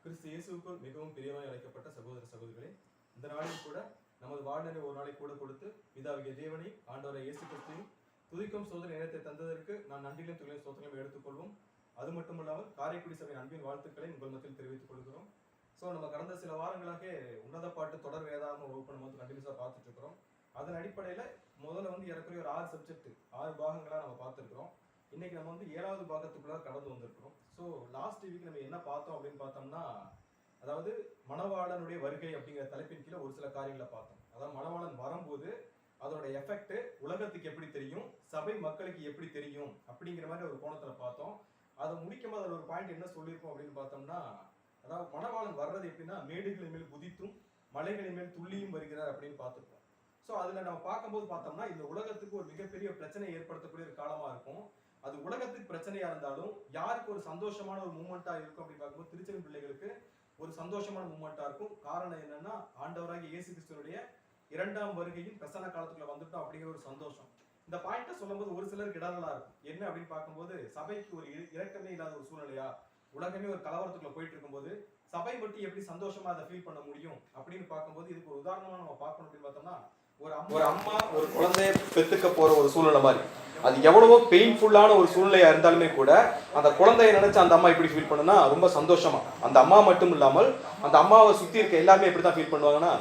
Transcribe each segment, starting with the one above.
கிறிஸ்து இயேசுவுக்குள் மிகவும் பிரியமாய் அழைக்கப்பட்ட சகோதர சகோதரிகளே, இந்த நாளில் கூட நமது வாழ்நிலை ஒரு நாளை கூட கொடுத்து பிதாவிய தேவனை ஆண்டவரை இயேசு கிறிஸ்துவின் துதிக்கும் சோதனை நேரத்தை தந்ததற்கு நான் நன்றியிலும் துணையும் சோதனையும் எடுத்துக்கொள்வோம். அது மட்டுமல்லாமல் காரைக்குடி சபையின் அன்பின் வாழ்த்துக்களை உங்கள் மத்தியில் தெரிவித்துக் கொள்கிறோம். நம்ம கடந்த சில வாரங்களாக உன்னத பாட்டு தொடர் வேதாகம வகுப்பு நம்ம கண்டினியூஸா பார்த்துட்டு இருக்கிறோம். அதன் அடிப்படையில முதல்ல ஏறக்குறைய ஒரு 6 சப்ஜெக்ட் 6 பாகங்களா நம்ம பார்த்துருக்கிறோம். இன்னைக்கு நம்ம 7வது பாகத்துக்குள்ள கடந்து வந்திருக்கிறோம். லாஸ்ட் வீக் நம்ம என்ன பார்த்தோம் அப்படின்னு பார்த்தோம்னா, அதாவது மணவாளனுடைய வருகை அப்படிங்கிற தலைப்பின் கீழே ஒரு சில காரியங்களை பார்த்தோம். அதாவது மணவாளன் வரும்போது அதோட எஃபெக்ட் உலகத்துக்கு எப்படி தெரியும், சபை மக்களுக்கு எப்படி தெரியும் அப்படிங்கிற மாதிரி ஒரு கோணத்துல பார்த்தோம். அதை முடிக்கும் போது அதில் ஒரு பாயிண்ட் என்ன சொல்லியிருக்கோம் அப்படின்னு பார்த்தோம்னா, அதாவது மணவாளன் வர்றது எப்படின்னா மேடுகளின் மேல் குதித்தும் மலைகளின் மேல் துள்ளியும் வருகிறார் அப்படின்னு பார்த்துருக்கோம். அதுல நம்ம பார்க்கும்போது பார்த்தோம்னா இந்த உலகத்துக்கு ஒரு மிகப்பெரிய பிரச்சனை ஏற்படுத்தக்கூடிய ஒரு காலமா இருக்கும். அது உலகத்துக்கு பிரச்சனையா இருந்தாலும் யாருக்கு ஒரு சந்தோஷமான ஒரு மூமெண்டா இருக்கும் அப்படின்னு பார்க்கும்போது திருச்செவி பிள்ளைகளுக்கு ஒரு சந்தோஷமான மூமெண்டா இருக்கும். காரணம் என்னன்னா, ஆண்டவராகிய இயேசு கிறிஸ்துவினுடைய 2ஆம் வருகையின் பிரசன்ன காலத்துக்குள்ள வந்துட்டோம் அப்படிங்கிற ஒரு சந்தோஷம். இந்த பாயிண்ட சொல்லும் போது ஒரு சிலருக்கு இடரலா இருக்கும். என்ன அப்படின்னு பார்க்கும்போது, சபைக்கு ஒரு இரக்கமே இல்லாத ஒரு சூழ்நிலையா, உலகமே ஒரு கலவரத்துக்குள்ள போயிட்டு இருக்கும்போது சபை மட்டும் எப்படி சந்தோஷமா அதை ஃபீல் பண்ண முடியும் அப்படின்னு பார்க்கும்போது, இதுக்கு ஒரு உதாரணமா நம்ம பார்க்கணும் அப்படின்னு பார்த்தோம்னா, ஒரு அம்மா ஒரு குழந்தைய பெத்துக்க போற ஒரு சூழ்நிலை மாதிரி. அது எவ்வளவோ பெயின்ஃபுல்லான ஒரு சூழ்நிலையா இருந்தாலுமே கூட அந்த குழந்தைய நினைச்சு அந்த அம்மா எப்படி ஃபீல் பண்ணுன்னா ரொம்ப சந்தோஷமா, அந்த அம்மா மட்டும் இல்லாமல் அந்த அம்மாவை சுத்தி இருக்க எல்லாமே எப்படி தான் ஃபீல் பண்ணுவாங்கன்னா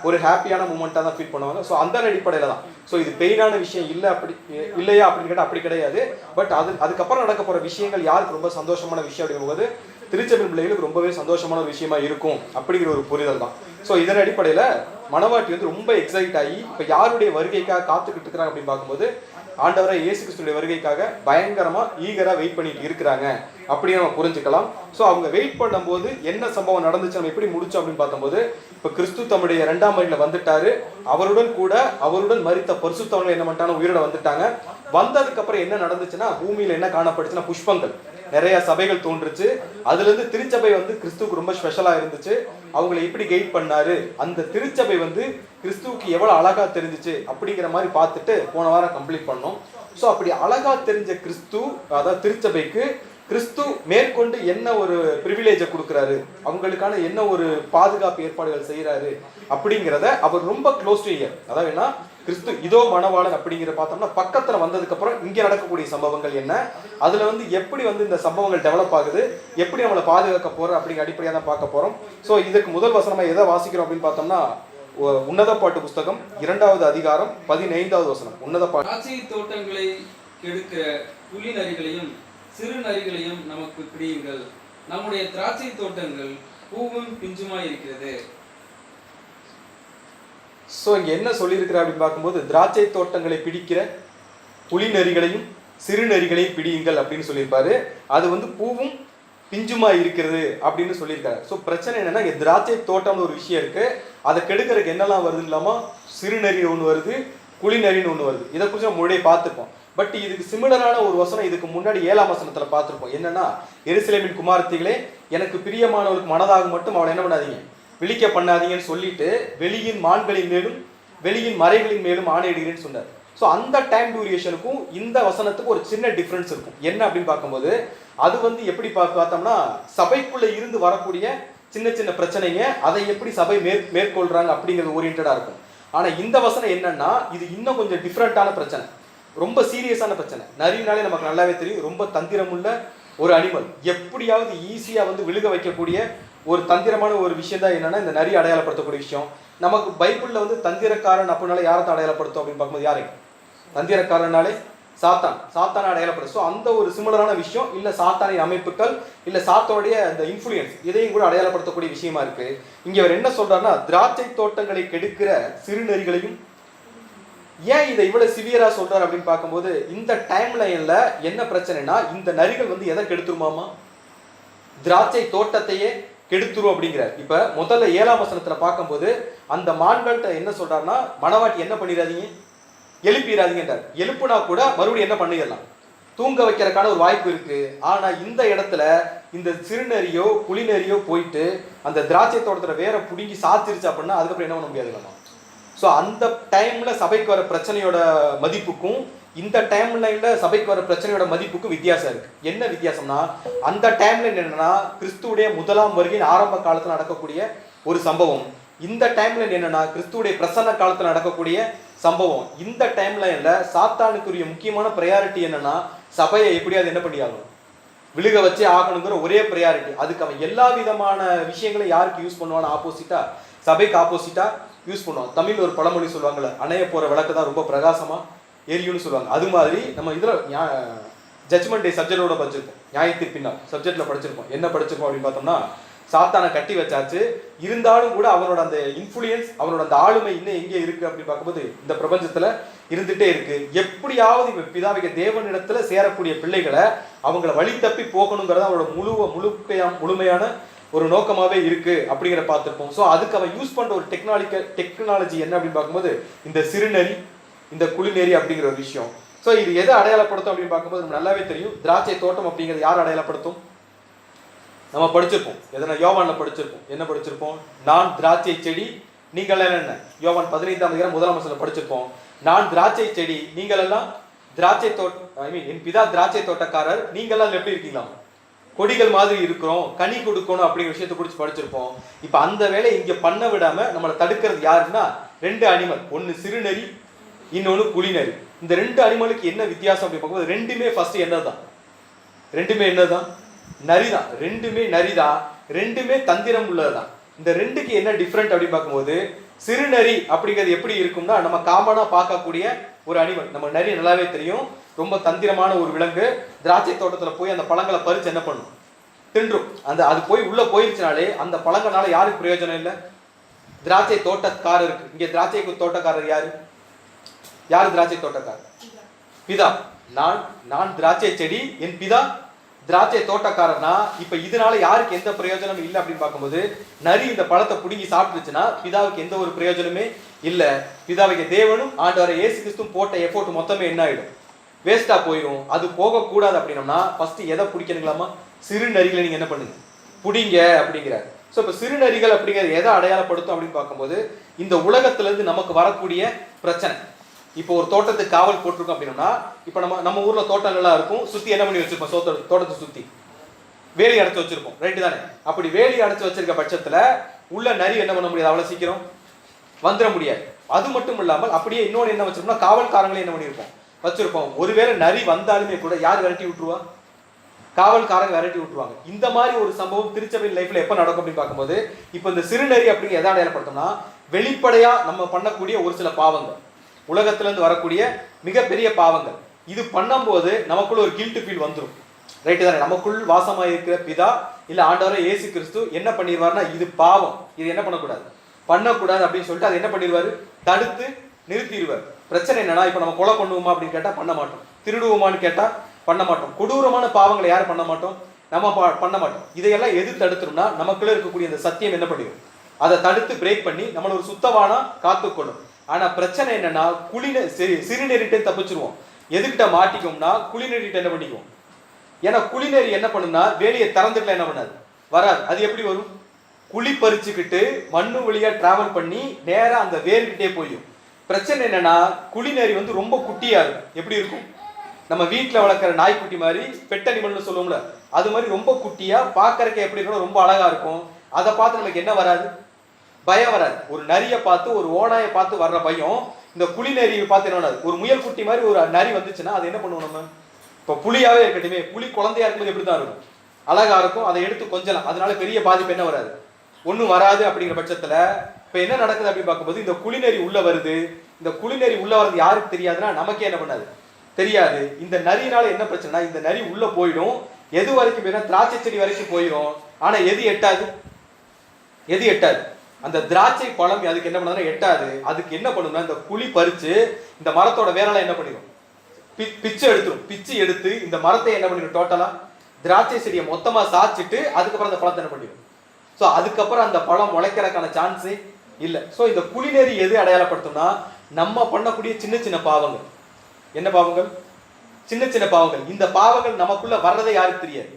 ஒரு ஹாப்பியான மூமெண்டா தான் ஃபீல் பண்ணுவாங்க. அந்த அடிப்படையில தான். இது பெயினான விஷயம் இல்லை அப்படி இல்லையா அப்படின்னு கேட்டால் அப்படி கிடையாது. பட் அதுக்கப்புறம் நடக்க போற விஷயங்கள் யாருக்கு ரொம்ப சந்தோஷமான விஷயம் அப்படிங்கும்போது திருச்செவி பிள்ளைகளுக்கு ரொம்பவே சந்தோஷமான ஒரு விஷயமா இருக்கும் அப்படிங்கிற ஒரு புரிதல் தான். இதன் அடிப்படையில மணவாட்டி ரொம்ப எக்ஸைட் ஆகி இப்ப யாருடைய வருகைக்காக காத்துக்கிட்டு இருக்கிறாங்க அப்படின்னு பார்க்கும்போது, ஆண்டவரை இயேசு கிறிஸ்துடைய வருகைக்காக பயங்கரமா ஈகரா வெயிட் பண்ணிட்டு இருக்கிறாங்க அப்படின்னு நம்ம புரிஞ்சுக்கலாம். அவங்க வெயிட் பண்ணும்போது என்ன சம்பவம் நடந்துச்சு, நம்ம எப்படி முடிச்சோம் அப்படின்னு பார்க்கும்போது, இப்ப கிறிஸ்து தம்முடைய 2ஆம் வருகையில வந்துட்டாரு. அவருடன் மரித்த பரிசுத்தவர்கள் என்ன பண்ணிட்டாங்க, உயிரோட வந்துட்டாங்க. வந்ததுக்கு அப்புறம் என்ன நடந்துச்சுன்னா, பூமியில என்ன காணப்பட்டுச்சுன்னா புஷ்பங்கள், நிறைய சபைகள் தோன்றுச்சு. அதுல இருந்து திருச்சபை கிறிஸ்துவுக்கு ரொம்ப ஸ்பெஷலா இருந்துச்சு. அவங்களை எப்படி கைட் பண்ணாரு, அந்த திருச்சபை கிறிஸ்துவுக்கு எவ்வளவு அழகா தெரிஞ்சிச்சு அப்படிங்கிற மாதிரி பார்த்துட்டு போன வாரம் கம்ப்ளீட் பண்ணோம். அப்படி அழகா தெரிஞ்ச கிறிஸ்து, அதாவது திருச்சபைக்கு கிறிஸ்து மேற்கொண்டு என்ன ஒரு பிரிவிலேஜை கொடுக்குறாரு, அவங்களுக்கான என்ன ஒரு பாதுகாப்பு ஏற்பாடுகள் செய்யறாரு அப்படிங்கிறத அவர் ரொம்ப க்ளோஸ் டு இயர். அதாவது என்ன, கிறிஸ்து இதோ மணவாளன் அப்படிங்கிற பார்த்தோம்னா பக்கத்துல வந்ததுக்கு அப்புறம் இங்க நடக்கக்கூடிய சம்பவங்கள் என்ன, அதுல எப்படி இந்த சம்பவங்கள் டெவலப் ஆகுது, எப்படி நம்மளை பாதுகாக்க போறோம் அப்படிங்கிற அடிப்படையா தான் பார்க்க போறோம். இதுக்கு முதல் வசனமா எதை வாசிக்கிறோம் அப்படின்னு பார்த்தோம்னா, உன்னத பாட்டு புஸ்தகம் 2வது அதிகாரம் 15வது வசனம். உன்னத பாட்டு. திராட்சை தோட்டங்களை கெடுக்கிற புலி நரிகளையும் சிறு நரிகளையும் நமக்கு பிடியுங்கள், நம்முடைய திராட்சை தோட்டங்கள் பூவும் பிஞ்சுமாய் இருக்கிறது. இங்க என்ன சொல்லியிருக்கிற அப்படின்னு பார்க்கும்போது, திராட்சை தோட்டங்களை பிடிக்கிற புலி நரிகளையும் சிறு நரிகளையும் பிடியுங்கள் அப்படின்னு சொல்லியிருப்பாரு. அது பூவும் பிஞ்சுமா இருக்கிறது அப்படின்னு சொல்லியிருக்காரு. பிரச்சனை என்னன்னா, இங்க திராட்சை தோட்டம்னு ஒரு விஷயம் இருக்கு. அதை கெடுக்கிறதுக்கு என்னெல்லாம் வருதுன்னு இல்லாம சிறு நரி ஒன்று வருது, புலி நரின்னு ஒன்று வருது. இதை குறித்து நம்ம முன்னாடியே பார்த்துப்போம். பட் இதுக்கு சிமிலரான ஒரு வசனம் இதுக்கு முன்னாடி 7ஆம் வசனத்துல பார்த்திருப்போம். என்னன்னா, எருசலேமின் குமாரத்திகளே, எனக்கு பிரியமானவளுக்கு மனதாக மட்டும் அவளை என்ன பண்ணாதீங்க, விழிக்க பண்ணாதீங்கன்னு சொல்லிட்டு வெளியின் மான்களின் மேலும் வெளியின் மறைகளின் மேலும் ஆணையிடுகிறேன்னு சொன்னார். அந்த டைம் டியூரேஷனுக்கும் இந்த வசனத்துக்கு ஒரு சின்ன டிஃபரன்ஸ் இருக்கும். என்ன அப்படின்னு பார்க்கும்போது, அது எப்படி பார்த்தோம்னா, சபைக்குள்ள இருந்து வரக்கூடிய சின்ன சின்ன பிரச்சனைங்க, அதை எப்படி சபை மேற்கொள்றாங்க அப்படிங்கிறது ஓரியன்டா இருக்கும். ஆனா இந்த வசனம் என்னன்னா, இது இன்னும் கொஞ்சம் டிஃப்ரெண்டான பிரச்சனை, ரொம்ப சீரியஸான பிரச்சனை. நரினாலே நமக்கு நல்லாவே தெரியும், ரொம்ப தந்திரமுள்ள ஒரு அனிமல், எப்படியாவது ஈஸியா விழுக வைக்கக்கூடிய ஒரு தந்திரமான ஒரு விஷயம் தான் என்னன்னா இந்த நரி அடையாளப்படுத்தக்கூடிய விஷயம். நமக்கு பைபிள்ல தந்திரக்காரன் அப்படின்னால யாரை அடையாளப்படுத்தும் அப்படின்னு பார்க்கும்போது, யாரை தந்திரக்காரனாலே சாத்தான அடையாளப்படுத்தும். அந்த ஒரு சிமிலரான விஷயம், இல்ல சாத்தானின் அமைப்புகள், இல்ல சாத்தோடைய அந்த இன்ஃப்ளூயன்ஸ், இதையும் கூட அடையாளப்படுத்தக்கூடிய விஷயமா இருக்கு. இங்க அவர் என்ன சொல்றாருன்னா, திராட்சை தோட்டங்களை கெடுக்கிற சிறு நரிகளையும். ஏன் இதை இவ்வளவு சிவியரா சொல்றாரு அப்படின்னு பார்க்கும்போது, இந்த டைம் லைன்ல என்ன பிரச்சனைனா, இந்த நரிகள் எதை கெடுத்துருமாமா, திராட்சை தோட்டத்தையே கெடுத்துரும் அப்படிங்கிறார். இப்ப முதல்ல 7ஆம் வசனத்துல பார்க்கும்போது அந்த மான்கள்கிட்ட என்ன சொல்றாருன்னா, மணவாட்டி என்ன பண்ணிடாதீங்க, எழுப்பிடாதீங்கன்றார். எழுப்புனா கூட மறுபடியும் என்ன பண்ணிடலாம், தூங்க வைக்கிறதுக்கான ஒரு வாய்ப்பு இருக்கு. ஆனா இந்த இடத்துல இந்த சிறுநரியோ புலிநரியோ போயிட்டு அந்த திராட்சை தோட்டத்துல வேற புடுங்கி சாத்திருச்சு அப்படின்னா அதுக்கப்புறம் என்ன பண்ண முடியாது. அந்த டைம்ல சபைக்கு வர பிரச்சனையோட மதிப்புக்கும் இந்த டைம்லைன்ல சபைக்கு வர பிரச்சனையோட மதிப்புக்கு வித்தியாசம் இருக்கு. என்ன வித்தியாசம்னா, அந்த டைம்லைன் என்னன்னா கிறிஸ்துவுடைய முதலாம் வருகையின் ஆரம்ப காலத்துல நடக்கக்கூடிய ஒரு சம்பவம். இந்த டைம்லைன் என்னன்னா கிறிஸ்துவுடைய பிரசன்ன காலத்துல நடக்கக்கூடிய சம்பவம். இந்த டைம்லைன்ல சாத்தானுக்குரிய முக்கியமான ப்ரையாரிட்டி என்னன்னா சபையை எப்படியாவது என்ன பண்ணியாகணும், விழுக வச்சே ஆகணுங்கிற ஒரே ப்ரையாரிட்டி. அதுக்கு அவன் எல்லா விதமான விஷயங்களையும் யாருக்கு யூஸ் பண்ணுவான்னு ஆப்போசிட்டா, சபைக்கு ஆப்போசிட்டா யூஸ் பண்ணுவான். தமிழ் ஒரு பழமொழி சொல்லுவாங்கல்ல, அணைய போற விளக்கு தான் ரொம்ப பிரகாசமா எரியும்னு சொல்லுவாங்க. அது மாதிரி நம்ம இதுல ஜட்ஜ்மெண்ட் டே சப்ஜெக்டோட படிச்சிருக்கோம், நியாயத்தீர்ப்பினால் சப்ஜெக்ட்ல படிச்சிருக்கோம். என்ன படிச்சிருக்கோம் அப்படின்னு பார்த்தோம்னா, சாத்தானை கட்டி வச்சாச்சு, இருந்தாலும் கூட அவனோட அந்த இன்ஃப்ளூயன்ஸ், அவனோட அந்த ஆளுமை இன்னும் எங்கே இருக்கு அப்படின்னு பார்க்கும்போது இந்த பிரபஞ்சத்துல இருந்துட்டே இருக்கு. எப்படியாவது இப்ப பிதாவிக தேவனிடத்துல சேரக்கூடிய பிள்ளைகளை அவங்கள வழி தப்பி போகணுங்கிறத அவனோட முழுமையான ஒரு நோக்கமாவே இருக்கு அப்படிங்கிற பார்த்துருப்போம். ஸோ அதுக்கு அவன் யூஸ் பண்ற ஒரு டெக்னாலஜி என்ன அப்படின்னு பார்க்கும்போது இந்த சிறுநெறி, இந்த குளிநெறி அப்படிங்கிற ஒரு விஷயம். ஸோ இது எதை அடையாளப்படுத்தும் அப்படின்னு பார்க்கும்போது நம்ம நல்லாவே தெரியும். திராட்சை தோட்டம் அப்படிங்கிறது யார் அடையாளப்படுத்தும்? நம்ம படிச்சிருப்போம், எதனா யோவான்ல படிச்சிருப்போம். என்ன படிச்சிருப்போம்? நான் திராட்சை செடி, நீங்கள் என்ன? யோவான் 15 படிச்சிருப்போம். நான் திராட்சை செடி, நீங்கள் எல்லாம் திராட்சை என் பிதா திராட்சை தோட்டக்காரர், நீங்கள் எல்லாம் எப்படி இருக்கீங்களா? கொடிகள் மாதிரி இருக்கிறோம், கனி கொடுக்கணும் அப்படிங்கிற விஷயத்தை குறித்து படிச்சிருப்போம். இப்ப அந்த வேலையை இங்க பண்ண விடாம நம்மளை தடுக்கிறது யாருன்னா 2 அனிமல். ஒன்னு சிறுநெறி, இன்னொன்னு குளிநெறி. இந்த 2 அனிமலுக்கு என்ன வித்தியாசம் அப்படின்னு பார்க்கும்போது ரெண்டுமே ஃபர்ஸ்ட் என்னதான்? ரெண்டுமே என்னதான்? நரிதான். ரெண்டுமே நரிதான், ரெண்டுமே தந்திரம் உள்ளதுதான். இந்த ரெண்டுக்கு என்ன டிஃப்ரெண்ட் அப்படின்னு பார்க்கும்போது, சிறுநரி அப்படிங்கிறது எப்படி இருக்கும்னா நம்ம காமனா பார்க்கக்கூடிய ஒரு அனிமல். நம்ம நரி நல்லாவே தெரியும், ரொம்ப தந்திரமான ஒரு விலங்கு. திராட்சை தோட்டத்துல போய் அந்த பழங்களை பறிச்சு என்ன பண்ணும்? தின்றும். அது போய் உள்ள போயிருச்சுனாலே அந்த பழங்களால யாருக்கு பிரயோஜனம் இல்லை? திராட்சை தோட்டக்காரருக்கு. இங்க திராட்சை தோட்டக்காரர் யாரு? யாரு திராட்சை தோட்டக்காரர்? பிதா. நான் திராட்சை செடி, என் பிதா திராட்சை தோட்டக்காரர்னா இப்ப இதனால யாருக்கு எந்த பிரயோஜனமும் இல்லை அப்படின்னு பார்க்கும்போது, நரி இந்த பழத்தை புடுங்கி சாப்பிட்டுச்சுன்னா பிதாவுக்கு எந்த ஒரு பிரயோஜனமே இல்லை. பிதாவுக்கு தேவனும் ஆண்டவரை இயேசு கிறிஸ்துவும் போட்ட எஃபோர்ட் மொத்தமே என்ன ஆயிடும்? வேஸ்டா போயிடும். அது போகக்கூடாது அப்படின்னோம்னா ஃபர்ஸ்ட் எதை பிடிக்கணுங்களாமா? சிறு நரிகளை நீங்க என்ன பண்ணுங்க, பிடிங்க அப்படிங்கிறாரு. ஸோ இப்போ சிறுநரிகள் அப்படிங்கிறது எதை அடையாளப்படுத்தும் அப்படின்னு பார்க்கும்போது, இந்த உலகத்துல இருந்து நமக்கு வரக்கூடிய பிரச்சனை. இப்போ ஒரு தோட்டத்துக்கு காவல் போட்டிருக்கோம் அப்படின்னா, இப்போ நம்ம ஊர்ல தோட்டங்கள்லாம் இருக்கும், சுத்தி என்ன பண்ணி வச்சிருப்போம்? தோட்டத்தை சுத்தி வேலி அடைச்சு வச்சிருப்போம், ரைட்டு தானே? அப்படி வேலி அடைச்சு வச்சிருக்க பட்சத்துல உள்ள நரி என்ன பண்ண முடியாது? அவ்வளவு சீக்கிரம் வந்துட முடியாது. அது மட்டும் இல்லாமல் அப்படியே இன்னொன்று என்ன வச்சிருப்போம்னா, காவல்காரங்களே என்ன பண்ணியிருப்போம்? வச்சிருப்போம். ஒருவேளை நரி வந்தாலுமே கூட யார் விரட்டி விட்டுருவா? காவல்காரங்க விரட்டி விட்டுருவாங்க. இந்த மாதிரி ஒரு சம்பவம் திருச்சபையின் லைஃப்ல எப்ப நடக்கும் அப்படின்னு பார்க்கும்போது, இப்போ இந்த சிறுநரி அப்படிங்கிற எதை அடையாளப்படுத்தோம்னா, வெளிப்படையா நம்ம பண்ணக்கூடிய ஒரு சில பாவங்கள், உலகத்துல இருந்து வரக்கூடிய மிகப்பெரிய பாவங்கள். இது பண்ணும்போது நமக்குள்ள ஒரு கில்ட் ஃபீல் வந்துடும், ரைட்டு தானே? நமக்குள் வாசமா இருக்கிற பிதா இல்ல ஆண்டவரே இயேசு கிறிஸ்து என்ன பண்ணிடுவாருன்னா, இது பாவம், இது என்ன பண்ணக்கூடாது அப்படின்னு சொல்லிட்டு அதை என்ன பண்ணிடுவாரு? தடுத்து நிறுத்திடுவார். பிரச்சனை என்னன்னா, இப்ப நம்ம கொலை பண்ணுவோமா அப்படின்னு கேட்டா பண்ண மாட்டோம், திருடுவோமான்னு கேட்டா பண்ண மாட்டோம், கொடூரமான பாவங்களை யாரும் பண்ண மாட்டோம், நம்ம பண்ண மாட்டோம். இதையெல்லாம் எது தடுத்துரும்னா, நமக்குள்ள இருக்கக்கூடிய இந்த சத்தியம் என்ன பண்ணிடும்? அதை தடுத்து பிரேக் பண்ணி நம்மள ஒரு சுத்தவானா காத்துக்கொள்ளும். ஆனா பிரச்சனை என்னன்னா, சிறுநெறிட்டே தப்பிச்சிருவோம். எதுக்கிட்ட மாட்டிக்கும்னா, குளிநெறிட்ட என்ன பண்ணிக்குவோம்? ஏன்னா குளிநெறி என்ன பண்ணுன்னா, வேலையை திறந்துக்கல என்ன பண்ணாது, வராது. அது எப்படி வரும்? குழி பறிச்சுக்கிட்டு மண்ணு வழியா டிராவல் பண்ணி நேரா அந்த வேர்கிட்டே போயும். பிரச்சனை என்னன்னா, குளிநெறி வந்து ரொம்ப குட்டியா இருக்கும். எப்படி இருக்கும்? நம்ம வீட்டுல வளர்க்குற நாய்க்குட்டி மாதிரி, பெட் அனிமல்னு சொல்லுவோம்ல, அது மாதிரி ரொம்ப குட்டியா, பார்க்கறதுக்கு எப்படி இருக்கணும், ரொம்ப அழகா இருக்கும். அதை பார்த்து நமக்கு என்ன வராது? பயம் வராது. ஒரு நரியை பார்த்து, ஒரு ஓனாயை பார்த்து வர்ற பயம் இந்த குளிநெறியை பார்த்து என்ன வராது. ஒரு முயல் குட்டி மாதிரி ஒரு நரி வந்துச்சுன்னா அதை என்ன பண்ணுவோம் நம்ம? இப்போ புலியாவே இருக்கட்டுமே, புலி குழந்தையா இருக்கும்போது எப்படி தான் இருக்கும்? அழகா இருக்கும், அதை எடுத்து கொஞ்சலாம், அதனால பெரிய பாதிப்பு என்ன வராது, ஒன்றும் வராது. அப்படிங்கிற பட்சத்துல இப்போ என்ன நடக்குது அப்படின்னு பார்க்கும்போது, இந்த குளிநெறி உள்ள வருது. இந்த குளிநெறி உள்ள வர்றது யாருக்கு தெரியாதுன்னா, நமக்கே என்ன பண்ணாது, தெரியாது. இந்த நரியினால என்ன பிரச்சனைனா, இந்த நரி உள்ள போயிடும். எது வரைக்கும் போயிடும்? திராட்சை செடி வரைக்கும் போயிடும். ஆனா எது எட்டாது? அந்த திராட்சை பழம் அதுக்கு என்ன பண்ணாதுன்னா எட்டாது. அதுக்கு என்ன பண்ணும்னா, இந்த குழி பறிச்சு இந்த மரத்தோட வேரெல்லாம் என்ன பண்ணிடும்? பிச்சு எடுத்துரும். பிச்சு எடுத்து இந்த மரத்தை என்ன பண்ணிடும்? டோட்டலா திராட்சை செடியை மொத்தமா சாச்சிட்டு அதுக்கப்புறம் அந்த பழத்தை என்ன பண்ணிடும்? ஸோ அதுக்கப்புறம் அந்த பழம் முளைக்கிறதுக்கான சான்ஸே இல்லை. ஸோ இந்த குளிநெறி எது அடையாளப்படுத்தும்னா, நம்ம பண்ணக்கூடிய சின்ன சின்ன பாவங்கள். என்ன பாவங்கள்? சின்ன சின்ன பாவங்கள். இந்த பாவங்கள் நமக்குள்ள வர்றதை யாருக்கு தெரியாது.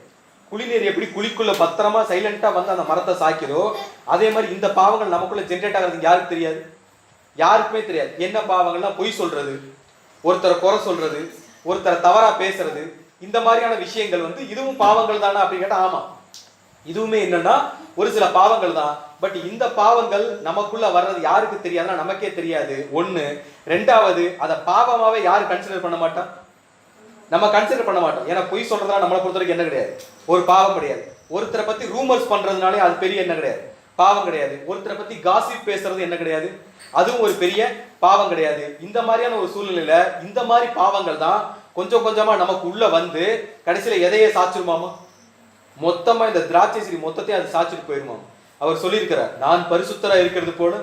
குளிநெறி எப்படி குழிக்குள்ள பத்திரமா சைலண்டா வந்து அந்த மரத்தை சாய்க்கிறோ, அதே மாதிரி இந்த பாவங்கள் நமக்குள்ள ஜென்ரேட் ஆகிறது யாருக்கு தெரியாது, யாருக்குமே தெரியாது. என்ன பாவங்கள்னா, பொய் சொல்றது, ஒருத்தரை குறை சொல்றது, ஒருத்தரை தவறா பேசுறது, இந்த மாதிரியான விஷயங்கள் வந்து இதுவும் பாவங்கள் தானா அப்படின்னு கேட்டா ஆமா, இதுவுமே என்னன்னா ஒரு சில பாவங்கள் தான். பட் இந்த பாவங்கள் நமக்குள்ள வர்றது யாருக்கு தெரியாதுன்னா நமக்கே தெரியாது ஒண்ணு. ரெண்டாவது, அதை பாவமாவே யாரு கன்சிடர் பண்ண மாட்டோம், நம்ம கன்சிடர் பண்ண மாட்டோம். ஏன்னா பொய் சொல்றதுனால நம்மளை பொறுத்த வரைக்கும் என்ன கிடையாது, ஒரு பாவம் கிடையாது. ஒருத்தரை பத்தி ரூமர்ஸ் பண்றதுனாலே அது பெரிய என்ன கிடையாது, பாவம் கிடையாது. ஒருத்தரை பத்தி காசிப் பேசுறது என்ன கிடையாது, அதுவும் ஒரு பெரிய பாவம் கிடையாது. இந்த மாதிரியான ஒரு சூழ்நிலையில இந்த மாதிரி பாவங்கள் தான் கொஞ்சம் கொஞ்சமா நமக்கு உள்ள வந்து கடைசியில எதையே சாச்சிருமாமா, மொத்தமா இந்த திராட்சை செடி மொத்தத்தையும் அது சாச்சிட்டு போயிருமாம். அவர் சொல்லியிருக்கிறார், நான் பரிசுத்தராய் இருக்கிறது போல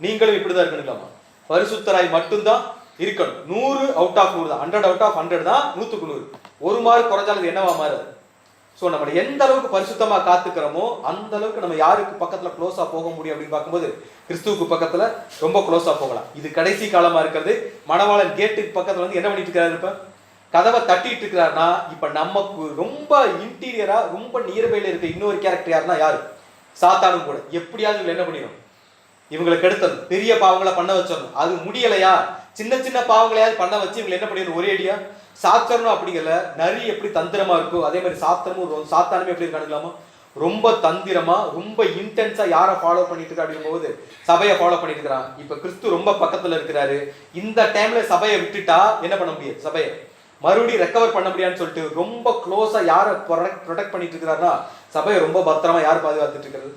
நீங்களும் இப்படிதான் இருக்கணுங்களாமா. பரிசுத்தராய் மட்டும்தான் இருக்கணும். 100 அவுட் ஆஃப் 100 தான், 100 அவுட் ஆஃப் 100 தான், 100க்கு 100. ஒரு மார்க் குறைஞ்சாலும் என்னவா மாறுது. ஸோ நம்ம எந்த அளவுக்கு பரிசுத்தமா காத்துக்கிறோமோ அந்த அளவுக்கு நம்ம யாருக்கு பக்கத்துல க்ளோஸா போக முடியும் அப்படின்னு பார்க்கும்போது கிறிஸ்துவுக்கு பக்கத்துல ரொம்ப க்ளோஸா போகலாம். இது கடைசி காலமா இருக்கிறது. மணவாளன் கேட்டுக்கு பக்கத்துல வந்து என்ன பண்ணிட்டு இருக்காரு, இப்ப கதவை தட்டிட்டு இருக்கிறாருன்னா இப்ப நமக்கு ரொம்ப இன்டீரியரா ரொம்ப நியர்பைல இருக்க இன்னொரு கேரக்டர் யாருன்னா யாரு, சாத்தானும் கூட. எப்படியாவது இவங்க என்ன பண்ணிடும், இவங்களை கெடுத்தது, பெரிய பாவங்களை பண்ண வச்சிடணும். அது முடியலையா, சின்ன சின்ன பாவங்களையாவது பண்ண வச்சு இவங்களை என்ன பண்ணிடணும், ஒரே அடியா சாத்திரணும். அப்படிங்கல நரி எப்படி தந்திரமா இருக்கோ அதே மாதிரி சாத்தானுமே எப்படி இருக்கானுங்களாமா, ரொம்ப தந்திரமா ரொம்ப இன்டென்ஸா யாரை ஃபாலோ பண்ணிட்டு இருக்கா அப்படிங்கும் போது சபையை ஃபாலோ பண்ணிட்டு இருக்கிறான். இப்ப கிறிஸ்து ரொம்ப பக்கத்துல இருக்கிறாரு. இந்த டைம்ல சபையை விட்டுட்டா என்ன பண்ண முடியாது, சபையை மறுபடியும் ரெக்கவர் பண்ண முடியாதுன்னு சொல்லிட்டு ரொம்ப க்ளோஸா யாரை ப்ரொடெக்ட் பண்ணிட்டு இருக்கிறாருன்னா சபையை ரொம்ப பத்திரமா யார் பாதுகாத்துட்டு இருக்கிறது,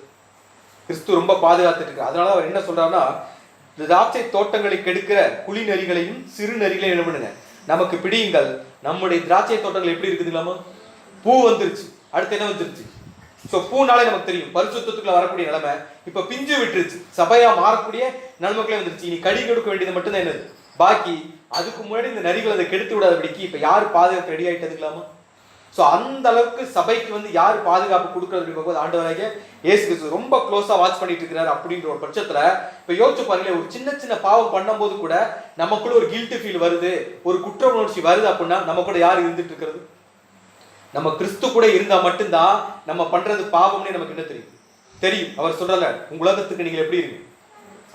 கிறிஸ்து ரொம்ப பாதுகாத்துட்டு இருக்காரு. அதனால அவர் என்ன சொல்றாருன்னா, திராட்சை தோட்டங்களை கெடுக்கிற குழி நரிகளையும் சிறு நரிகளையும் என்ன பண்ணுங்க, நமக்கு பிடியுங்கள். நம்முடைய திராட்சை தோட்டங்கள் எப்படி இருக்குதுங்களாமா, பூ வந்துருச்சு, அடுத்து என்ன வந்துருச்சு. ஸோ பூனாலே நமக்கு தெரியும் பரிசுத்தத்துக்குள்ள வரக்கூடிய நிலைமை. இப்ப பிஞ்சு விட்டுருச்சு, சபையா மாறக்கூடிய நிலைமைக்குள்ளே வந்துருச்சு. இனி கடி கொடுக்க வேண்டியது மட்டும்தான் என்னது பாக்கி. அதுக்கு முன்னாடி இந்த நரிகள் அதை கெடுத்து விடாதபடிக்கு இப்ப யாரு பாதுகாப்பு ரெடி ஆயிட்டதுங்களாமா. ஸோ அந்த அளவுக்கு சபைக்கு வந்து யார் பாதுகாப்பு கொடுக்கறது அப்படின்னு ஆண்டவராகிய இயேசு கிறிஸ்து ரொம்ப க்ளோஸா வாட்ச் பண்ணிட்டு இருக்கிறாரு. அப்படின்ற ஒரு பட்சத்துல இப்ப யோசிச்சு பாருங்களேன், ஒரு சின்ன சின்ன பாவம் பண்ணும்போது கூட நமக்குள்ள ஒரு கில்ட் ஃபீல் வருது, ஒரு குற்ற உணர்ச்சி வருது அப்படின்னா நம்ம கூட யார் இருந்துட்டு இருக்கிறது, நம்ம கிறிஸ்து கூட இருந்தா மட்டும்தான் நம்ம பண்றது பாவம்னே நமக்கு என்ன தெரியும். அவர் சொல்றல, உங்க உலகத்துக்கு நீங்க எப்படி இருக்கு,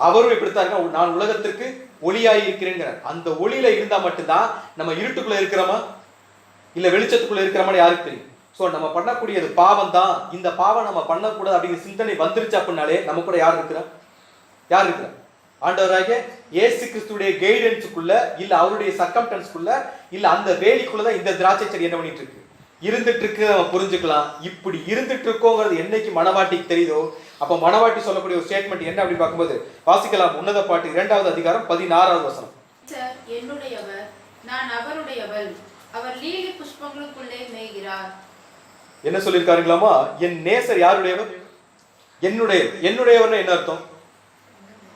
அவரும் இப்படித்தான் இருக்க, நான் உலகத்திற்கு ஒளியாகி இருக்கிறேங்கிற அந்த ஒளியில இருந்தா மட்டும்தான் நம்ம இருட்டுக்குள்ள இருக்கிறோமா இல்ல வெளிச்சத்துக்குள்ள இருக்கிறோமா யாருக்கு தெரியும். ஸோ நம்ம பண்ணக்கூடியது பாவம் தான், இந்த பாவம் நம்ம பண்ணக்கூடாது அப்படிங்கிற சிந்தனை வந்துருச்சு அப்படின்னாலே நம்ம கூட யார் இருக்கிறா, ஆண்டவராகிய இயேசு கிறிஸ்துடைய கைடன்ஸுக்குள்ள இல்ல அவருடைய சர்க்கம்டன்ஸ்க்குள்ள இல்ல அந்த வேலிக்குள்ளதான் இந்த திராட்சை செடி என்ன பண்ணிட்டு இருக்கு, இருந்துட்டு இருக்கு. நம்ம புரிஞ்சுக்கலாம். இப்படி இருந்துட்டு இருக்கோங்கிறது என்னைக்கு மணவாட்டிக்கு தெரியுதோ அப்ப மணவாட்டி சொல்லக்கூடிய ஒரு ஸ்டேட்மெண்ட் என்ன அப்படின்னு பார்க்கும்போது வாசிக்கலாம். உன்னத பாட்டு 2வது அதிகாரம் 16வது வசனம். என்னுடையவர், நான் அவருடையவள், அவர் லீலி புஷ்பங்களுக்குள்ளே மேய்கிறார். என்ன சொல்லியிருக்காருங்களாமா, என் நேசர் யாருடையவர், என்னுடையவர் என்ன அர்த்தம்,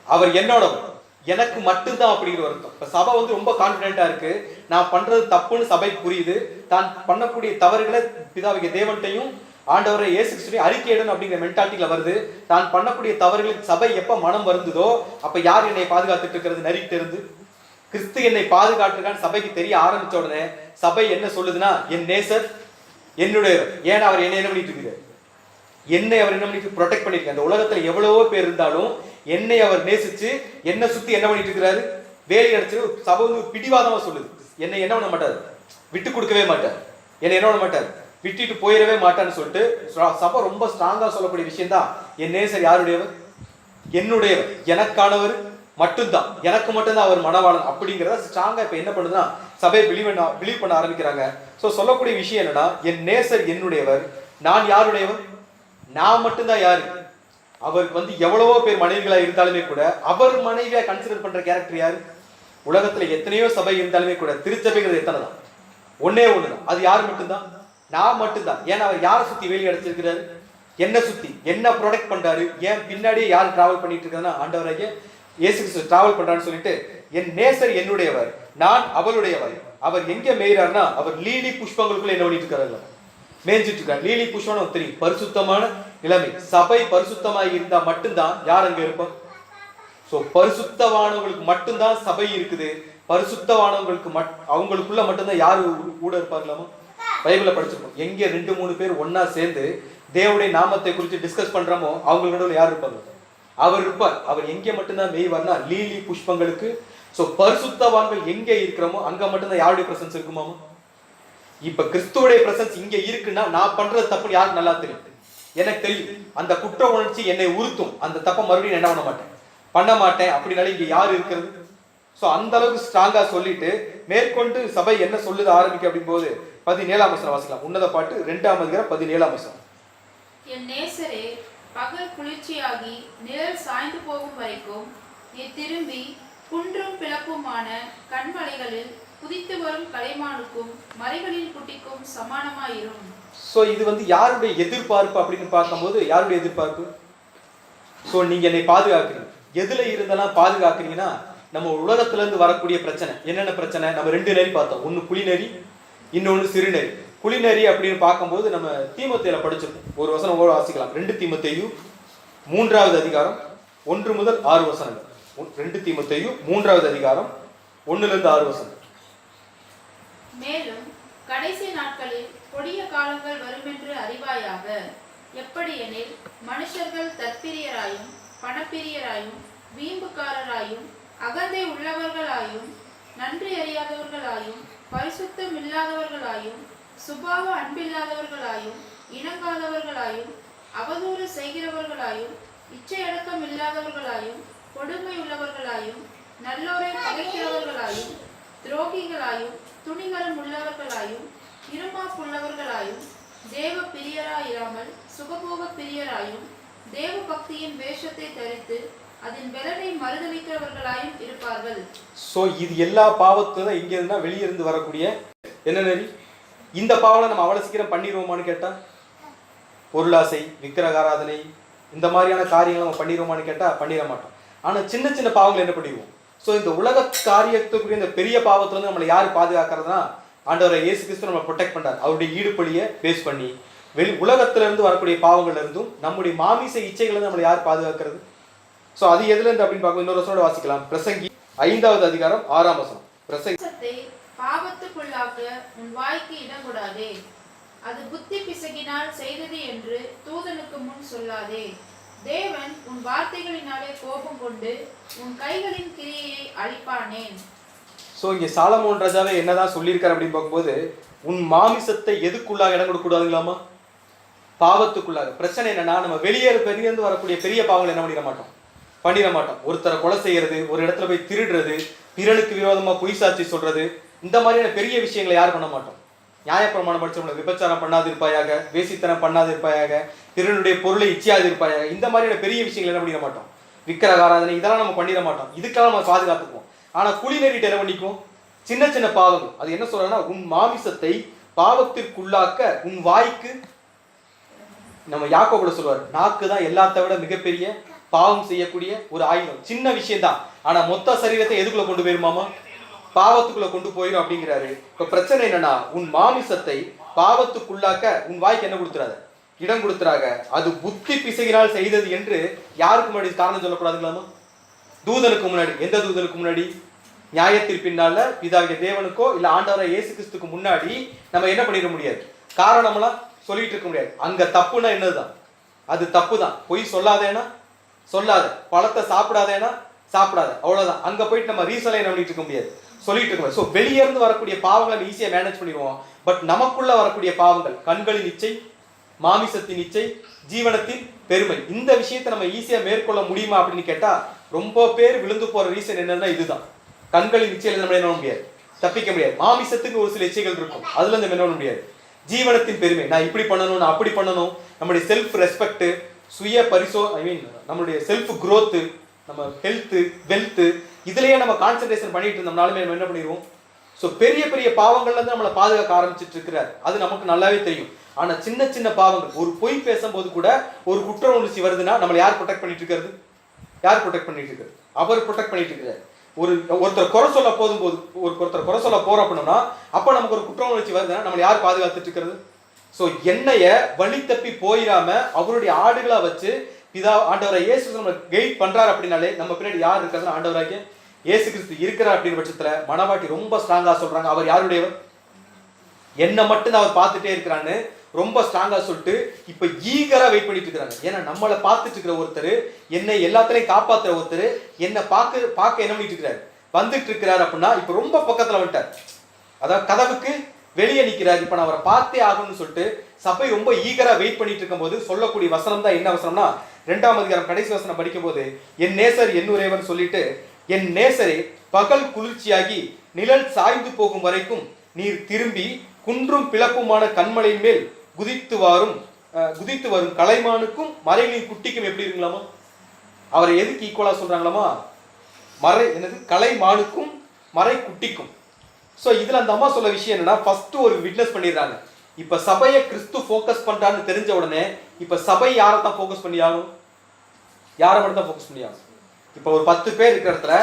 அவர் என்னோடவர், எனக்கு மட்டும்தான் அப்படிங்கிற அர்த்தம். இப்ப சபை வந்து ரொம்ப கான்பிடென்டா இருக்கு, நான் பண்றது தப்புன்னு சபைக்கு புரியுது, தான் பண்ணக்கூடிய தவறுகளை பிதாவிக தேவன்ட்டையும் ஆண்டவரை இயேசு கிறிஸ்துவையும் அறிக்கையிடணும் அப்படிங்கிற மென்டாலிட்டியில வருது. தான் பண்ணக்கூடிய தவறுகளுக்கு சபை எப்ப மனம் வருந்ததோ அப்ப யார் என்னை பாதுகாத்துட்டு இருக்கிறது, நரிக்கிட்டு இருந்து. கிறிஸ்து என்னை பாதுகாத்துருக்கான்னு சபைக்கு தெரிய ஆரம்பிச்ச உடனே சபை என்ன சொல்லுதுன்னா, என் நேசர் என்னுடையவர். ஏன்னா அவர் என்ன பண்ணிட்டு இருக்கிறார், என்னை அவர் என்ன பண்ணிட்டு ப்ரொடெக்ட் பண்ணிருக்காரு. அந்த உலகத்துல எவ்வளவோ பேர் இருந்தாலும் என்னை அவர் நேசிச்சு என்னை சுத்தி என்ன பண்ணிட்டு இருக்கிறாரு, வேலை அடிச்சு. சபை வந்து பிடிவாதமா சொல்லுது, என்னை என்ன பண்ண மாட்டாரு, விட்டு கொடுக்கவே மாட்டார், என்னை என்ன பண்ண மாட்டார், விட்டுட்டு போயிடவே மாட்டான்னு சொல்லிட்டு சபை ரொம்ப ஸ்ட்ராங்கா சொல்லக்கூடிய விஷயம் தான், என் நேசர் யாருடையவர், என்னுடையவர், எனக்கானவர் மட்டும்தான், எனக்கு மட்டும்தான் அவர் மணவாளன் அப்படிங்கிறத ஸ்ட்ராங்கா இப்ப என்ன பண்ணுதுன்னா சபையை பிலீவ் பண்ண ஆரம்பிக்கிறாங்க. ஸோ சொல்லக்கூடிய விஷயம் என்னன்னா, என் நேசர் என்னுடையவர், நான் யாருடையவர், நான் மட்டும்தான் யாரு. அவருக்கு வந்து எவ்வளவோ பேர் மனைவிகளா இருந்தாலுமே கூட அவர் மனைவியா கன்சிடர் பண்ற கேரக்டர் யாரு. உலகத்துல எத்தனையோ சபை இருந்தாலுமே கூட திருச்சபைங்கிறது எத்தனை தான், ஒன்னே ஒண்ணுதான். அது யாரு மட்டும்தான், நான் மட்டும்தான். ஏன்னா அவர் யாரை சுத்தி வேலி அடைச்சிருக்கிறாரு, என்ன சுத்தி என்ன ப்ரொடெக்ட் பண்றாரு. ஏன் பின்னாடியே யார் டிராவல் பண்ணிட்டு இருக்காருன்னா ஆண்டவராகிய இயேசு கிறிஸ்து டிராவல் பண்றான்னு சொல்லிட்டு, என் நேசர் என்னுடையவர், நான் அவளுடையவர். அவர் எங்க மேய்றாருன்னா அவர் லீலி புஷ்பங்களுக்குள்ள என்ன பண்ணிட்டு இருக்காரு, மேய்ஞ்சிட்டு இருக்காரு. லீலி புஷ்பம் தெரியும், பரிசுத்தமான நிலைமை. சபை பரிசுத்தமாக இருந்தா மட்டும்தான் யார் அங்க இருப்போம். ஸோ பரிசுத்தவானவங்களுக்கு மட்டும்தான் சபை இருக்குது. பரிசுத்தவானவங்களுக்கு அவங்களுக்குள்ள மட்டும்தான் யாரு கூட இருப்பார்களாமோ. பைபிள படிச்சிருப்போம், எங்க 2-3 பேர் ஒன்னா சேர்ந்து தேவனுடைய நாமத்தை குறித்து டிஸ்கஸ் பண்றோமோ அவங்களோட யார் இருப்பாங்க, அவர் இருப்பார். அவர் எங்கே மட்டும்தான் மேய்வார்னா லீலி புஷ்பங்களுக்கு சோ பரிசுத்தவான்கள் எங்க இருக்கிறோமோ அங்க மட்டும்தான் யாருடைய பிரசன்ஸ் இருக்குமாமா? இப்ப கிறிஸ்துவுடைய பிரசன்ஸ் இங்க இருக்குன்னா நான் பண்றது தப்புன்னு யாருக்கு நல்லா தெரியும்? எனக்கு தெரியும். அந்த குற்ற உணர்ச்சி என்னை உறுத்தும். அந்த தப்பை மறுபடியும் என்ன பண்ண மாட்டேன் அப்படின்னால இங்க யாரு இருக்கிறது? சோ அந்த அளவுக்கு ஸ்ட்ராங்கா சொல்லிட்டு மேற்கொண்டு சபை என்ன சொல்லுது ஆரம்பிக்க அப்படின் போது 17ஆம் வசனம் வாசிக்கலாம். உன்னத பாட்டு 2ஆம் அதிகாரம் 17ஆம் வசனம். என் நேசரே, பகல் குளிர்ச்சியாகி நிழல் சாய்ந்து போகும் வரைக்கும் நீ திரும்பி குன்றும் பிளப்புமான கண்மலைகளில் குதித்து வரும் கலைமானுக்கும் மலைகளில் குட்டிக்கும் சமானமாயிரும். சோ இது யாருடைய எதிர்பார்ப்பு அப்படின்னு பார்க்கும்போது யாருடைய எதிர்பார்ப்பு? சோ நீங்க என்னை பாதுகாக்கிறீங்க. எதுல இருந்தெல்லாம் பாதுகாக்கிறீங்கன்னா நம்ம உலகத்துல இருந்து வரக்கூடிய பிரச்சனை. என்னென்ன பிரச்சனை? நம்ம 2 நெறி பார்த்தோம். ஒன்னு புலிநெறி, இன்னொன்னு சிறுநெறி. புலிநெறி அப்படின்னு பார்க்கும்போது நம்ம தீமோத்தேயுல படிச்சிருக்கோம். ஒரு வசனம் வாசிக்கலாம். 2 தீமோத்தேயு 3ஆவது அதிகாரம் 1 முதல் 6 வசனங்கள். 2 தீமோத்தேயு 3ஆவது அதிகாரம் 1 இருந்து 6 வசனம். மேலும் கடைசி நாட்களில் கொடிய காலங்கள் வருமென்று அறிவாயாக. எப்படியெனில் மனுஷர்கள் தற்பிரியராயும் பணப்பிரியராயும் வீம்புக்காரராயும் அகந்தை உள்ளவர்களாயும் நன்றி அறியாதவர்களாயும் பரிசுத்தம் இல்லாதவர்களாயும் சுபாவ அன்பில்லாதவர்களாயும் இணங்காதவர்களாயும் அவதூறு செய்கிறவர்களாயும் இச்சையடக்கம் இல்லாதவர்களாயும் கொடுமை உள்ளவர்களாயும் நல்லோரை பகைக்கிறவர்களாயும் துரோகிகளாயும் துணிகரம் உள்ளவர்களாயும் இருமாப்புள்ளவர்களாயும் தேவ பிரியராயிராமல் சுகபோக பிரியராயும் தேவ பக்தியின் வேஷத்தை தரித்து அதன் பலனை மறுதலிக்கிறவர்களாயும் இருப்பார்கள். சோ இது எல்லா பாவத்தும் இங்க இருந்தா வெளியே இருந்து வரக்கூடிய என்ன நெறி? இந்த பாவனை நம்ம அவ்வளவு சீக்கிரம் பண்ணிடுவோமான்னு கேட்டா, பொருளாசை, விக்கிரகாராதனை, இந்த மாதிரியான காரியங்கள் நம்ம பண்ணிடுவோமான்னு கேட்டா பண்ணிட மாட்டோம். ஆனா சின்ன சின்ன பாவங்கள் என்ன பண்ணிடுவோம்? சோ இந்த உலக காரியத்துக்குரிய இந்த பெரிய பாவத்துல இருந்து நம்மளை யாரு பாதுகாக்கிறதுனா ஆண்டவரை இயேசு கிறிஸ்து நம்ம ப்ரொடெக்ட் பண்றாரு. அவருடைய ஈடுபலியை பேஸ் பண்ணி உலகத்துல இருந்து வரக்கூடிய பாவங்கள்ல இருந்தும் நம்முடைய மாமிச இச்சைகள் இருந்து நம்மளை யார் பாதுகாக்கிறது? சோ அது எதுல இருந்து அப்படின்னு பார்க்க இன்னொரு வசனோட வாசிக்கலாம். பிரசங்கி 5ஆவது அதிகாரம் 6ஆம் வசனம். பிரசங்கி பாவத்துக்குள்ளாக உன் வாய்க்கு இடம் கொடாதே, அது புத்தி பிசகினால் செய்தது என்று தூதனுக்கு முன் சொல்லாதே. தேவன் உன் வார்த்தைகளினாலே கோபம் கொண்டு உன் கைகளின் கிரியையை அழிப்பானேன். சோ இங்க சாலமோன் ராஜாவே என்னதான் சொல்லியிருக்காரு அப்படின்னு பார்க்கும்போது, உன் மாமிசத்தை எதுக்குள்ளாக இடம் கொடுக்க கூடாதுங்களாமா? பாவத்துக்குள்ளாக. பிரச்சனை என்னன்னா நம்ம வெளியேந்து வரக்கூடிய பெரிய பாவங்கள் என்ன பண்ணிட மாட்டோம். ஒருத்தரை கொலை செய்யறது, ஒரு இடத்துல போய் திருடுறது, பிறனுக்கு விரோதமா பொய் சாட்சி சொல்றது, இந்த மாதிரியான பெரிய விஷயங்களை யாரும் பண்ண மாட்டோம். நியாயப்பிரமாணம் படிச்சவங்களை விபச்சாரம் பண்ணாது இருப்பாயாக, வேசித்தனம் பண்ணாது இருப்பாயாக, பிறனுடைய பொருளை இச்சையாது இருப்பாயாக, இந்த மாதிரியான பெரிய விஷயங்கள் என்ன பண்ணிட மாட்டோம். விக்கிரகாராதனை இதெல்லாம் நம்ம பண்ணிட மாட்டோம். இதுக்காக நம்ம பாதுகாத்துக்குவோம். ஆனா குளிநெறிட்டு என்ன பண்ணிக்குவோம்? சின்ன சின்ன பாவங்கள். அது என்ன சொல்றேன்னா, உன் மாமிசத்தை பாவத்திற்குள்ளாக்க உன் வாய்க்கு, நம்ம யாக்கோபுல சொல்வார், நாக்கு தான் எல்லாத்த விட மிகப்பெரிய பாவம் செய்யக்கூடிய ஒரு ஆயுதம். சின்ன விஷயம் தான், ஆனா மொத்த சரீரத்தை எதுக்குள்ள கொண்டு போயிருமாமா? பாவத்துக்குள்ள கொண்டு போயிடும் அப்படிங்கிறாரு. இப்ப பிரச்சனை என்னன்னா, உன் மாமிசத்தை பாவத்துக்குள்ளாக்க உன் வாய்க்கு என்ன கொடுத்துறாத? இடம் கொடுத்துறாங்க. அது புத்தி பிசகினால் செய்தது என்று யாருக்கு முன்னாடி காரணம் சொல்லக்கூடாதுங்களாமா? தூதனுக்கு முன்னாடி. எந்த தூதனுக்கு முன்னாடி? நியாயத்திற்பின்னால பிதாகிய தேவனுக்கோ இல்ல ஆண்டவராகிய இயேசு கிறிஸ்துக்கு முன்னாடி நம்ம என்ன பண்ணிட முடியாது, காரணம்லாம் சொல்லிட்டு இருக்க முடியாது. அங்க தப்புனா என்னதுதான்? அது தப்பு தான். பொய் சொல்லாதேனா சொல்லாத, பழத்தை சாப்பிடாதேனா சாப்பிடாத, அவ்வளவுதான். அங்க போயிட்டு நம்ம ரீசலை பண்ணிட்டு இருக்க முடியாது, சொல்லிட்டு இருக்க முடியாது. ஸோ வெளியே இருந்து வரக்கூடிய பாவங்களை நம்ம ஈஸியா மேனேஜ் பண்ணிடுவோம். பட் நமக்குள்ள வரக்கூடிய பாவங்கள், கண்களின் இச்சை, மாமிசத்தின் இச்சை, ஜீவனத்தின் பெருமை, இந்த விஷயத்தை நம்ம ஈஸியா மேற்கொள்ள முடியுமா அப்படின்னு கேட்டா ரொம்ப பேர் விழுந்து போற ரீசன் என்னன்னா இதுதான். கண்களின் இச்சையில நம்ம என்ன பண்ண முடியாது, தப்பிக்க முடியாது. மாமிசத்துக்கு ஒரு சில இச்சைகள் இருக்கும், அதுல இருந்து என்ன பண்ண முடியாது. ஜீவனத்தின் பெருமை, நான் இப்படி பண்ணணும், நான் அப்படி பண்ணணும், நம்மளுடைய செல்ஃப் ரெஸ்பெக்ட், சுய நம்மளுடைய செல்ஃப் growth, நம்ம ஹெல்த், வெல்த், இதுலயே நம்ம கான்சென்ட்ரேஷன் பண்ணிட்டு இருந்தோம்னாலுமே நம்ம என்ன பண்ணிடுவோம். ஸோ பெரிய பெரிய பாவங்கள்ல இருந்து நம்மளை பாதுகாக்க ஆரம்பிச்சிட்டு இருக்கிறார், அது நமக்கு நல்லாவே தெரியும். ஆனா சின்ன சின்ன பாவங்கள், ஒரு பொய் பேசும்போது கூட ஒரு குற்ற உணர்ச்சி வருதுன்னா நம்மளை யார் ப்ரொடெக்ட் பண்ணிட்டு இருக்கிறது? யார் ப்ரொடெக்ட் பண்ணிட்டு இருக்கிறது? அவர் ப்ரொடெக்ட் பண்ணிட்டு இருக்கிறார். ஒருத்தர் குறை சொல்ல போதும்போது, ஒருத்தர் குறை சொல்ல போறோம் அப்படின்னா அப்ப நமக்கு ஒரு குற்ற உணர்ச்சி வருதுன்னா நம்மளை யார் பாதுகாத்துட்டு இருக்கிறது? ஸோ என்னைய வழி தப்பி போயிடாம அவருடைய ஆடுகளா வச்சு பிதா ஆண்டவரை இயேசு நம்ம கைட் பண்றாரு அப்படின்னாலே நம்ம பின்னாடி யார் இருக்கிறதுனா ஆண்டவராகிய இயேசு கிறிஸ்து இருக்கிறார். அப்படின்னு பட்சத்துல மனவாட்டி ரொம்ப ஸ்ட்ராங்கா சொல்றாங்க, அவர் யாருடையவர்? என்ன மட்டும் அவர் பார்த்துட்டே இருக்கிறான்னு ரொம்ப ஸ்ட்ராங்கா சொல்லிட்டு இப்ப ஈகரா வெயிட் பண்ணிட்டு இருக்காங்க. ஏன்னா நம்மளை பார்த்துட்டு இருக்கிற ஒருத்தர், என்னை எல்லாத்துலயும் காப்பாத்துற ஒருத்தர், என்ன பார்க்க என்ன பண்ணிட்டு இருக்கிறாரு, வந்துட்டு இருக்கிறார் அப்படின்னா இப்ப ரொம்ப பக்கத்துல வந்துட்டார், அதாவது கதவுக்கு வெளியே நிக்கிறார். இப்ப நான் அவரை பார்த்தே ஆகணும்னு சொல்லிட்டு சபை ரொம்ப ஈகரா வெயிட் பண்ணிட்டு இருக்கும் போது சொல்லக்கூடிய வசனம் தான் என்ன வசனம்னா 2ஆம் அதிகாரம் கடைசி வசனம் படிக்கும் போது, என் நேசர் என்னுடையவன் சொல்லிட்டு, என் நேசரே பகல் குளிர்ச்சியாகி நிழல் சாய்ந்து போகும் வரைக்கும் நீர் திரும்பி குன்றும் பிளப்புமான கண்மலையின் மேல் குதித்து வரும் கலைமானுக்கும் மறைகளின் குட்டிக்கும் எப்படி இருக்குங்களாமா? அவரை எதுக்கு ஈக்குவலா சொல்றாங்களாமா? கலைமானுக்கும் மறை குட்டிக்கும். ஸோ இதுல அந்த அம்மா சொல்ல விஷயம் என்னன்னா, ஃபர்ஸ்ட் ஒரு விட்னஸ் பண்ணிடுறாங்க. இப்ப சபையை கிறிஸ்து ஃபோக்கஸ் பண்றான்னு தெரிஞ்ச உடனே இப்ப சபை யாரை தான் ஃபோக்கஸ் பண்ணியாகும்? யாரை மட்டும் தான் ஃபோக்கஸ் பண்ணியாகும்? இப்ப ஒரு 10 பேர் இருக்கிற இடத்துல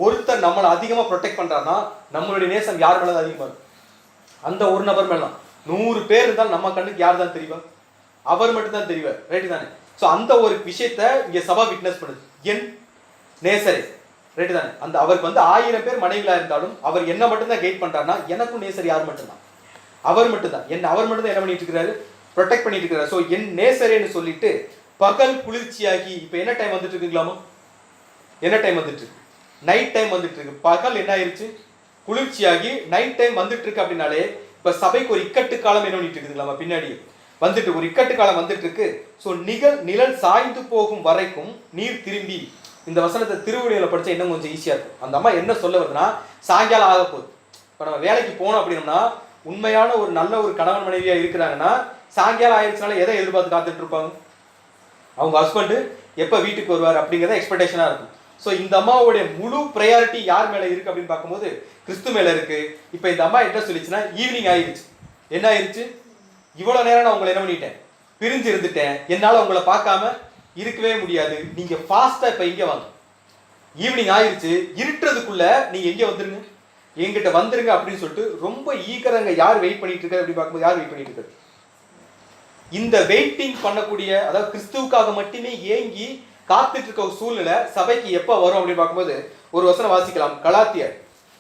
ஒருத்தர் நம்மளை அதிகமா ப்ரொடெக்ட் பண்றாருன்னா நம்மளுடைய நேசம் யார் மேல அதிகமா இருக்கும்? அந்த ஒரு நபர் மேல தான். 100 பேர் இருந்தால் நம்ம கண்ணுக்கு யார் தான் தெரிவா? அவர் மட்டும் தான் தெரிவார். ரைட்டு தானே? ஸோ அந்த ஒரு விஷயத்த இங்க சபா விட்னஸ் பண்ணுது. என் நேசரே, ரைட்டு தானே? அந்த அவருக்கு 1000 பேர் மனைவிகளா இருந்தாலும் அவர் என்ன மட்டும் தான் கைட் பண்றாருன்னா எனக்கும் நேசர் யார் மட்டும்தான்? அவர் மட்டும் தான். அவர் மட்டும் தான் என்ன பண்ணிட்டு இருக்கிறாரு? ப்ரொடெக்ட் பண்ணிட்டு இருக்கிறாரு. ஸோ என் நேசரேன்னு சொல்லிட்டு பகல் குளிர்ச்சியாகி, இப்ப என்ன டைம் வந்துட்டு இருக்குங்களாமா? என்ன டைம் வந்துட்டு இருக்கு? நைட் டைம் வந்துட்டு இருக்கு. பகல் என்ன ஆயிருச்சு? குளிர்ச்சியாகி நைட் டைம் வந்துட்டு இருக்கு. அப்படின்னாலே இப்ப சபைக்கு ஒரு இக்கட்டு காலம் என்ன பண்ணிட்டு இருக்குங்களாமா? பின்னாடி வந்துட்டு ஒரு இக்கட்டு காலம் வந்துட்டு இருக்கு. ஸோ நிழல் சாய்ந்து போகும் வரைக்கும் நீர் திரும்பி. இந்த வசனத்தை திருவடியில படிச்சா இன்னும் கொஞ்சம் ஈஸியா இருக்கும். அந்த அம்மா என்ன சொல்ல வருதுன்னா, சாயங்காலம் ஆக போகுது. இப்ப நம்ம வேலைக்கு போனோம் அப்படின்னா உண்மையான ஒரு நல்ல ஒரு கணவன் மனைவியா இருக்கிறாங்கன்னா சாயங்காலம் ஆயிடுச்சுனால எதை எதிர்பார்த்து காத்துட்டு இருப்பாங்க? அவங்க ஹஸ்பண்ட் எப்ப வீட்டுக்கு வருவார் அப்படிங்கிறத எக்ஸ்பெக்டேஷனா இருக்கும். ஸோ இந்த அம்மாவுடைய முழு ப்ரையாரிட்டி யார் மேல இருக்கு அப்படின்னு பார்க்கும்போது கிறிஸ்து மேல இருக்கு. இப்ப இந்த அம்மா என்ன சொல்லிச்சுன்னா, ஈவினிங் ஆயிடுச்சு. என்ன ஆயிடுச்சு? இவ்வளவு நேரம் நான் உங்களை என்ன பண்ணிட்டேன்? பிரிஞ்சு இருந்துட்டேன். என்னால உங்களை பார்க்காம இருக்கவே முடியாது. நீங்க ஃபாஸ்டா இப்ப இங்க வாங்க. ஈவினிங் ஆயிடுச்சு. இருட்டுறதுக்குள்ள நீங்க எங்க வந்துருங்க, என்கிட்ட வந்துருங்க அப்படின்னு சொல்லிட்டு ரொம்ப ஈகரங்க. யார் வெயிட் பண்ணிட்டு இருக்காரு அப்படின்னு பார்க்கும்போது யார் வெயிட் பண்ணிட்டு இருக்காரு? இந்த வெயிட்டிங் பண்ணக்கூடிய, அதாவது கிறிஸ்துவுக்காக மட்டுமே ஏங்கி காத்துட்டு இருக்க ஒரு சூழ்நிலை சபைக்கு எப்ப வரும் அப்படின்னு பார்க்கும்போது ஒரு வசனம் வாசிக்கலாம். கலாத்தியர்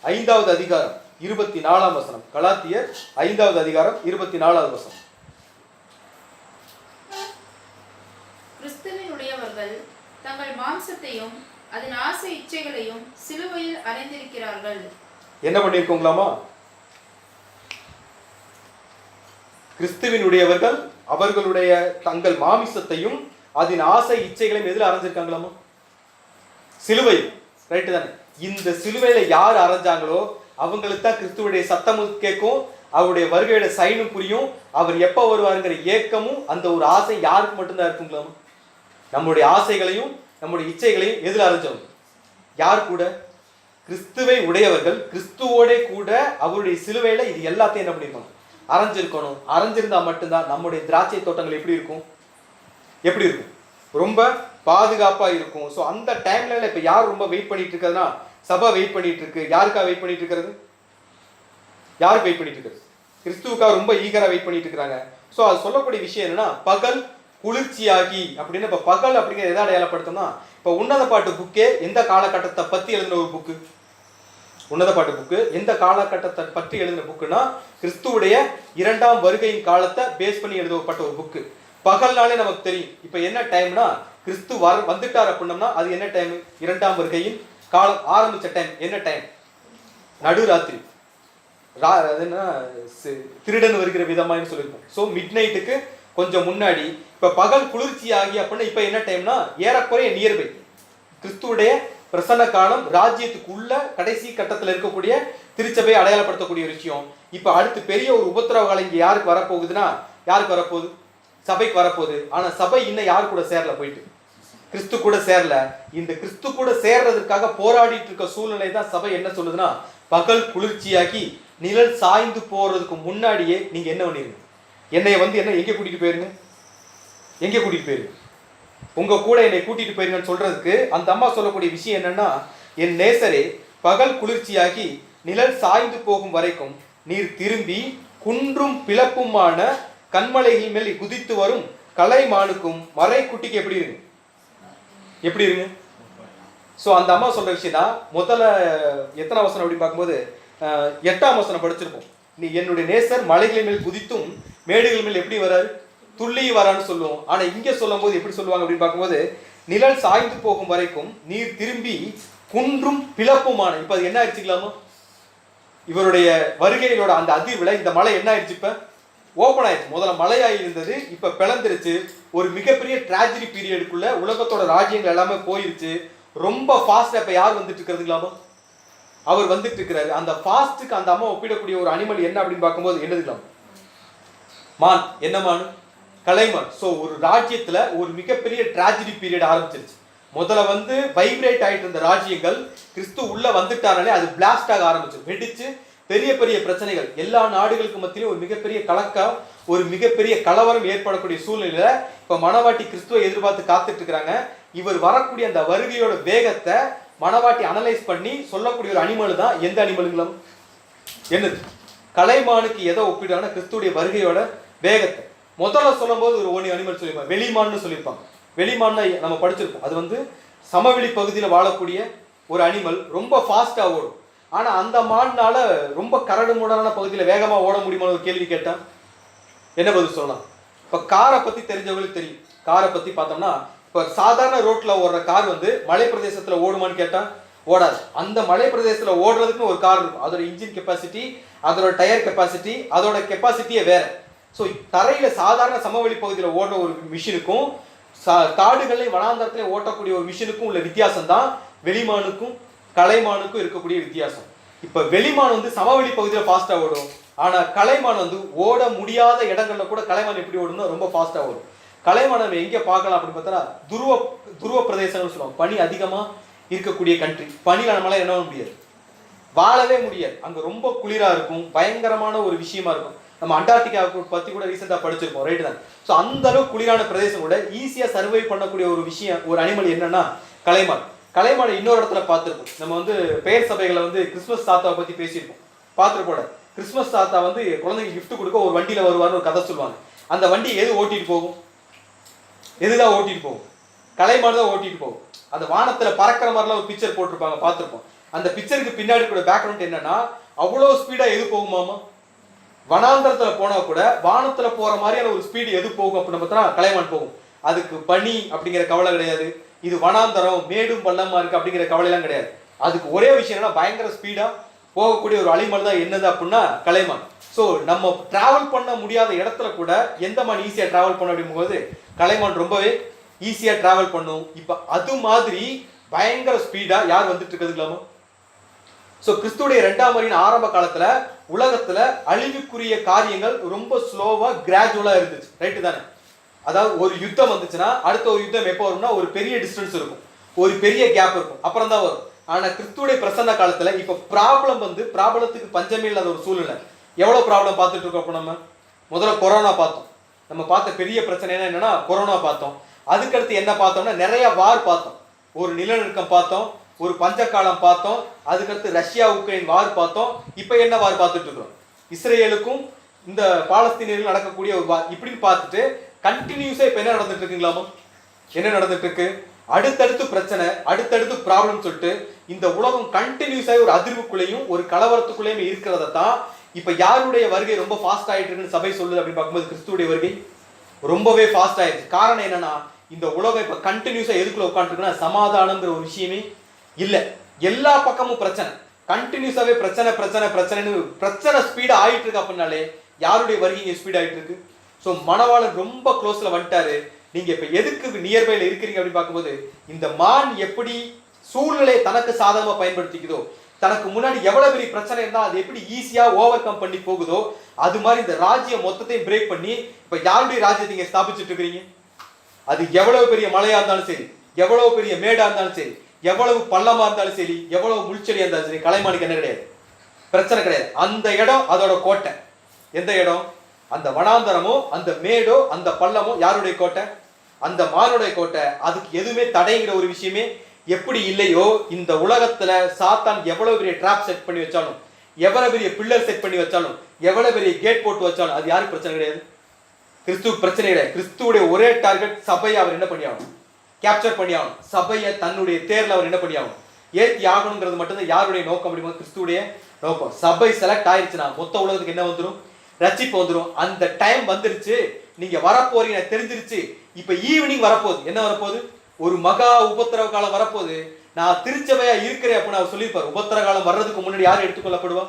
5வது அதிகாரம் 24ஆம் வசனம். கலாத்தியர் 5வது அதிகாரம் 24வது வசனம். கிறிஸ்துவினுடையவர்கள் தங்கள் மாம்சத்தையும் அதன் ஆசை இச்சைகளையும் சிலுவையில் அறைந்திருக்கிறார்கள். என்ன பண்ணிருக்கோங்களாமா? கிறிஸ்துவினுடையவர்கள் அவர்களுடைய தங்கள் மாமிசத்தையும் அதன் ஆசை இச்சைகளையும் எதில் அரைஞ்சிருக்காங்களாமா? சிலுவை. ரைட்டு தானே? இந்த சிலுவையில யார் அரைஞ்சாங்களோ அவங்களுக்கு தான் கிறிஸ்துவுடைய சத்தமும் கேட்கும், அவருடைய வருகையோட சைனும் புரியும், அவர் எப்ப வருவாருங்கிற ஏக்கமும் அந்த ஒரு ஆசை யாருக்கு மட்டும்தான் இருக்குங்களாமா? நம்முடைய ஆசைகளையும் நம்முடைய இச்சைகளையும் எதில் அரைஞ்சவங்க? யார் கூட? கிறிஸ்துவை உடையவர்கள் கிறிஸ்துவோட கூட அவருடைய சிலுவையில இது எல்லாத்தையும் என்ன பண்ணிருக்கணும்? அரைஞ்சிருக்கணும். அரைஞ்சிருந்தா மட்டும்தான் நம்முடைய திராட்சை தோட்டங்கள் எப்படி இருக்கும்? எப்படி இருக்கும்? ரொம்ப பாதுகாப்பா இருக்கும். ஸோ அந்த டைம்ல இப்ப யார் ரொம்ப வெயிட் பண்ணிட்டு இருக்கிறதுனா சபை வெயிட் பண்ணிட்டு இருக்கு. யாருக்காக வெயிட் பண்ணிட்டு இருக்கிறது? யாருக்கு வெயிட் பண்ணிட்டு இருக்கிறது? கிறிஸ்துவுக்காக ரொம்ப ஈகரா வெயிட் பண்ணிட்டு இருக்காங்க. ஸோ அது சொல்லக்கூடிய விஷயம் என்னன்னா, பகல் குளிர்ச்சியாகி அப்படின்னு. இப்ப பகல் அப்படிங்கிறது எதை அடையாளப்படுத்தோம்னா, இப்ப உன்னத பாட்டு புக்கே எந்த காலகட்டத்தை பத்தி எழுதின ஒரு புக்கு? உன்னத பாட்டு புக்கு எந்த காலகட்டத்தை பற்றி எழுதின புக்குன்னா கிறிஸ்துவுடைய 2ஆம் வருகையின் காலத்தை பேஸ் பண்ணி எழுதப்பட்ட ஒரு புக்கு. பகல்னாலே நமக்கு தெரியும். இப்ப என்ன டைம்னா, கிறிஸ்து வந்துட்டார் அப்படின்னம்னா அது என்ன டைம்? 2ஆம் வருகையின் காலம் ஆரம்பிச்ச டைம். என்ன டைம்? நடுராத்திரி. திருடன் வருகிற விதமானு சொல்லியிருக்கோம். ஸோ மிட் நைட்டுக்கு கொஞ்சம் முன்னாடி. இப்ப பகல் குளிர்ச்சி ஆகி அப்படின்னா இப்ப என்ன டைம்னா ஏறக்குறைய நியர்பை கிறிஸ்துவுடைய பிரசன்ன காலம், ராஜ்யத்துக்குள்ள கடைசி கட்டத்தில் இருக்கக்கூடிய திருச்சபையை அடையாளப்படுத்தக்கூடிய ஒரு விஷயம். இப்ப அடுத்து பெரிய ஒரு உபத்திரவ காலம் இங்க யாருக்கு வரப்போகுதுன்னா, யாருக்கு வரப்போகுது? சபைக்கு வரப்போகுது. ஆனா சபை இன்னும் யாரு கூட சேரல, போயிட்டு கிறிஸ்து கூட சேரல. இந்த கிறிஸ்து கூட சேர்றதுக்காக போராடிட்டு இருக்க சூழ்நிலை தான் சபை என்ன சொல்லுதுன்னா, பகல் குளிர்ச்சியாகி நிழல் சாய்ந்து போறதுக்கு முன்னாடியே நீங்க என்ன பண்ணிருங்க, என்னைய என்ன எங்க கூட்டிட்டு போயிருங்க, எங்க கூட்டிட்டு போயிருங்க, உங்க கூட என்னை கூட்டிட்டு போயிருங்கன்னு சொல்றதுக்கு அந்த அம்மா சொல்லக்கூடிய விஷயம் என்னன்னா, என் நேசரே பகல் குளிர்ச்சியாகி நிழல் சாய்ந்து போகும் வரைக்கும் நீர் திரும்பி குன்றும் பிளப்புமான கண்மலைகள் மேல் குதித்து வரும் கலைமானுக்கும் மறை குட்டிக்கு எப்படி இருக்கு, எப்படி இருக்கு? ஸோ அந்த அம்மா சொல்ற விஷயம் தான். முதல்ல எத்தனை வசனம் அப்படின்னு பார்க்கும்போது 8ஆம் வசனம் படிச்சிருப்போம். நீ என்னுடைய நேசர் மலைகளின் மேல் குதித்தும் மேடுகள் மேல் எப்படி வராரு, துள்ளி வரான்னு சொல்லுவோம். ஆனா இங்க சொல்லும் போது எப்படி சொல்லுவாங்க அப்படின்னு பார்க்கும்போது, நிழல் சாய்ந்து போகும் வரைக்கும் நீர் திரும்பி குன்றும் பிளப்புமான. இப்ப அது என்ன ஆயிடுச்சுக்கலாமா, இவருடைய வருகையிலோட அந்த அதிர்வுல இந்த மலை என்ன ஆயிடுச்சு, இப்ப ஓபன் ஆயிடுச்சு. முதல்ல மலையாகி இருந்தது, இப்ப பிளந்துருச்சு. ஒரு மிகப்பெரிய டிராஜடி பீரியடுக்குள்ள உலகத்தோட ராஜ்யங்கள் எல்லாமே போயிருச்சு. ரொம்ப ஃபாஸ்டா இப்ப யார் வந்துட்டு இருக்கிறதுங்களாமா, அவர் வந்துட்டு இருக்கிறாரு. அந்த ஃபாஸ்ட்டுக்கு அந்த அம்மா ஒப்பிடக்கூடிய ஒரு அனிமல் என்ன அப்படின்னு பார்க்கும்போது என்னதுக்கலாம், மான். என்ன மான்? கலைமான். ஸோ ஒரு ராஜ்யத்துல ஒரு மிகப்பெரிய டிராஜடி பீரியட் ஆரம்பிச்சிருச்சு. முதல்ல வைப்ரேட் ஆயிட்டு இருந்த ராஜ்யங்கள் கிறிஸ்து உள்ள வந்துட்டாலே அது பிளாஸ்ட் ஆக ஆரம்பிச்சு, வெடிச்சு பெரிய பெரிய பிரச்சனைகள், எல்லா நாடுகளுக்கு மத்தியிலும் ஒரு மிகப்பெரிய கலக்கம், ஒரு மிகப்பெரிய கலவரம் ஏற்படக்கூடிய சூழ்நிலையில இப்ப மணவாட்டி கிறிஸ்துவை எதிர்பார்த்து காத்துட்டு இருக்கிறாங்க. இவர் வரக்கூடிய அந்த வருகையோட வேகத்தை மணவாட்டி அனலைஸ் பண்ணி சொல்லக்கூடிய ஒரு அனிமல் தான் எந்த அனிமலுங்களும் என்னது, கலைமானுக்கு எதை ஒப்பிடுறாங்கன்னா கிறிஸ்துடைய வருகையோட வேகத்தை. முதல்ல சொல்லும் போது ஒரு அனிமல் சொல்லியிருப்பாங்க, வெளிமான்னு சொல்லியிருப்பாங்க. வெளிமான்னு நம்ம படிச்சிருப்போம். அது சமவெளி பகுதியில் வாழக்கூடிய ஒரு அனிமல், ரொம்ப ஃபாஸ்டா ஓடும். ஆனா அந்த மான்னால ரொம்ப கரடு முரடான பகுதியில் வேகமா ஓட முடியுமான்னு ஒரு கேள்வி கேட்டா என்ன பதில் சொல்லலாம்? இப்ப காரை பத்தி தெரிஞ்சவங்களுக்கு தெரியும். காரை பத்தி பார்த்தோம்னா இப்ப சாதாரண ரோட்ல ஓடுற கார் மலை பிரதேசத்துல ஓடுமான்னு கேட்டா ஓடாது. அந்த மலை பிரதேசத்துல ஓடுறதுக்குன்னு ஒரு கார் இருக்கும். அதோட இன்ஜின் கெப்பாசிட்டி, அதோட டயர் கெப்பாசிட்டி, அதோட கெப்பாசிட்டியே வேற. ஸோ தரையில சாதாரண சமவெளி பகுதியில் ஓடுற ஒரு மிஷினுக்கும் காடுகளையும் வனாந்தரத்திலையும் ஓட்டக்கூடிய ஒரு மிஷினுக்கும் உள்ள வித்தியாசம் தான் வெளிமானுக்கும் கலைமானுக்கும் இருக்கக்கூடிய வித்தியாசம். இப்ப வெளிமான் சமவெளி பகுதியில் ஃபாஸ்டா ஓடும். ஆனா கலைமான் ஓட முடியாத இடங்கள்ல கூட கலைமான் எப்படி ஓடும்னா ரொம்ப ஃபாஸ்டா ஓடும். கலைமான் நம்ம எங்க பார்க்கலாம் அப்படின்னு பார்த்தா துருவ பிரதேசங்கள் சொல்லுவாங்க. பனி அதிகமா இருக்கக்கூடிய கண்ட்ரி. பனியில நம்மளால என்ன முடியாது, வாழவே முடியாது. அங்க ரொம்ப குளிரா இருக்கும், பயங்கரமான ஒரு விஷயமா இருக்கும். நம்ம அண்டார்டிகாவுக்கு பத்தி கூட ரீசெண்டா படிச்சிருப்போம், ரைட் தான். ஸோ அந்த அளவுக்கு குளிரான பிரதேசம் கூட ஈஸியா சர்வை பண்ணக்கூடிய ஒரு விஷயம், ஒரு அனிமல் என்னன்னா கலைமான். கலைமானை இன்னொரு இடத்துல பார்த்துருப்போம். நம்ம பெயர் சபைகளை கிறிஸ்துமஸ் தாத்தாவை பத்தி பேசியிருப்போம், பார்த்துருப்போம். கிறிஸ்துமஸ் தாத்தா குழந்தைங்க கிஃப்ட் கொடுக்க ஒரு வண்டியில வருவார்னு ஒரு கதை சொல்லுவாங்க. அந்த வண்டி எது ஓட்டிட்டு போகும், எதுதான் ஓட்டிட்டு போகும்? கலைமான் தான் ஓட்டிட்டு போகும். அந்த வானத்துல பறக்கிற மாதிரிலாம் ஒரு பிக்சர் போட்டிருப்பாங்க, பார்த்துருப்போம். அந்த பிக்சருக்கு பின்னாடி கூட பேக்ரவுண்ட் என்னன்னா அவ்வளோ ஸ்பீடா எது போகுமாமா, வனாந்தரத்துல போனா கூட வானத்துல போற மாதிரியான ஒரு ஸ்பீடு எது போகும் அப்படின்னு பார்த்தா கலைமான் போகும். அதுக்கு பனி அப்படிங்கிற கவலை கிடையாது. இது வனாந்தரம் மேடும் பள்ளமா இருக்கு அப்படிங்கிற கவலை எல்லாம் கிடையாது. அதுக்கு ஒரே விஷயம் என்னன்னா பயங்கர ஸ்பீடா போகக்கூடிய ஒரு அனிமல் தான் என்னது அப்படின்னா கலைமான். ஸோ நம்ம டிராவல் பண்ண முடியாத இடத்துல கூட எந்த மாதிரி ஈஸியா டிராவல் பண்ண அப்படிங்கும்போது கலைமான் ரொம்பவே ஈஸியா டிராவல் பண்ணும். இப்ப அது மாதிரி பயங்கர ஸ்பீடா யார் வந்துட்டு இருக்கிறதுங்களாமா. ஸோ கிறிஸ்துடைய 2ஆம் வருகையின் ஆரம்ப காலத்துல உலகத்துல அழிவுக்குரிய காரியங்கள் ரொம்ப ஸ்லோவா கிராஜுவலா இருந்துச்சு, ரைட்டு தானே? அதாவது ஒரு யுத்தம் வந்துச்சுன்னா அடுத்த ஒரு யுத்தம் எப்போ வரும்னா ஒரு பெரிய டிஸ்டன்ஸ் இருக்கும், ஒரு பெரிய கேப் இருக்கும், அப்புறம் தான் வரும். ஆனா கிறிஸ்துடைய பிரசன்ன காலத்துல இப்ப ப்ராப்ளத்துக்கு பஞ்சமே இல்லாத ஒரு சூழ்நிலை. எவ்வளவு ப்ராப்ளம் பார்த்துட்டு இருக்கோம். அப்போ நம்ம முதல்ல கொரோனா பார்த்தோம். நம்ம பார்த்த பெரிய பிரச்சனை என்னன்னா கொரோனா பார்த்தோம். அதுக்கடுத்து என்ன பார்த்தோம்னா நிறைய வார் பார்த்தோம். ஒரு நிலநடுக்கம் பார்த்தோம், ஒரு பஞ்சகாலம் பார்த்தோம், அதுக்கடுத்து ரஷ்யா உக்ரைன் வார் பார்த்தோம். இப்ப என்ன வார் பார்த்துட்டு இருக்கிறோம், இஸ்ரேலுக்கும் இந்த பாலஸ்தீனியர்கள் நடக்கக்கூடிய ஒரு வார். இப்படின்னு பார்த்துட்டு கண்டினியூஸா இப்ப என்ன நடந்துட்டு இருக்குங்களாமோ, என்ன நடந்துட்டு இருக்கு, அடுத்தடுத்து பிரச்சனை, அடுத்தடுத்து ப்ராப்ளம் சொல்லிட்டு இந்த உலகம் கண்டினியூஸாக ஒரு அதிர்வுக்குள்ளேயும் ஒரு கலவரத்துக்குள்ளேயும் இருக்கிறத தான் இப்ப யாருடைய வருகை ரொம்ப ஃபாஸ்ட் ஆயிட்டு இருக்குன்னு சபை சொல்லுது அப்படின்னு பார்க்கும்போது கிறிஸ்துடைய வருகை ரொம்பவே ஃபாஸ்ட் ஆயிடுச்சு. காரணம் என்னன்னா இந்த உலகம் இப்ப கண்டினியூஸா எதுக்குள்ள உட்காந்துருக்குன்னா சமாதானம்ங்கிற ஒரு விஷயமே இல்ல. எல்லா பக்கமும் பிரச்சனை, கண்டினியூஸாவே பிரச்சனை ஸ்பீடா ஆயிட்டு இருக்கு. அப்படின்னாலே யாருடைய வருகை ஸ்பீட் ஆயிட்டு இருக்கு. ஸோ மணவாளன் ரொம்ப க்ளோஸ்ல வந்துட்டாரு. நீங்க இப்ப எதுக்கு நியர்பைல இருக்கிறீங்க அப்படின்னு பார்க்கும்போது இந்த மான் எப்படி சூழ்நிலையை தனக்கு சாதகமா பயன்படுத்திக்குதோ, தனக்கு முன்னாடி எவ்வளவு பெரிய பிரச்சனை இருந்தா அது எப்படி ஈஸியா ஓவர் கம் பண்ணி போகுதோ, அது மாதிரி இந்த ராஜ்யம் மொத்தத்தையும் பிரேக் பண்ணி இப்ப யாருடைய ராஜ்யத்தை இங்க ஸ்தாபிச்சுட்டு இருக்கிறீங்க. அது எவ்வளவு பெரிய மலையா இருந்தாலும் சரி, எவ்வளவு பெரிய மேடா இருந்தாலும் சரி, எவ்வளவு பள்ளமா இருந்தாலும் சரி, எவ்வளவு முள்செடியா இருந்தாலும் சரி, கலைமானுக்கு என்ன கிடையாது, பிரச்சனை கிடையாது. அந்த இடம் அதோட கோட்டை. எந்த இடம்? அந்த வனாந்தரமோ அந்த மேடோ அந்த பள்ளமோ யாருடைய கோட்டை? அந்த மானுடைய கோட்டை. அதுக்கு எதுவுமே தடைங்கிற ஒரு விஷயமே எப்படி இல்லையோ, இந்த உலகத்துல சாத்தான் எவ்வளவு பெரிய ட்ராப் செட் பண்ணி வச்சாலும், எவ்வளவு பெரிய பில்லர் செட் பண்ணி வச்சாலும், எவ்வளவு பெரிய கேட் போட்டு வச்சாலும் அது யாருக்கு பிரச்சனை கிடையாது, கிறிஸ்துவுக்கு பிரச்சனை கிடையாது. கிறிஸ்துவுடைய ஒரே டார்கெட் சபையை அவர் என்ன பண்ணி ஆகணும், கேப்சர் பண்ணி ஆகணும். சபையை தன்னுடைய தேர்ல அவர் என்ன பண்ணி ஆகணும், ஏற்றி ஆகணுங்கிறது மட்டும்தான் யாருடைய நோக்கம் அப்படிங்கும்போது கிறிஸ்துவுடைய நோக்கம். சபை செலக்ட் ஆயிடுச்சுன்னா மொத்த உலகத்துக்கு என்ன வந்துடும், ரட்சிப்பு வந்துடும். அந்த டைம் வந்துருச்சு, நீங்க வரப்போறீங்க தெரிஞ்சிருச்சு. இப்ப ஈவினிங் வரப்போகுது. என்ன வரப்போகுது, ஒரு மகா உபத்திரவ காலம் வரப்போகுது. நான் திருச்சபையா இருக்கிறேன் அப்படின்னு அவர் சொல்லியிருப்பார். உபத்திர காலம் வர்றதுக்கு முன்னாடி யார் எடுத்துக்கொள்ளப்படுவா?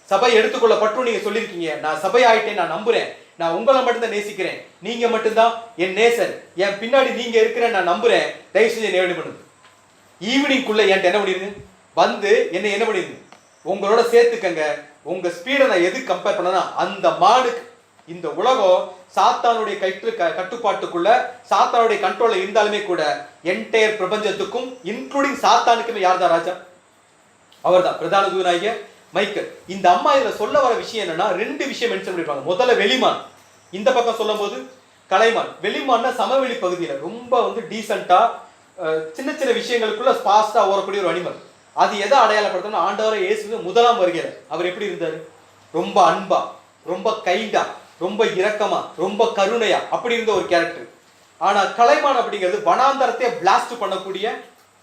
சபை எடுத்துக்கொள்ளப்பட்டும் நீங்க சொல்லியிருக்கீங்க. நான் சபை ஆயிட்டேன், நான் நம்புறேன், நான் உங்களை மட்டும்தான் நேசிக்கிறேன், நீங்க மட்டும்தான் என் நேசர், என் பின்னாடி நீங்க இருக்கிற நான் நம்புறேன், தயவு செஞ்சு என்ன பண்ணுது. ஈவினிங்குள்ள என்கிட்ட என்ன பண்ணிருங்க, வந்து என்ன பண்ணிருங்க, உங்களோட சேர்த்துக்கங்க. உங்க ஸ்பீடை நான் எது கம்பேர் பண்ணனா, அந்த மாடுக்கு இந்த உலகம் சாத்தானுடைய கட்டுப்பாட்டுக்குள்ள சாத்தானுடைய கண்ட்ரோல்ல இருந்தாலுமே கூட என்டையர் பிரபஞ்சத்துக்கும் இன்க்ளூடிங் சாத்தானுக்குமே யார் தான் ராஜா? அவர் தான் பிரதான தூதனாகிய மைக்கேல். இந்த அம்மா இதுல சொல்ல வர விஷயம் என்னன்னா, ரெண்டு விஷயம் மென்ஷன் பண்ணிருப்பாங்க. முதல்ல வெளிமான், இந்த பக்கம் சொல்லும் போது கலைமான். வெளிமான்னா சமவெளி பகுதியில ரொம்ப டீசென்டா சின்ன சின்ன விஷயங்களுக்குள்ள ஃபாஸ்டா ஓடக்கூடிய ஒரு அனிமல். அது எதை அடையாளப்படுத்தணும்? ஆண்டவரை இயேசு முதலாம் வருகிற அவர் எப்படி இருந்தாரு? ரொம்ப அன்பா, ரொம்ப கைண்டா, ரொம்ப இரக்கமா, ரொம்ப கருணையா அப்படி இருந்த ஒரு கேரக்டர். ஆனா கலைமான் அப்படிங்கிறது வனாந்தரத்தை பிளாஸ்ட் பண்ணக்கூடிய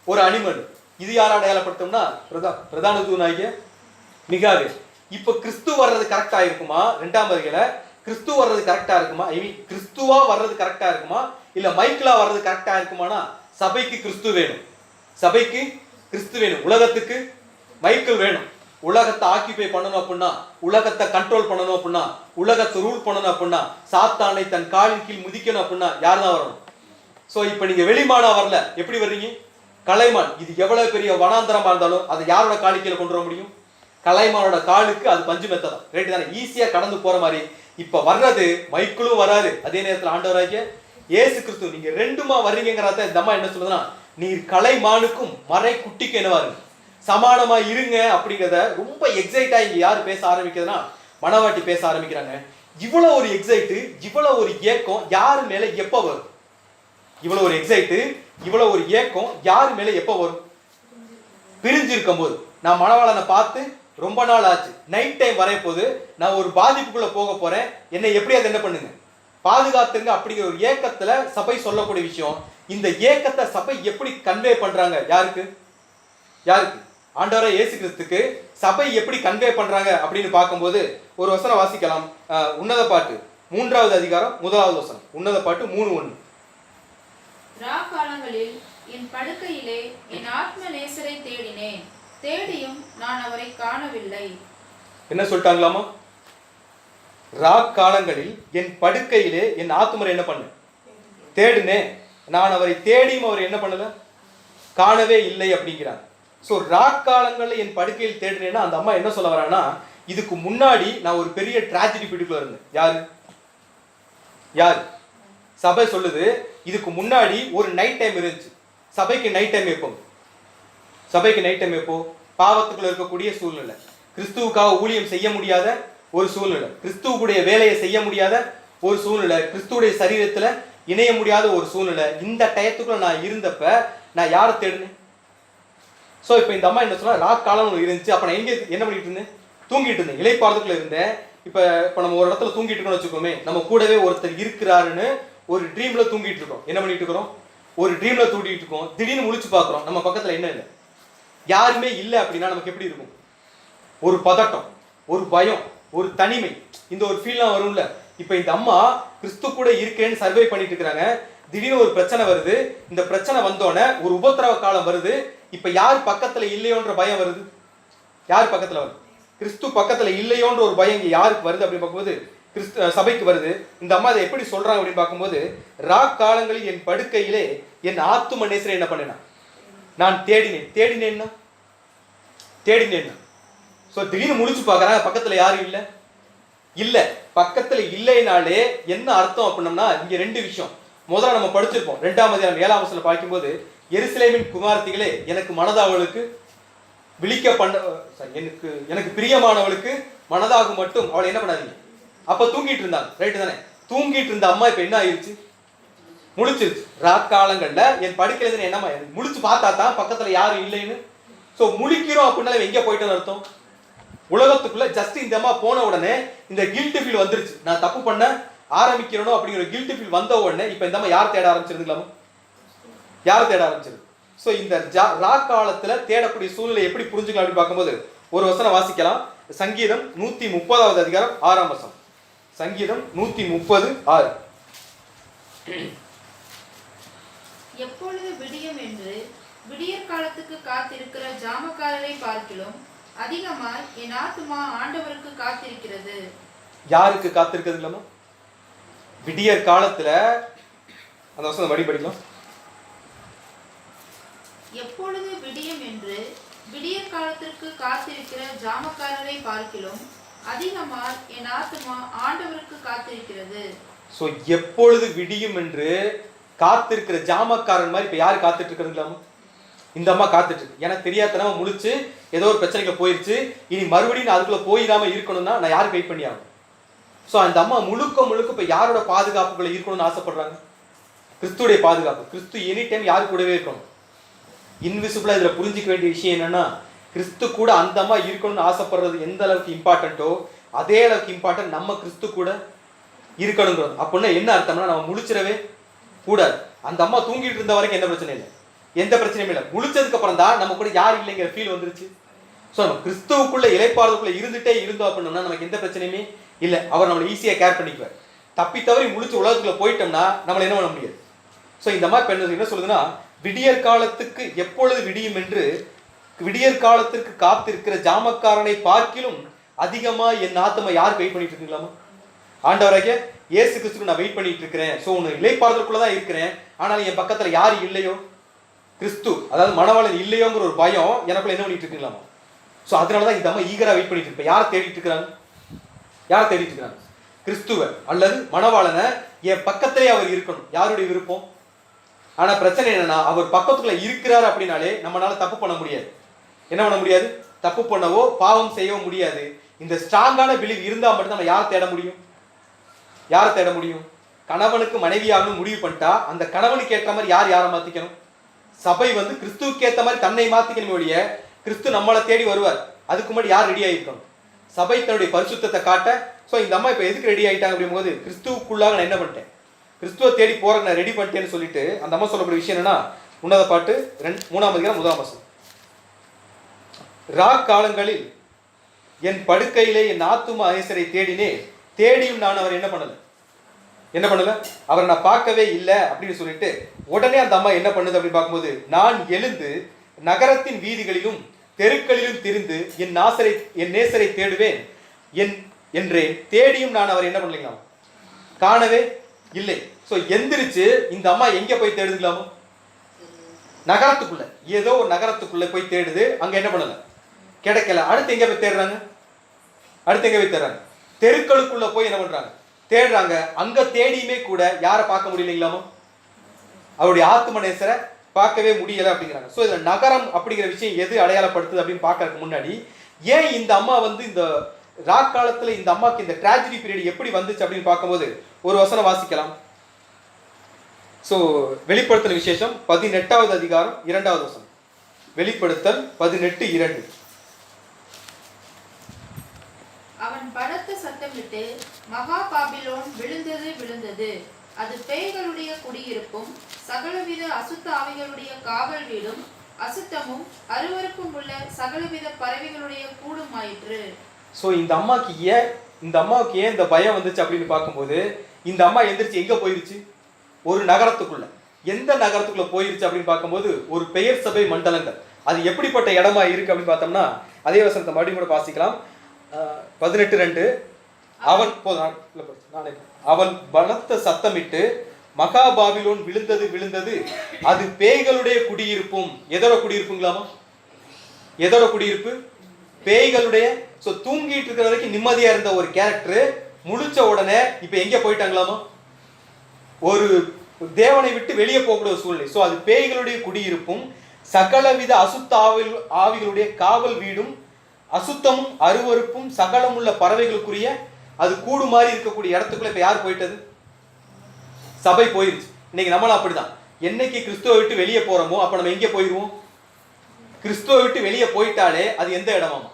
ஒரு அனிமல். இது யாரை அடையாளப்படுத்தோம்னா பிரதான தூதனாகிய மிகாவேல். இப்ப கிறிஸ்து வர்றது கரெக்டா இருக்குமா? ரெண்டாம் வருகையில கிறிஸ்து வர்றது கரெக்டா இருக்குமா? கிறிஸ்துவா வர்றது கரெக்டா இருக்குமா இல்ல மைக்கேலா வர்றது கரெக்டா இருக்குமானா, சபைக்கு கிறிஸ்து வேணும், சபைக்கு கிறிஸ்து வேணும், உலகத்துக்கு மைக்கேல் வேணும். உலகத்தை ஆக்கிபை பண்ணணும் அப்படின்னா, உலகத்தை கண்ட்ரோல் பண்ணணும் அப்படின்னா, உலகத்தை ரூல் பண்ணணும் அப்படின்னா, சாத்தானை தன் காலின் கீழ் முதிக்கணும் அப்படின்னா யார் தான் வரணும்? சோ இப்ப நீங்க வெளிமானா வரல, எப்படி வர்றீங்க? கலைமான். இது எவ்வளவு பெரிய வனாந்தரமா இருந்தாலும் அதை யாரோட காலு கீழே கொண்டு வர முடியும்? கலைமானோட காலுக்கு அது பஞ்சு மெத்ததான், ரைட் தானே? ஈஸியா கடந்து போற மாதிரி இப்ப வர்றது மைக்கேலும் வராரு, அதே நேரத்தில் ஆண்டவராகிய இயேசு கிறிஸ்து. நீங்க ரெண்டுமா வர்றீங்கிறத இந்த அம்மா என்ன சொல்லுதுன்னா, நீர் கலைமானுக்கும் மறை குட்டிக்கு என்னவாரு சமானமா இருங்க அப்படிங்கிறத ரொம்ப எக்ஸைட்டா இங்க யாரு பேச ஆரம்பிக்கிறதுனா, மணவாட்டி பேச ஆரம்பிக்கிறாங்க. இவ்வளவு ஒரு எக்ஸைட்டு, இவ்வளவு ஒரு ஏக்கம் யாரு மேல எப்ப வரும்? இவ்வளவு ஒரு எக்ஸைட்டு, இவ்வளவு ஒரு ஏக்கம் யாரு மேல எப்ப வரும்? பிரிஞ்சு இருக்கும் போது. நான் மணவாளனை பார்த்து ரொம்ப நாள் ஆச்சு, நைட் டைம் வரைய போது நான் ஒரு பாதிப்புக்குள்ள போக போறேன், என்னை எப்படி அதை என்ன பண்ணுங்க, பாதுகாத்துங்க அப்படிங்கிற ஒரு ஏக்கத்துல சபை சொல்லக்கூடிய விஷயம். இந்த ஏக்கத்தை சபை எப்படி கன்வே பண்றாங்க? யாருக்கு? யாருக்கு? ஆண்டவராகிய இயேசு கிறிஸ்துக்கு சபை எப்படி கன்வே பண்றாங்க அப்படின்னு பார்க்கும்போது ஒரு வசனம் வாசிக்கலாம். உன்னத பாட்டு 3வது அதிகாரம் 1வது வசனம். உன்னத பாட்டு 3:1. ராக்காலங்களில் என் படுக்கையிலே என் ஆத்ம நேசரை தேடினேன், தேடியும் நான் அவரை காணவில்லை. என்ன சொல்லிட்டாங்களாமா? ராக்காலங்களில் என் படுக்கையிலே என் ஆத்மரை என்ன பண்ண தேடினேன், நான் அவரை தேடியும் அவர் என்ன பண்ணல, காணவே இல்லை அப்படிங்கிறாங்க. ஸோ ராக்காலங்கள்ல என் படுக்கையில் தேடினேன்னா அந்த அம்மா என்ன சொல்ல வரான்னா, இதுக்கு முன்னாடி நான் ஒரு பெரிய டிராஜடி பீட்டுக்குள்ள இருந்தேன். யாரு? சபை சொல்லுது, இதுக்கு முன்னாடி ஒரு நைட் டைம் இருந்துச்சு. சபைக்கு நைட் டைம் எப்போ? சபைக்கு நைட் டைம் எப்போ? பாவத்துக்குள்ள இருக்கக்கூடிய சூழ்நிலை, கிறிஸ்துவுக்காக ஊழியம் செய்ய முடியாத ஒரு சூழ்நிலை, கிறிஸ்துவுடைய வேலையை செய்ய முடியாத ஒரு சூழ்நிலை, கிறிஸ்துவுடைய சரீரத்துல இணைய முடியாத ஒரு சூழ்நிலை. இந்த டயத்துக்குள்ள நான் இருந்தப்ப நான் யாரை தேடினேன்? ஸோ இப்போ இந்த அம்மா என்ன சொன்னா, ராக் காலம் இருந்துச்சு. அப்ப நான் எங்க என்ன பண்ணிட்டு இருந்தேன்? தூங்கிட்டு இருந்தேன், இலைப்பாறுதலுக்குள்ள இருந்தேன். இப்போ நம்ம ஒரு இடத்துல தூங்கிட்டு இருக்கோம்னு வச்சுக்கோமே, நம்ம கூடவே ஒருத்தர் இருக்கிறாருன்னு ஒரு ட்ரீம்ல தூங்கிட்டு இருக்கோம். என்ன பண்ணிட்டு இருக்கிறோம்? ஒரு ட்ரீம்ல தூங்கிட்டு இருக்கோம். திடீர்னு முழிச்சு பார்க்குறோம், நம்ம பக்கத்துல என்ன இல்லை, யாருமே இல்லை அப்படின்னா நமக்கு எப்படி இருக்கும்? ஒரு பதட்டம், ஒரு பயம், ஒரு தனிமை, இந்த ஒரு ஃபீல்லாம் வரும்ல. இப்போ இந்த அம்மா கிறிஸ்து கூட இருக்கேன்னு சர்வே பண்ணிட்டு இருக்கிறாங்க. திடீர்னு ஒரு பிரச்சனை வருது. இந்த பிரச்சனை வந்தோடனே ஒரு உபத்திரவ காலம் வருது. இப்ப யார் பக்கத்துல இல்லையோன்ற பயம் வருது? யார் பக்கத்துல வருது? கிறிஸ்து பக்கத்துல இல்லையோன்ற ஒரு பயம் இங்க யாருக்கு வருது அப்படின்னு பார்க்கும்போது கிறிஸ்து சபைக்கு வருது. இந்த அம்மா அதை எப்படி சொல்றாங்க அப்படின்னு பார்க்கும்போது, ராக்காலங்களில் என் படுக்கையிலே என் ஆத்தும நேசரை என்ன பண்ணேன்னா நான் தேடினேன்னா ஸோ திடீர்னு முடிச்சு பார்க்கறாங்க, பக்கத்துல யாரும் இல்ல. பக்கத்துல இல்லைனாலே என்ன அர்த்தம் அப்படின்னம்னா, இங்க ரெண்டு விஷயம். முதல்ல நம்ம படிச்சிருப்போம் 2ஆம் அதிகாரம் 7ஆம் வசனத்துல பார்க்கும்போது, எருசலேமின் குமாரத்திகளே எனக்கு மனதாவளுக்கு எனக்கு பிரியமானவளுக்கு மனதாகும் மட்டும் அவளை என்ன பண்ணாதீங்க. அப்ப தூங்கிட்டு இருந்தாங்க, ரைட்டு தானே? தூங்கிட்டு இருந்த அம்மா இப்ப என்ன ஆயிடுச்சு? முழிச்சிருச்சு. ராக்காலங்கள்ல என் படுக்கையில என்னமா முழிச்சு பார்த்தா தான் பக்கத்துல யாரும் இல்லைன்னு. ஸோ முழிக்கிறோம் அப்படின்னால எங்க போயிட்டோன்னு அர்த்தம்? உலகத்துக்குள்ள ஜஸ்ட் இந்த அம்மா போன உடனே இந்த கில்ட் ஃபீல் வந்துருச்சு. நான் தப்பு பண்ண ஆரம்பிக்கிறோம் அப்படிங்கிற கில்ட் ஃபீல் வந்த உடனே இப்ப இந்த அம்மா யார் தேட ஆரம்பிச்சிருந்துக்கலாமா? யார் தேட ஆரம்பிச்சிருக்கு? ஸோ இந்த ராக்காலத்துல தேடக்கூடிய சூழ்நிலை எப்படி புரிஞ்சுக்கலாம் அப்படின்னு பார்க்கும்போது ஒரு வசனம் வாசிக்கலாம். சங்கீதம் 130வது அதிகாரம் 6ஆம் வசனம். சங்கீதம் 130:6. எப்பொழுது விடியும் என்று விடியற்கால காலத்துக்கு காத்திருக்கிற ஜாமக்காரரை பார்க்கிலும் அதிகமாய் என் ஆத்துமா ஆண்டவருக்கு காத்திருக்கிறது. யாருக்கு காத்திருக்கிறது இல்லாம? விடியற் காலத்துல அந்த வசனம் வழி படிக்கலாம். எப்பொழுது விடியும் என்று விடியற் காலத்திற்கு காத்திருக்கிற ஜாமக்காரரை பார்க்கிலும் அதிகமாய் என் ஆத்துமா ஆண்டவருக்கு காத்திருக்கிறது. சோ எப்பொழுது விடியும் என்று காத்திருக்கிற ஜாமக்காரன் மாதிரி இப்ப யாரு காத்துட்டு இருக்கிறது இல்லாம? இந்த அம்மா காத்துட்டு இருக்கு. எனக்கு தெரியாதனமா முழிச்சு ஏதோ ஒரு பிரச்சனைக்கு போயிருச்சு, இனி மறுபடியும் அதுக்குள்ள போயிடாம இருக்கணும்னா நான் யாருக்கு வெயிட் பண்ணி ஆகும்? ஸோ அந்த அம்மா முழுக்க முழுக்க இப்ப யாரோட பாதுகாப்புக்குள்ள இருக்கணும்னு ஆசைப்படுறாங்க? கிறிஸ்துடைய பாதுகாப்பு. கிறிஸ்து எனி டைம் யாரு கூடவே இருக்கணும். இன்விசிபிளா இதுல புரிஞ்சிக்க வேண்டிய விஷயம் என்னன்னா, கிறிஸ்து கூட அந்த அம்மா இருக்கணும்னு ஆசைப்படுறது எந்த அளவுக்கு இம்பார்ட்டன்ட்டோ அதே அளவுக்கு இம்பார்ட்டன்ட் நம்ம கிறிஸ்து கூட இருக்கணுங்கிறது. அப்படின்னா என்ன அர்த்தம்னா, நம்ம முழிச்சிடவே கூடாது. அந்த அம்மா தூங்கிட்டு இருந்த வரைக்கும் எந்த பிரச்சனையும் இல்லை, எந்த பிரச்சனையும் இல்லை. முழிச்சதுக்கு அப்புறம் தான் நம்ம கூட யார் இல்லைங்கிற ஃபீல் வந்துருச்சு. ஸோ நம்ம கிறிஸ்துவுக்குள்ள இலைப்பாறுதலுக்குள்ள இருந்துட்டே இருந்தோம் அப்படின்னோம்னா நமக்கு எந்த பிரச்சனையுமே இல்லை. அவர் நம்மளை ஈஸியாக கேர் பண்ணிக்குவார். தப்பி தவறி முழிச்சு உலகத்துக்குள்ள போயிட்டோம்னா நம்மளை என்ன பண்ண முடியாது. ஸோ இந்த மாதிரி பெண் என்ன சொல்லுதுன்னா, விடியற் காலத்துக்கு எப்பொழுது விடியும் என்று விடியற் காலத்திற்கு காத்திருக்கிற ஜாமக்காரனை பார்க்கிலும் அதிகமா என் ஆத்துமா யார் வெயிட் பண்ணிட்டு இருக்கீங்களாமா? ஆண்டவராகிய இயேசு கிறிஸ்துக்கு நான் வெயிட் பண்ணிட்டு இருக்கிறேன். ஸோ உன்னை இலைப்பாறுதலுக்குள்ளதான் இருக்கிறேன், ஆனால் என் பக்கத்துல யாரு இல்லையோ, கிறிஸ்து அதாவது மணவாளன் இல்லையோங்கிற ஒரு பயம் எனக்குள்ள என்ன பண்ணிட்டு இருக்கீங்களாமா? ஸோ அதனாலதான் இந்த அம்மா ஈகரா வெயிட் பண்ணிட்டு இருப்பேன். யாரை தேடிட்டு இருக்கிறாங்க? யாரை தேடிட்டு இருக்கிறாங்க? கிறிஸ்துவ அல்லது மணவாளனை என் பக்கத்திலே அவர் இருக்கணும். யாருடைய விருப்பம்? ஆனா பிரச்சனை என்னன்னா, அவர் பக்கத்துக்குள்ள இருக்கிறார் அப்படின்னாலே நம்மளால தப்பு பண்ண முடியாது. என்ன பண்ண முடியாது? தப்பு பண்ணவோ பாவம் செய்யவோ முடியாது. இந்த ஸ்ட்ராங்கான பிலீவ் இருந்தா மட்டும் நம்ம யாரை தேட முடியும்? யாரை தேட முடியும்? கணவனுக்கு மனைவியாகணும் முடிவு பண்ணிட்டா அந்த கணவனுக்கு ஏற்ற மாதிரி யாரை மாத்திக்கணும்? சபை கிறிஸ்துவுக்கு ஏற்ற மாதிரி தன்னை மாத்திக்கணும் ஒழிய கிறிஸ்து நம்மளை தேடி வருவார். அதுக்கு முன்னாடி யார் ரெடி ஆகிருக்கணும்? சபை தன்னுடைய பரிசுத்தத்தை காட்ட. ஸோ இந்த அம்மா இப்போ எதுக்கு ரெடி ஆகிட்டாங்க அப்படிங்கும்போது, கிறிஸ்துவுக்குள்ளாக நான் என்ன பண்ணிட்டேன், கிறிஸ்துவை தேடி போறேன், நான் ரெடி பண்ணிட்டேன்னு சொல்லிட்டு அந்த அம்மா சொல்லக்கூடிய விஷயம் என்னன்னா, உன்னத பாட்டு 3ஆம் அதிகாரம் 1ஆம் வசனம். ரா காலங்களில் என் படுக்கையிலே என் ஆத்தும நேசரை தேடினே, தேடியும் நான் அவர் என்ன பண்ணல, அவரை நான் பார்க்கவே இல்லை அப்படின்னு சொல்லிட்டு உடனே அந்த அம்மா என்ன பண்ணுது அப்படின்னு பார்க்கும்போது, நான் எழுந்து நகரத்தின் வீதிகளிலும் தெருக்களிலும் திரிந்து என் நேசரை தேடுவேன் என்றேன், தேடியும் நான் அவர் என்ன பண்ணலைங்களா, காணவே இல்லை. ஸோ எந்திரிச்சு இந்த அம்மா எங்க போய் தேடுதுங்களாமோ? நகரத்துக்குள்ள, ஏதோ ஒரு நகரத்துக்குள்ள போய் தேடுது. அங்க என்ன பண்ணல, கிடைக்கல. அடுத்து எங்க போய் தேடுறாங்க? தெருக்களுக்குள்ள போய் என்ன பண்றாங்க, தேடுறாங்க. அங்க தேடியுமே கூட யாரை பார்க்க முடியலைங்களாமோ? அவருடைய ஆத்தும நேசரை பார்க்கவே முடியல அப்படிங்கிறாங்க. ஸோ இதுல நகரம் அப்படிங்கிற விஷயம் எது அடையாளப்படுத்துது அப்படின்னு பார்க்கறதுக்கு முன்னாடி, ஏன் இந்த அம்மா இந்த ராக் காலத்துல இந்த அம்மாக்கு இந்த டிராஜடி பீரியட் எப்படி வந்துச்சு அப்படின்னு பார்க்கும்போது ஒரு வசனம் வாசிக்கலாம். ஸோ வெளிப்படுத்தல் விசேஷம் 18வது அதிகாரம் 2வது வசனம். வெளிப்படுத்தல் 18:2. அவன் பலத்த சத்தமிட்டு மகா பாபிலோன் விழுந்தது, அது பேய்களுடைய குடியிருப்பும் சகலவித அசுத்த ஆவிகளுடைய காவல் வீடும் அசுத்தமும் அருவருப்பும் உள்ள சகலவித பறவைகளுடைய கூடும் ஆயிற்று. ஸோ இந்த அம்மாவுக்கு ஏன் இந்த பயம் வந்துச்சு அப்படின்னு பார்க்கும்போது, இந்த அம்மா எந்திரிச்சு எங்க போயிருச்சு? ஒரு நகரத்துக்குள்ள. எந்த நகரத்துக்குள்ள போயிருச்சு அப்படின்னு பார்க்கும்போது, ஒரு பெயர் சபை மண்டலங்கள். அது எப்படிப்பட்ட இடமா இருக்கு அப்படின்னு பார்த்தோம்னா, அதே வசனத்தை மறுபடியும் கூட வாசிக்கலாம். 18:2. அவன் பலத்த சத்தமிட்டு மகா பாபிலோன் விழுந்தது, அது பேய்களுடைய குடியிருப்பும். எதோட குடியிருப்புங்களாமா? எதோட குடியிருப்பு? பேய்களுடைய. ஸோ தூங்கிட்டு இருக்கிற வரைக்கும் நிம்மதியா இருந்த ஒரு கேரக்டர் முழிச்ச உடனே இப்ப எங்க போயிட்டாங்களாமா? ஒரு தேவனை விட்டு வெளியே போகக்கூடிய ஒரு சூழ்நிலை. ஸோ அது பேய்களுடைய குடியிருப்பும் சகலவித அசுத்த ஆவிகளுடைய காவல் வீடும் அசுத்தமும் அருவருப்பும் சகலமுள்ள பறவைகளுக்குரிய அது கூடு மாதிரி இருக்கக்கூடிய இடத்துக்குள்ள இப்ப யார் போயிட்டது? சபை போயிருச்சு. இன்னைக்கு நம்மளும் அப்படிதான். என்னைக்கு கிறிஸ்துவை விட்டு வெளியே போறோமோ அப்ப நம்ம எங்கே போயிடுவோம்? கிறிஸ்துவை விட்டு வெளியே போயிட்டாலே அது எந்த இடமாமா?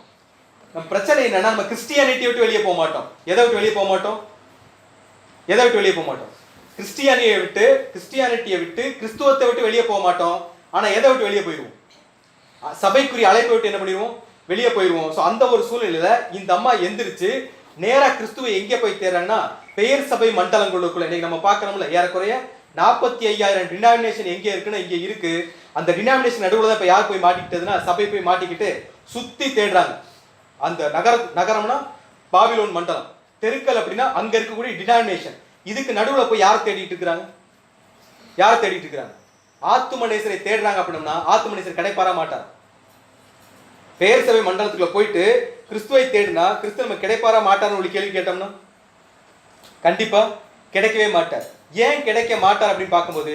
நம்ம பிரச்சனை என்னன்னா, நம்ம கிறிஸ்டியானிட்டியை விட்டு வெளியே போக மாட்டோம். எதை விட்டு வெளியே போக மாட்டோம்? கிறிஸ்டியானிட்டியை விட்டு கிறிஸ்துவத்தை விட்டு வெளியே போக மாட்டோம். ஆனா எதை விட்டு வெளியே போயிடுவோம்? சபைக்குரிய அழைப்பை விட்டு என்ன பண்ணிடுவோம்? வெளியே போயிடுவோம். ஸோ அந்த ஒரு சூழ்நிலையில இந்த அம்மா எந்திரிச்சு நேரா கிறிஸ்துவை எங்கே போய் தேடுறாங்கன்னா, பெயர் சபை மண்டலங்களுக்குள்ள. இன்னைக்கு நம்ம பார்க்கணும்ல, ஏறக்குறைய 45,000 டினாமினேஷன் எங்கே இருக்குன்னா இங்கே இருக்கு. அந்த டினாமினேஷன் நடுவில் தான் இப்போ யார் போய் மாட்டிக்கிட்டதுன்னா சபை போய் மாட்டிக்கிட்டு சுற்றி தேடுறாங்க. அந்த நகரம்னா பாபிலோன் மண்டலம், தெருக்கள் அப்படின்னா அங்க இருக்கக்கூடிய டினாமினேஷன். இதுக்கு நடுவில் போய் யார் தேடிட்டு இருக்கிறாங்க? யார் தேடிட்டு இருக்கிறாங்க? ஆத்துமனேசரை தேடுறாங்க. அப்படின்னா ஆத்துமனேசர் கிடைப்பாரா மாட்டார்? பெயர் சபை மண்டலத்துக்குள்ள போயிட்டு கிறிஸ்துவை தேடினா கிறிஸ்து நம்ம கிடைப்பாரா மாட்டார்னு ஒரு கேள்வி கேட்டோம்னா கண்டிப்பா கிடைக்கவே மாட்டார். ஏன் கிடைக்க மாட்டார் அப்படின்னு பார்க்கும்போது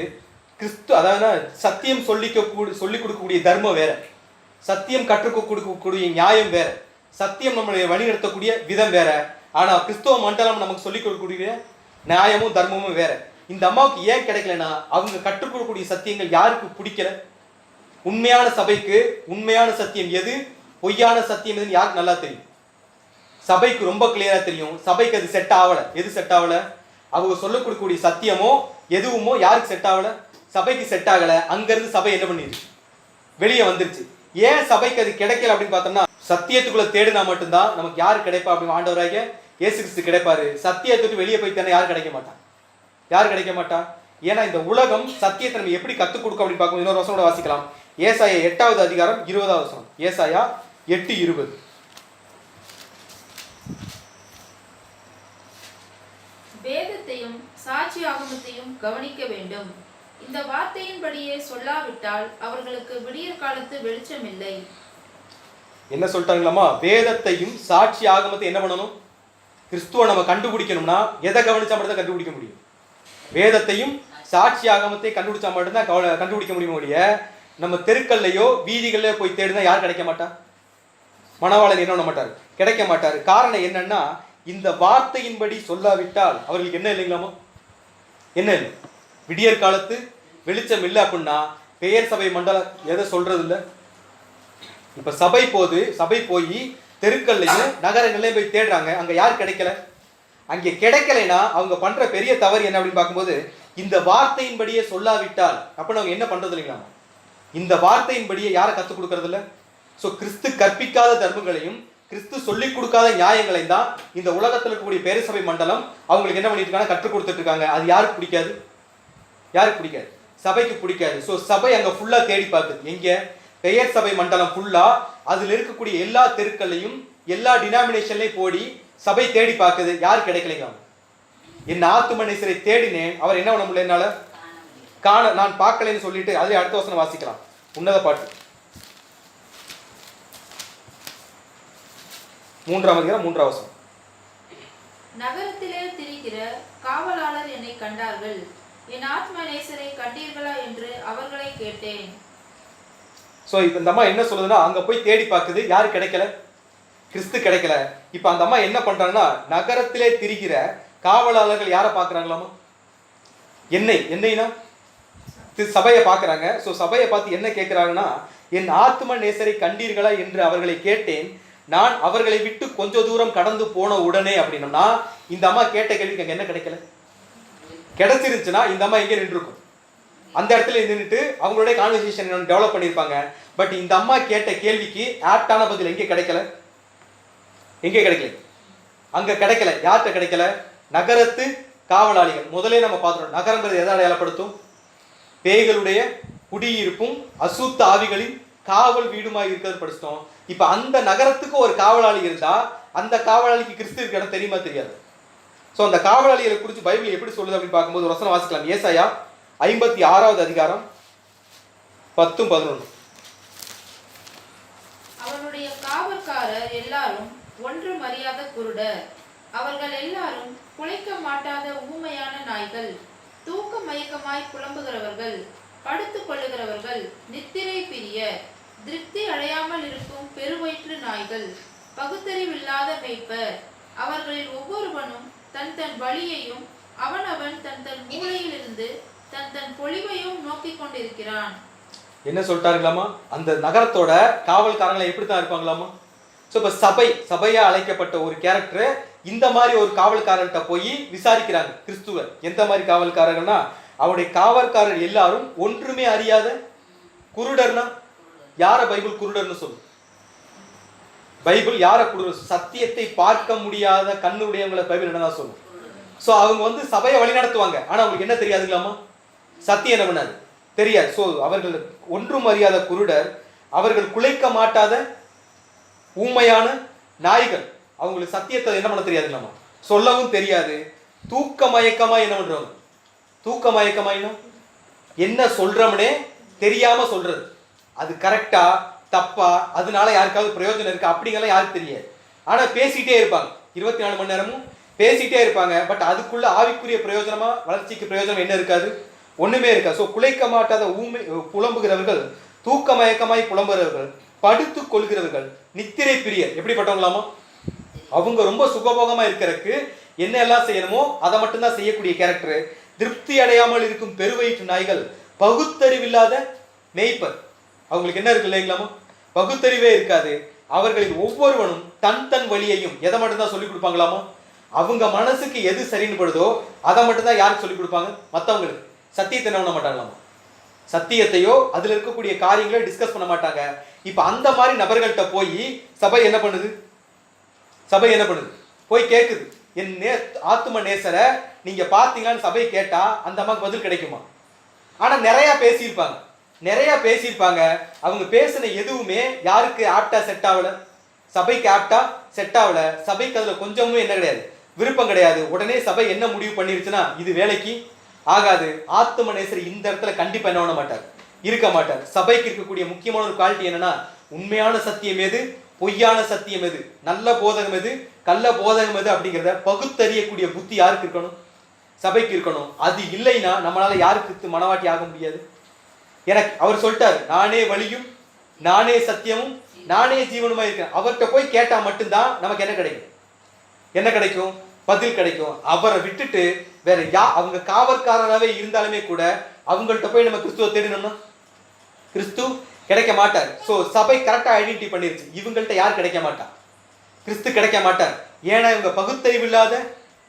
கிறிஸ்து, அதாவது சத்தியம் சொல்லிக் கொடுக்கக்கூடிய தர்மம் வேற, சத்தியம் கற்றுக் கொடுக்கக்கூடிய நியாயம் வேற, சத்தியம் நம்மளை வழிநடத்தக்கூடிய விதம் வேற. ஆனா கிறிஸ்துவ மண்டலம் நமக்கு சொல்லிக் கொடுக்கக்கூடிய நியாயமும் தர்மமும் வேற. இந்த அம்மாவுக்கு ஏன் கிடைக்கலன்னா அவங்க கற்றுக் கொடுக்கக்கூடிய சத்தியங்கள் யாருக்கு பிடிக்கல? உண்மையான சபைக்கு உண்மையான சத்தியம் எது, பொய்யான சத்தியம் எதுன்னு யாருக்கு நல்லா தெரியும்? சபைக்கு ரொம்ப கிளியரா தெரியும். சபைக்கு அது செட் ஆகல. எது செட் ஆகல? அவங்க சொல்லிக் கொடுக்கக்கூடிய சத்தியமோ எதுவுமோ யாருக்கு செட் ஆகல? சபைக்கு செட் ஆகல. அங்கிருந்து சபை என்ன பண்ணிருச்சு? வெளியே வந்துருச்சு. ஏன் சபைக்கு அது கிடைக்கல அப்படின்னு பார்த்தோம்னா சத்தியத்துக்குள்ள தேடினா மட்டும்தான் நமக்கு யார் கிடைப்பா அப்படின்னு ஆண்டவராகிய இயேசு கிறிஸ்து கிடைப்பாரு. சத்தியத்துக்கு வெளியே போய் தானே யாரும் கிடைக்க மாட்டான். யார் கிடைக்க மாட்டா? ஏன்னா இந்த உலகம் சத்தியத்தை நம்ம எப்படி கத்துக் கொடுக்கும் அப்படின்னு பார்க்கும். இன்னொரு வசனம் கூட வாசிக்கலாம். ஏசாயா 8வது அதிகாரம் 20வது வசனம். ஏசாயா 8:20. வேதத்தையும் சாட்சி ஆகமத்தையும் கவனிக்க வேண்டும். இந்த வார்த்தையின்படியே சொல்லாவிட்டால் அவர்களுக்கு விடியற் காலத்து வெளிச்சம் இல்லை. என்ன சொல்லிட்டாங்களாமா? வேதத்தையும் சாட்சி ஆகமத்தை என்ன பண்ணணும்? கிறிஸ்துவ நம்ம கண்டுபிடிக்கணும்னா எதை கவனிச்சா மட்டும் தான் கண்டுபிடிக்க முடியும். வேதத்தையும் சாட்சி ஆகமத்தை கண்டுபிடிச்சா மட்டும்தான் கண்டுபிடிக்க முடியும். ஒழிய நம்ம தெருக்கல்லையோ வீதிகள்லயோ போய் தேடினா யார் கிடைக்க மாட்டா? மணவாளன் என்ன பண்ண மாட்டார்? கிடைக்க மாட்டார். காரணம் என்னன்னா இந்த வார்த்தையின்படி சொல்லாவிட்டால் அவர்களுக்கு என்ன இல்லைங்களாமா? என்ன இல்லை? விடியற் காலத்து வெளிச்சம் இல்லை அப்படின்னா பெயர் சபை மண்டலம் எதை சொல்றது இல்லை. இப்ப சபை போய் தெருக்கள்லையும் நகரங்கள்லையும் போய் தேடுறாங்க. அங்க யார் கிடைக்கல? அங்கே கிடைக்கலைன்னா அவங்க பண்ற பெரிய தவறு என்ன அப்படின்னு பார்க்கும்போது இந்த வார்த்தையின்படியே சொல்லாவிட்டால் அப்படின்னு அவங்க என்ன பண்றது இல்லைங்களாமா? இந்த வார்த்தையின்படியே யாரை கற்றுக் கொடுக்கறது இல்லை. ஸோ கிறிஸ்து கற்பிக்காத தர்மங்களையும் கிறிஸ்து சொல்லிக் கொடுக்காத நியாயங்களையும் தான் இந்த உலகத்தில் இருக்கக்கூடிய பெயர் சபை மண்டலம் அவங்களுக்கு என்ன பண்ணிட்டு இருக்காங்க? கற்றுக் கொடுத்துட்டு இருக்காங்க. அது யாருக்கு பிடிக்காது? யாருக்கு பிடிக்காது? சபைக்கு பிடிக்காது. ஸோ சபை அங்கே ஃபுல்லாக தேடி பார்க்குது. எங்கே? பெயர் சபை மண்டலம் ஃபுல்லா அதில் இருக்கக்கூடிய எல்லா தெருக்களையும் எல்லா டினாமினேஷன்லையும் போடி சபை தேடி பார்க்குது. யார் கிடைக்கலைங்க? என் ஆத்துமனேசரை தேடினேன், அவர் என்ன பண்ண முடியல, என்னால காண நான் பார்க்கலன்னு சொல்லிட்டு அதே அடுத்த வசனம் வாசிக்கலாம். உன்னத பாட்டு 3ஆம் அதிகாரம் 3ஆம் வசனம். நகரத்திலே திரிகிற காவலாளர் என்னை கண்டார்கள், என் ஆத்மநேசரை கண்டீர்களா என்று அவர்களை கேட்டேன். ஸோ இப்போ இந்த அம்மா என்ன சொல்லுதுன்னா அங்க போய் தேடி பார்க்குது. யாரு கிடைக்கல? கிறிஸ்து கிடைக்கல. இப்போ அந்த அம்மா என்ன பண்றாங்கன்னா நகரத்திலே திரிகிற காவலாளர்கள் யாரை பார்க்குறாங்களாமா? என்னைனா சபையை பார்க்குறாங்க. ஸோ சபையை பார்த்து என்ன கேட்குறாங்கன்னா என் ஆத்ம நேசரை கண்டீர்களா என்று அவர்களை கேட்டேன், நான் அவர்களை விட்டு கொஞ்ச தூரம் கடந்து போன உடனே அப்படின்னா இந்த அம்மா கேட்ட கேள்விக்கு அங்கே என்ன கிடைக்கல? கிடைச்சிருந்துச்சுன்னா இந்த அம்மா எங்கே நின்றுருக்கும்? அந்த இடத்துல நின்றுட்டு அவங்களுடைய கான்வர்சேஷன் டெவலப் பண்ணியிருப்பாங்க. பட் இந்த அம்மா கேட்ட கேள்விக்கு ஆப்டான பதில் எங்கே கிடைக்கல? எங்கே கிடைக்கல? அங்கே கிடைக்கல. யார்கிட்ட கிடைக்கல? நகரத்து காவலாளிகள். முதலே நம்ம பார்த்துட்டோம். நகரங்கிறது எதை அடையாளப்படுத்தும்? பேய்களுடைய குடியிருப்பும் அசுத்த ஆவிகளின் காவல் வீடுமாக இருக்கிறது படிச்சிட்டோம். இப்போ அந்த நகரத்துக்கு ஒரு காவலாளி இருந்தா அந்த காவலாளிக்கு கிறிஸ்து இருக்க இடம் தெரியுமா தெரியாது? ஸோ அந்த காவலாளிகளை குறித்து பைபிள் எப்படி சொல்லுது அப்படின்னு பார்க்கும்போது ஒரு வசனம் வாசிக்கலாம். ஏசாயா 56வது அதிகாரம் 10-11. அவனுடைய காவற்காரர் எல்லாரும் ஒன்று மறியாத குருடர், அவர்கள் எல்லாரும் குலைக்க மாட்டாத ஊமையான நாய்கள், தூக்க மயக்கமாய் புலம்புகிறவர்கள், படுத்துக் கொள்ளுகிறவர்கள், நித்திரை பிரிய, திருப்தி அடையாமல் இருக்கும் பெருவயிற்று நாய்கள், பகுத்தறிவில்லாத மேய்ப்பர். அவர்களில் ஒவ்வொருவனும் தன் தன் வழியையும் அவனவன் தன் தன் மூலையிலிருந்து தன் தன் பொலிவையும் நோக்கி கொண்டிருக்கிறான். என்ன சொல்லிட்டாருங்களாமா? அந்த நகரத்தோட காவல்காரங்களை எப்படித்தான் இருப்பாங்களாமா? ஸோ இப்போ சபையா அழைக்கப்பட்ட ஒரு கேரக்டர் இந்த மாதிரி ஒரு காவல்காரர்கிட்ட போய் விசாரிக்கிறாங்க. கிறிஸ்துவர் எந்த மாதிரி காவல்காரர்கள்னா அவருடைய காவல்காரர் எல்லாரும் ஒன்றுமே அறியாத குருடர்னா யார பைபிள் குருடர்னு சொல்லு? பைபிள் யார குருடர்? சத்தியத்தை பார்க்க முடியாத கண்ணுடையவங்களை பைபிள் என்னதான் சொல்லும்? ஸோ அவங்க சபையை வழி நடத்துவாங்க. ஆனா அவங்களுக்கு என்ன தெரியாதுங்களாமா? சத்தியம் என்ன பண்ணாது? தெரியாது. ஸோ அவர்கள் ஒன்றும் அறியாத குருடர், அவர்கள் குலைக்க மாட்டாத ஊமையான நாய்கள், அவங்களுக்கு சத்தியத்தை என்ன பண்ண தெரியாது, இல்லாம சொல்லவும் தெரியாது. தூக்க மயக்கமா என்ன பண்றவங்க, தூக்க மயக்கமாயினும் என்ன சொல்றோம்னே தெரியாம சொல்றது, அது கரெக்டா தப்பா, அதனால யாருக்காவது பிரயோஜனம் இருக்கா அப்படிங்கலாம் யாருக்கு தெரியாது. ஆனா பேசிட்டே இருப்பாங்க, 24 மணி நேரமும் பேசிட்டே இருப்பாங்க. பட் அதுக்குள்ள ஆவிக்குரிய பிரயோஜனமா, வளர்ச்சிக்கு பிரயோஜனம் என்ன இருக்காது, ஒண்ணுமே இருக்கா. ஸோ குலைக்க மாட்டாத ஊமை புலம்புகிறவர்கள், தூக்க மயக்கமாய் புலம்புகிறவர்கள், படுத்து கொள்கிறவர்கள், நித்திரை பிரியர். எப்படிப்பட்டவங்களாமா, அவங்க ரொம்ப சுகபோகமா இருக்கிறதுக்கு என்ன எல்லாம் செய்யணுமோ அதை மட்டும்தான் செய்யக்கூடிய கேரக்டர். திருப்தி அடையாமல் இருக்கும் பெருவயிற்று நாய்கள், பகுத்தறிவில்லாத மேய்ப்பர். அவங்களுக்கு என்ன இருக்கு இல்லைங்களாமா, பகுத்தறிவே இருக்காது. அவர்களில் ஒவ்வொருவனும் தன் தன் வழியையும் எதை மட்டும்தான் சொல்லிக் கொடுப்பாங்களாமா, அவங்க மனசுக்கு எது சரின்னு படுதோ அதை மட்டும்தான் யாருக்கு சொல்லிக் கொடுப்பாங்க, மற்றவங்களுக்கு. சத்தியத்தை என்ன பண்ண மாட்டாங்களாமா, சத்தியத்தையோ அதில் இருக்கக்கூடிய காரியங்களை டிஸ்கஸ் பண்ண மாட்டாங்க. இப்போ அந்த மாதிரி நபர்கள்ட்ட போய் சபை என்ன பண்ணுது, சபை என்ன பண்ணுது, போய் கேட்குது, என் ஆத்தும நேசரை நீங்க பார்த்தீங்களான்னு சபை கேட்டா அந்த அம்மாவுக்கு பதில் கிடைக்குமா? ஆனா நிறைய பேசியிருப்பாங்க. அவங்க பேசின எதுவுமே யாருக்கு ஆப்டா செட் ஆகல, சபைக்கு ஆப்டா செட் ஆகல. சபைக்கு அதுல கொஞ்சமும் என்ன கிடையாது, விருப்பம் கிடையாது. உடனே சபை என்ன முடிவு பண்ணிருச்சுன்னா, இது வேலைக்கு ஆகாது. ஆத்தும நேசர் இந்த இடத்துல கண்டிப்பா என்ன பண்ண மாட்டார், இருக்க மாட்டார். சபைக்கு இருக்கக்கூடிய முக்கியமான ஒரு குவாலிட்டி என்னன்னா, உண்மையான சத்தியம் எது, பொய்யான சத்தியம் எது, நல்ல போதகம் எது, கள்ள போதகம் எது அப்படிங்கிறத பகுத்தறியக்கூடிய புத்தி யாருக்கு இருக்கணும், சபைக்கு இருக்கணும். அது இல்லைன்னா நம்மளால யாருக்கு மனவாட்டி ஆக முடியாது. எனக்கு அவர் சொல்லிட்டாரு, நானே வழியும் நானே சத்தியமும் நானே ஜீவனுமா இருக்கேன். அவர்கிட்ட போய் கேட்டா மட்டும்தான் நமக்கு என்ன கிடைக்கும், என்ன கிடைக்கும், பதில் கிடைக்கும். அவரை விட்டுட்டு வேற அவங்க காவற்காரராகவே இருந்தாலுமே கூட அவங்கள்ட்ட போய் நம்ம கிறிஸ்துவ தேடினோம்னா கிறிஸ்து கிடைக்க மாட்டார். ஸோ சபை கரெக்டாக ஐடென்டிட்டி பண்ணிருச்சு, இவங்கள்ட்ட யார் கிடைக்க மாட்டா, கிறிஸ்து கிடைக்க மாட்டார். ஏன்னா இவங்க பகுத்தறிவில்லாத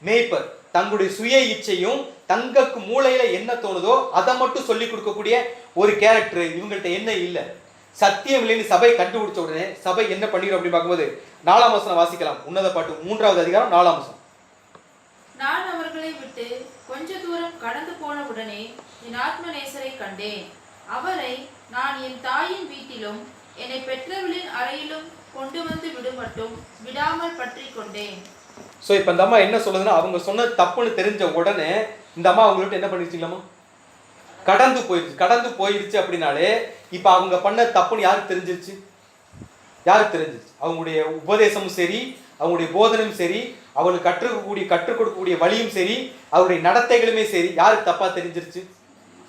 மேய்ப்பர், தங்களுடைய சுய இச்சையும் தங்களுக்கு மூளையில என்ன தோணுதோ அதை மட்டும் சொல்லி கொடுக்கக்கூடிய ஒரு கேரக்டர் இவங்கள்ட்ட என்ன இல்லை. சத்தியம் இல்லைன்னு சபை கண்டுபிடிச்ச உடனே சபை என்ன பண்ணிடும் அப்படின்னு பார்க்கும்போது 4ஆம் வசனம் வாசிக்கலாம். உன்னத பாட்டு 3வது அதிகாரம் 4ஆம் வசனம். நான் அவர்களை விட்டு கொஞ்ச தூரம் கடந்து போன உடனே என் ஆத்ம நேசரை கண்டேன். அவரை நான் என் தாயின் வீட்டிலும் என்னை பெற்றவளின் அறையிலும் கொண்டு வந்து விடும் மட்டும் விடாமல் பற்றி கொண்டேன். ஸோ இப்போ இந்த அம்மா என்ன சொல்லுதுன்னா, அவங்க சொன்ன தப்புன்னு தெரிஞ்ச உடனே இந்த அம்மா அவங்கள்ட்ட என்ன பண்ணிருச்சுங்களாமா, கடந்து போயிடுச்சு. அப்படின்னாலே இப்போ அவங்க பண்ண தப்புன்னு யாருக்கு தெரிஞ்சிருச்சு, அவங்களுடைய உபதேசமும் சரி, அவங்களுடைய போதனையும் சரி, அவங்களுக்கு கற்றுக் கொடுக்கக்கூடிய வழியும் சரி, அவருடைய நடத்தைகளுமே சரி, யாருக்கு தப்பா தெரிஞ்சிருச்சு,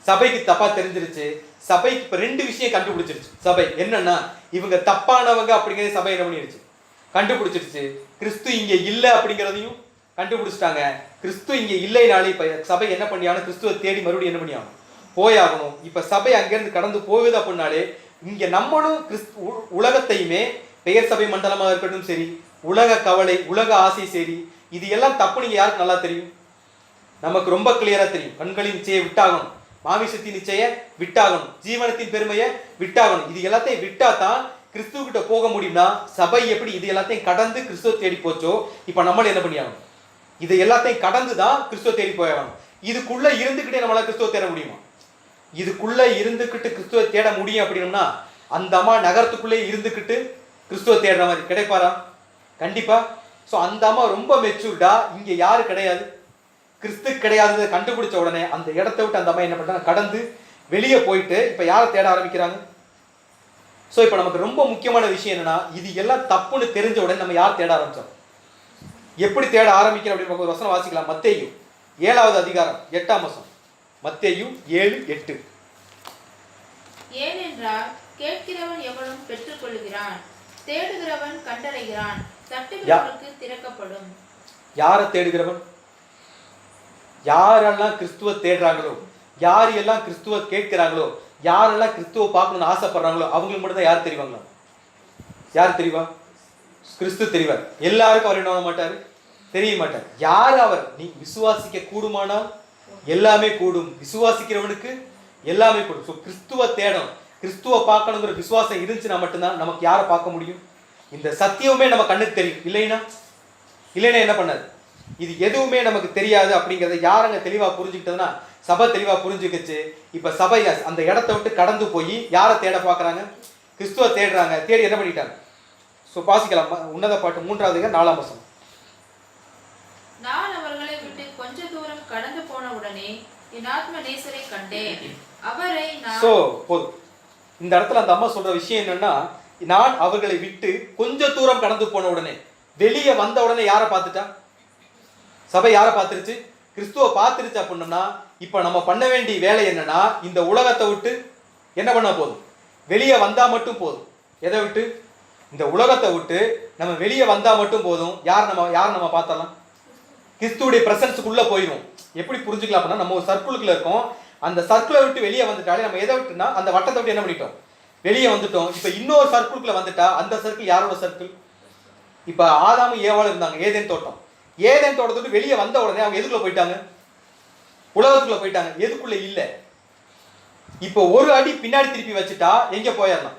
சபைக்கு தப்பா தெரிஞ்சிருச்சு. சபைக்கு இப்போ 2 விஷயம் கண்டுபிடிச்சிருச்சு சபை. என்னன்னா, இவங்க தப்பானவங்க அப்படிங்கிறத சபை என்ன பண்ணிருச்சு, கண்டுபிடிச்சிருச்சு. கிறிஸ்து இங்க இல்லை அப்படிங்கிறதையும் கண்டுபிடிச்சிட்டாங்க. கிறிஸ்து இங்க இல்லைனாலே இப்ப சபை என்ன பண்ணியாகணும், கிறிஸ்துவை தேடி மறுபடியும் என்ன பண்ணியாகணும், போயாகணும். இப்ப சபை அங்கிருந்து கடந்து போகுது அப்படின்னாலே இங்க நம்மளும் உலகத்தையுமே, பெயர் சபை மண்டலமாக இருக்கட்டும் சரி, உலக கவலை, உலக ஆசை சரி, இது எல்லாம் தப்பு. நீங்க யாருக்கு நல்லா தெரியும், நமக்கு ரொம்ப கிளியரா தெரியும். கண்களின் நிச்சய விட்டாகணும், மாமிசத்தின் நிச்சய விட்டாகணும், ஜீவனத்தின் பெருமையை விட்டாகணும். இது எல்லாத்தையும் விட்டா தான் கிறிஸ்துவ கிட்ட போக முடியும்னா, சபை எப்படி இது எல்லாத்தையும் கடந்து கிறிஸ்துவ தேடி போச்சோ, இப்ப நம்மள என்ன பண்ணியாகணும், இது எல்லாத்தையும் கடந்து தான் கிறிஸ்துவ தேடி போயாகணும். இதுக்குள்ள இருந்துகிட்டே நம்மளால கிறிஸ்துவ தேட முடியுமா, இதுக்குள்ள இருந்துகிட்டு கிறிஸ்துவ தேட முடியும் அப்படின்னா, அந்த அம்மா நகரத்துக்குள்ளே இருந்துகிட்டு கிறிஸ்துவ தேடுற மாதிரி கிடைப்பாரா, கண்டிப்பா. ஸோ அந்த அம்மா ரொம்ப மெச்சூர்டா, இங்க யாரு கிடையாது, கிறிஸ்து கிடையாதுன்னு கண்டுபிடிச்ச உடனே அந்த இடத்த விட்டு அந்த அம்மா என்ன பண்றாங்க, கடந்து வெளியே போயிட்டு இப்ப யாரை தேட ஆரம்பிக்கிறாங்க. ஸோ இப்போ நமக்கு ரொம்ப முக்கியமான விஷயம் என்னன்னா, இது எல்லாம் தப்புன்னு தெரிஞ்ச உடனே நம்ம யார் தேட ஆரம்பிச்சோம், எப்படி தேட ஆரம்பிக்கிறோம் அப்படின்னு ஒரு வசனம் வாசிக்கலாம். மத்தேயு 7வது அதிகாரம் 8ஆம் வசனம். மத்தேயு 7:8. ஏனென்றால் கேட்கிறவன் எவனும் பெற்றுக்கொள்கிறான், தேடுகிறவன் கண்டடைகிறான், தட்டுகிறவனுக்கு திறக்கப்படும். யாரை தேடுகிறவன், யாரெல்லாம் கிறிஸ்துவ தேடுறாங்களோ, யார் எல்லாம் கிறிஸ்துவ கேட்கிறாங்களோ, யாரெல்லாம் கிறிஸ்துவ பார்க்கணும்னு ஆசைப்படுறாங்களோ அவங்களுக்கு மட்டும் தான் யார் தெரிவாங்களா, யார் தெரிவா, கிறிஸ்து தெரிவார். எல்லாருக்கும் அவர் என்ன பண்ண மாட்டாரு, தெரிய மாட்டார். யார் அவர், நீ விசுவாசிக்க கூடுமானால் எல்லாமே கூடும், விசுவாசிக்கிறவனுக்கு எல்லாமே கூடும். ஸோ கிறிஸ்துவ தேடும், கிறிஸ்துவ பார்க்கணுங்கிற விசுவாசம் இருந்துச்சுன்னா மட்டும்தான் நமக்கு யாரை பார்க்க முடியும், இந்த சத்தியமே நம்ம கண்ணுக்கு தெரியும். இல்லைன்னா என்ன பண்ணாது, இது எதுவுமே நமக்கு தெரியாது அப்படிங்கிறத யாரங்க தெளிவா புரிஞ்சுக்கிட்டதுன்னா சபை தெளிவா புரிஞ்சுக்கிச்சு. இப்ப சபை அந்த இடத்த விட்டு கடந்து போய் யாரை தேட பாக்குறாங்க? கிறிஸ்துவ தேடுறாங்க. தேடி என்ன பண்ணிட்டாங்க? சோ வாசிக்கலாம் உன்னத பாட்டு 4வது அதிகாரம் 4ஆம் வசனம். நான் அவர்களை விட்டு கொஞ்ச தூரம் கடந்து போன உடனே என் ஆத்ம நேசரை கண்டேன். அவரை நான் சோ போதும். இந்த இடத்துல அந்த அம்மா சொல்ற விஷயம் என்னன்னா, நான் அவர்களை விட்டு கொஞ்ச தூரம் கடந்து போன உடனே, வெளியே வந்த உடனே யாரை பார்த்துட்டா? சபை யாரை பார்த்துருச்சு? கிறிஸ்துவ பார்த்துருச்சு. அப்படின்னா இப்ப நம்ம பண்ண வேண்டிய வேலை என்னன்னா, இந்த உலகத்தை விட்டு என்ன பண்ண போதும்? வெளியே வந்தா மட்டும் போதும். எதை விட்டு? இந்த உலகத்தை விட்டு நம்ம வெளியே வந்தா மட்டும் போதும். யார் நம்ம பார்த்தலாம்? கிறிஸ்துவுடைய பிரசன்ஸுக்குள்ள போயிடும். எப்படி புரிஞ்சுக்கலாம் அப்படின்னா, நம்ம ஒரு சர்க்கிளுக்குள்ள இருக்கோம். அந்த சர்க்கிளை விட்டு வெளியே வந்துட்டாலே நம்ம எதை விட்டுனா அந்த வட்டத்தை விட்டு என்ன பண்ணிட்டோம்? வெளியே வந்துட்டோம். இப்ப இன்னொரு சர்க்கிளுக்குள்ள வந்துட்டா அந்த சர்க்கிள் யாரோட சர்க்கிள்? இப்ப ஆதாமும் ஏவாளும் இருந்தாங்க ஏதேன் தோட்டம். ஏதேன் தோட்டத்துக்கு வெளியே வந்த உடனே அவங்க எதுக்குள்ள போயிட்டாங்க? உலகத்துக்குள்ள போயிட்டாங்க. எதுக்குள்ள இல்ல. இப்போ ஒரு அடி பின்னாடி திருப்பி வச்சுட்டா எங்க போயிடலாம்?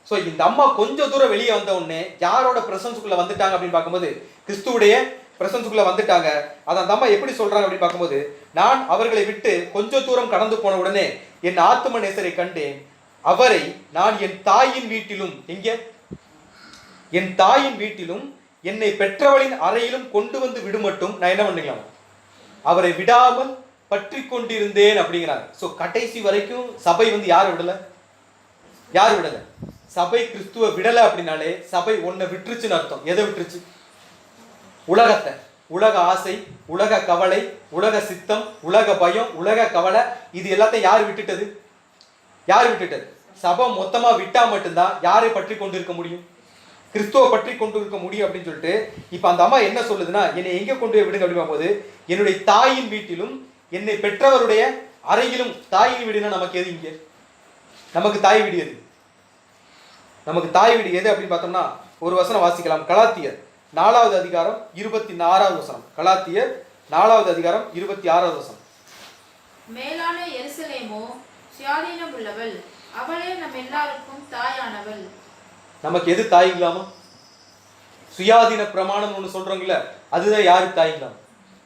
சோ இந்த அம்மா கொஞ்சம் தூரம் வெளியே வந்த உடனே யாரோட பிரசன்ஸுக்குள்ள வந்துட்டாங்க அப்படின்னு பார்க்கும்போது கிறிஸ்துவுடைய பிரசன்ஸுக்குள்ள வந்துட்டாங்க. அதை அந்த அம்மா எப்படி சொல்றாங்க அப்படின்னு பார்க்கும்போது, நான் அவர்களை விட்டு கொஞ்சம் தூரம் கடந்து போன உடனே என் ஆத்தும நேசரை கண்டேன். அவரை நான் என் தாயின் வீட்டிலும், எங்க? என் தாயின் வீட்டிலும் என்னை பெற்றவளின் அறையிலும் கொண்டு வந்து விடுமட்டும் நான் என்ன பண்ணிக்கலாம்? அவரை விடாமல் பற்றி கொண்டிருந்தேன் அப்படிங்கிறாங்க. சோ கடைசி வரைக்கும் சபை யாரை விடல? யார் விடல? சபை கிறிஸ்துவ விடல அப்படின்னாலே சபை ஒன்ன விட்டுருச்சுன்னு அர்த்தம். எதை விட்டுருச்சு? உலகத்தை, உலக ஆசை, உலக கவலை, உலக சித்தம், உலக பயம், உலக கவலை, இது எல்லாத்தையும் யார் விட்டுட்டது? யார் விட்டுட்டது? சபை மொத்தமா விட்டா மட்டும்தான் யாரை பற்றி கொண்டு இருக்க முடியும்? கிறிஸ்துவ பற்றி கொண்டு இருக்க முடியும் அப்படின்னு சொல்லிட்டு இப்ப அந்த அம்மா என்ன சொல்லுதுன்னா, என்னை எங்க கொண்டு போய் விடுங்க அப்படின்னு போது, என்னுடைய தாயின் வீட்டிலும் என்னை பெற்றவருடைய அறையிலும். தாயின் வீடுனா நமக்கு எது? இங்க நமக்கு தாய் வீடு எது? நமக்கு தாய் வீடு எது அப்படின்னு பார்த்தோம்னா ஒரு வசனம் வாசிக்கலாம். கலாத்தியர் 4வது அதிகாரம் 26வது வசனம். கலாத்தியர் 4வது அதிகாரம் 26வது வசனம். மேலான எருசலேமோ சுயாதீனம் உள்ளவள், அவளே நம் எல்லாருக்கும் தாயானவள். நமக்கு எது தாய்ங்களாமா? சுயாதீன பிரமாணம் ஒன்று சொல்றோங்கல்ல, அதுதான் யாருக்கு தாய்ங்களாம்?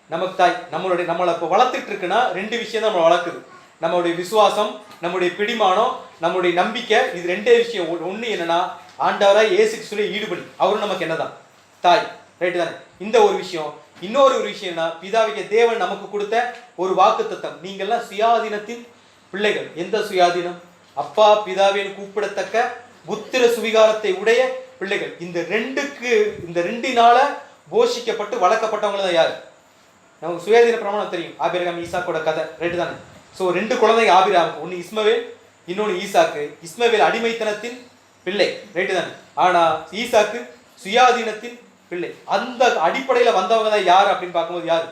நமக்கு தாய். நம்மளை இப்போ வளர்த்துட்டு இருக்குன்னா 2 விஷயம் தான் நம்மளை வளர்க்குது. நம்மளுடைய விசுவாசம், நம்முடைய பிடிமானம், நம்முடைய நம்பிக்கை. இது 2 விஷயம். ஒன்று என்னன்னா, ஆண்டவராய் இயேசு கிறிஸ்துவிலே ஈடுபடி. அவரும் நமக்கு என்னதான்? தாய். ரைட்டு தானே? இந்த ஒரு விஷயம். இன்னொரு விஷயம்னா, பிதாவிய தேவன் நமக்கு கொடுத்த ஒரு வாக்குத்தத்தம், நீங்கள்லாம் சுயாதீனத்தின் பிள்ளைகள். எந்த சுயாதீனம்? அப்பா பிதாவின் கூப்பிடத்தக்க புத்திர சுவிகாரத்தை உடைய பிள்ளைகள். இந்த 2னால போஷிக்கப்பட்டு வளர்க்கப்பட்டவங்க தான் யாரு? நமக்கு சுயாதீன பிரமாணம் தெரியும். ஆபிரகாம் ஈசாக்கோட கதை. ரைட்டு தானே? ஸோ 2 குழந்தைங்க ஆபிரகாமுக்கு. ஒன்று இஸ்மவேல், இன்னொன்று ஈசாக்கு. இஸ்மவேல் அடிமைத்தனத்தின் பிள்ளை. ரைட்டு தானே? ஆனா ஈசாக்கு சுயாதீனத்தின் பிள்ளை. அந்த அடிப்படையில வந்தவங்க தான் யார் அப்படின்னு பார்க்கும்போது யாரு?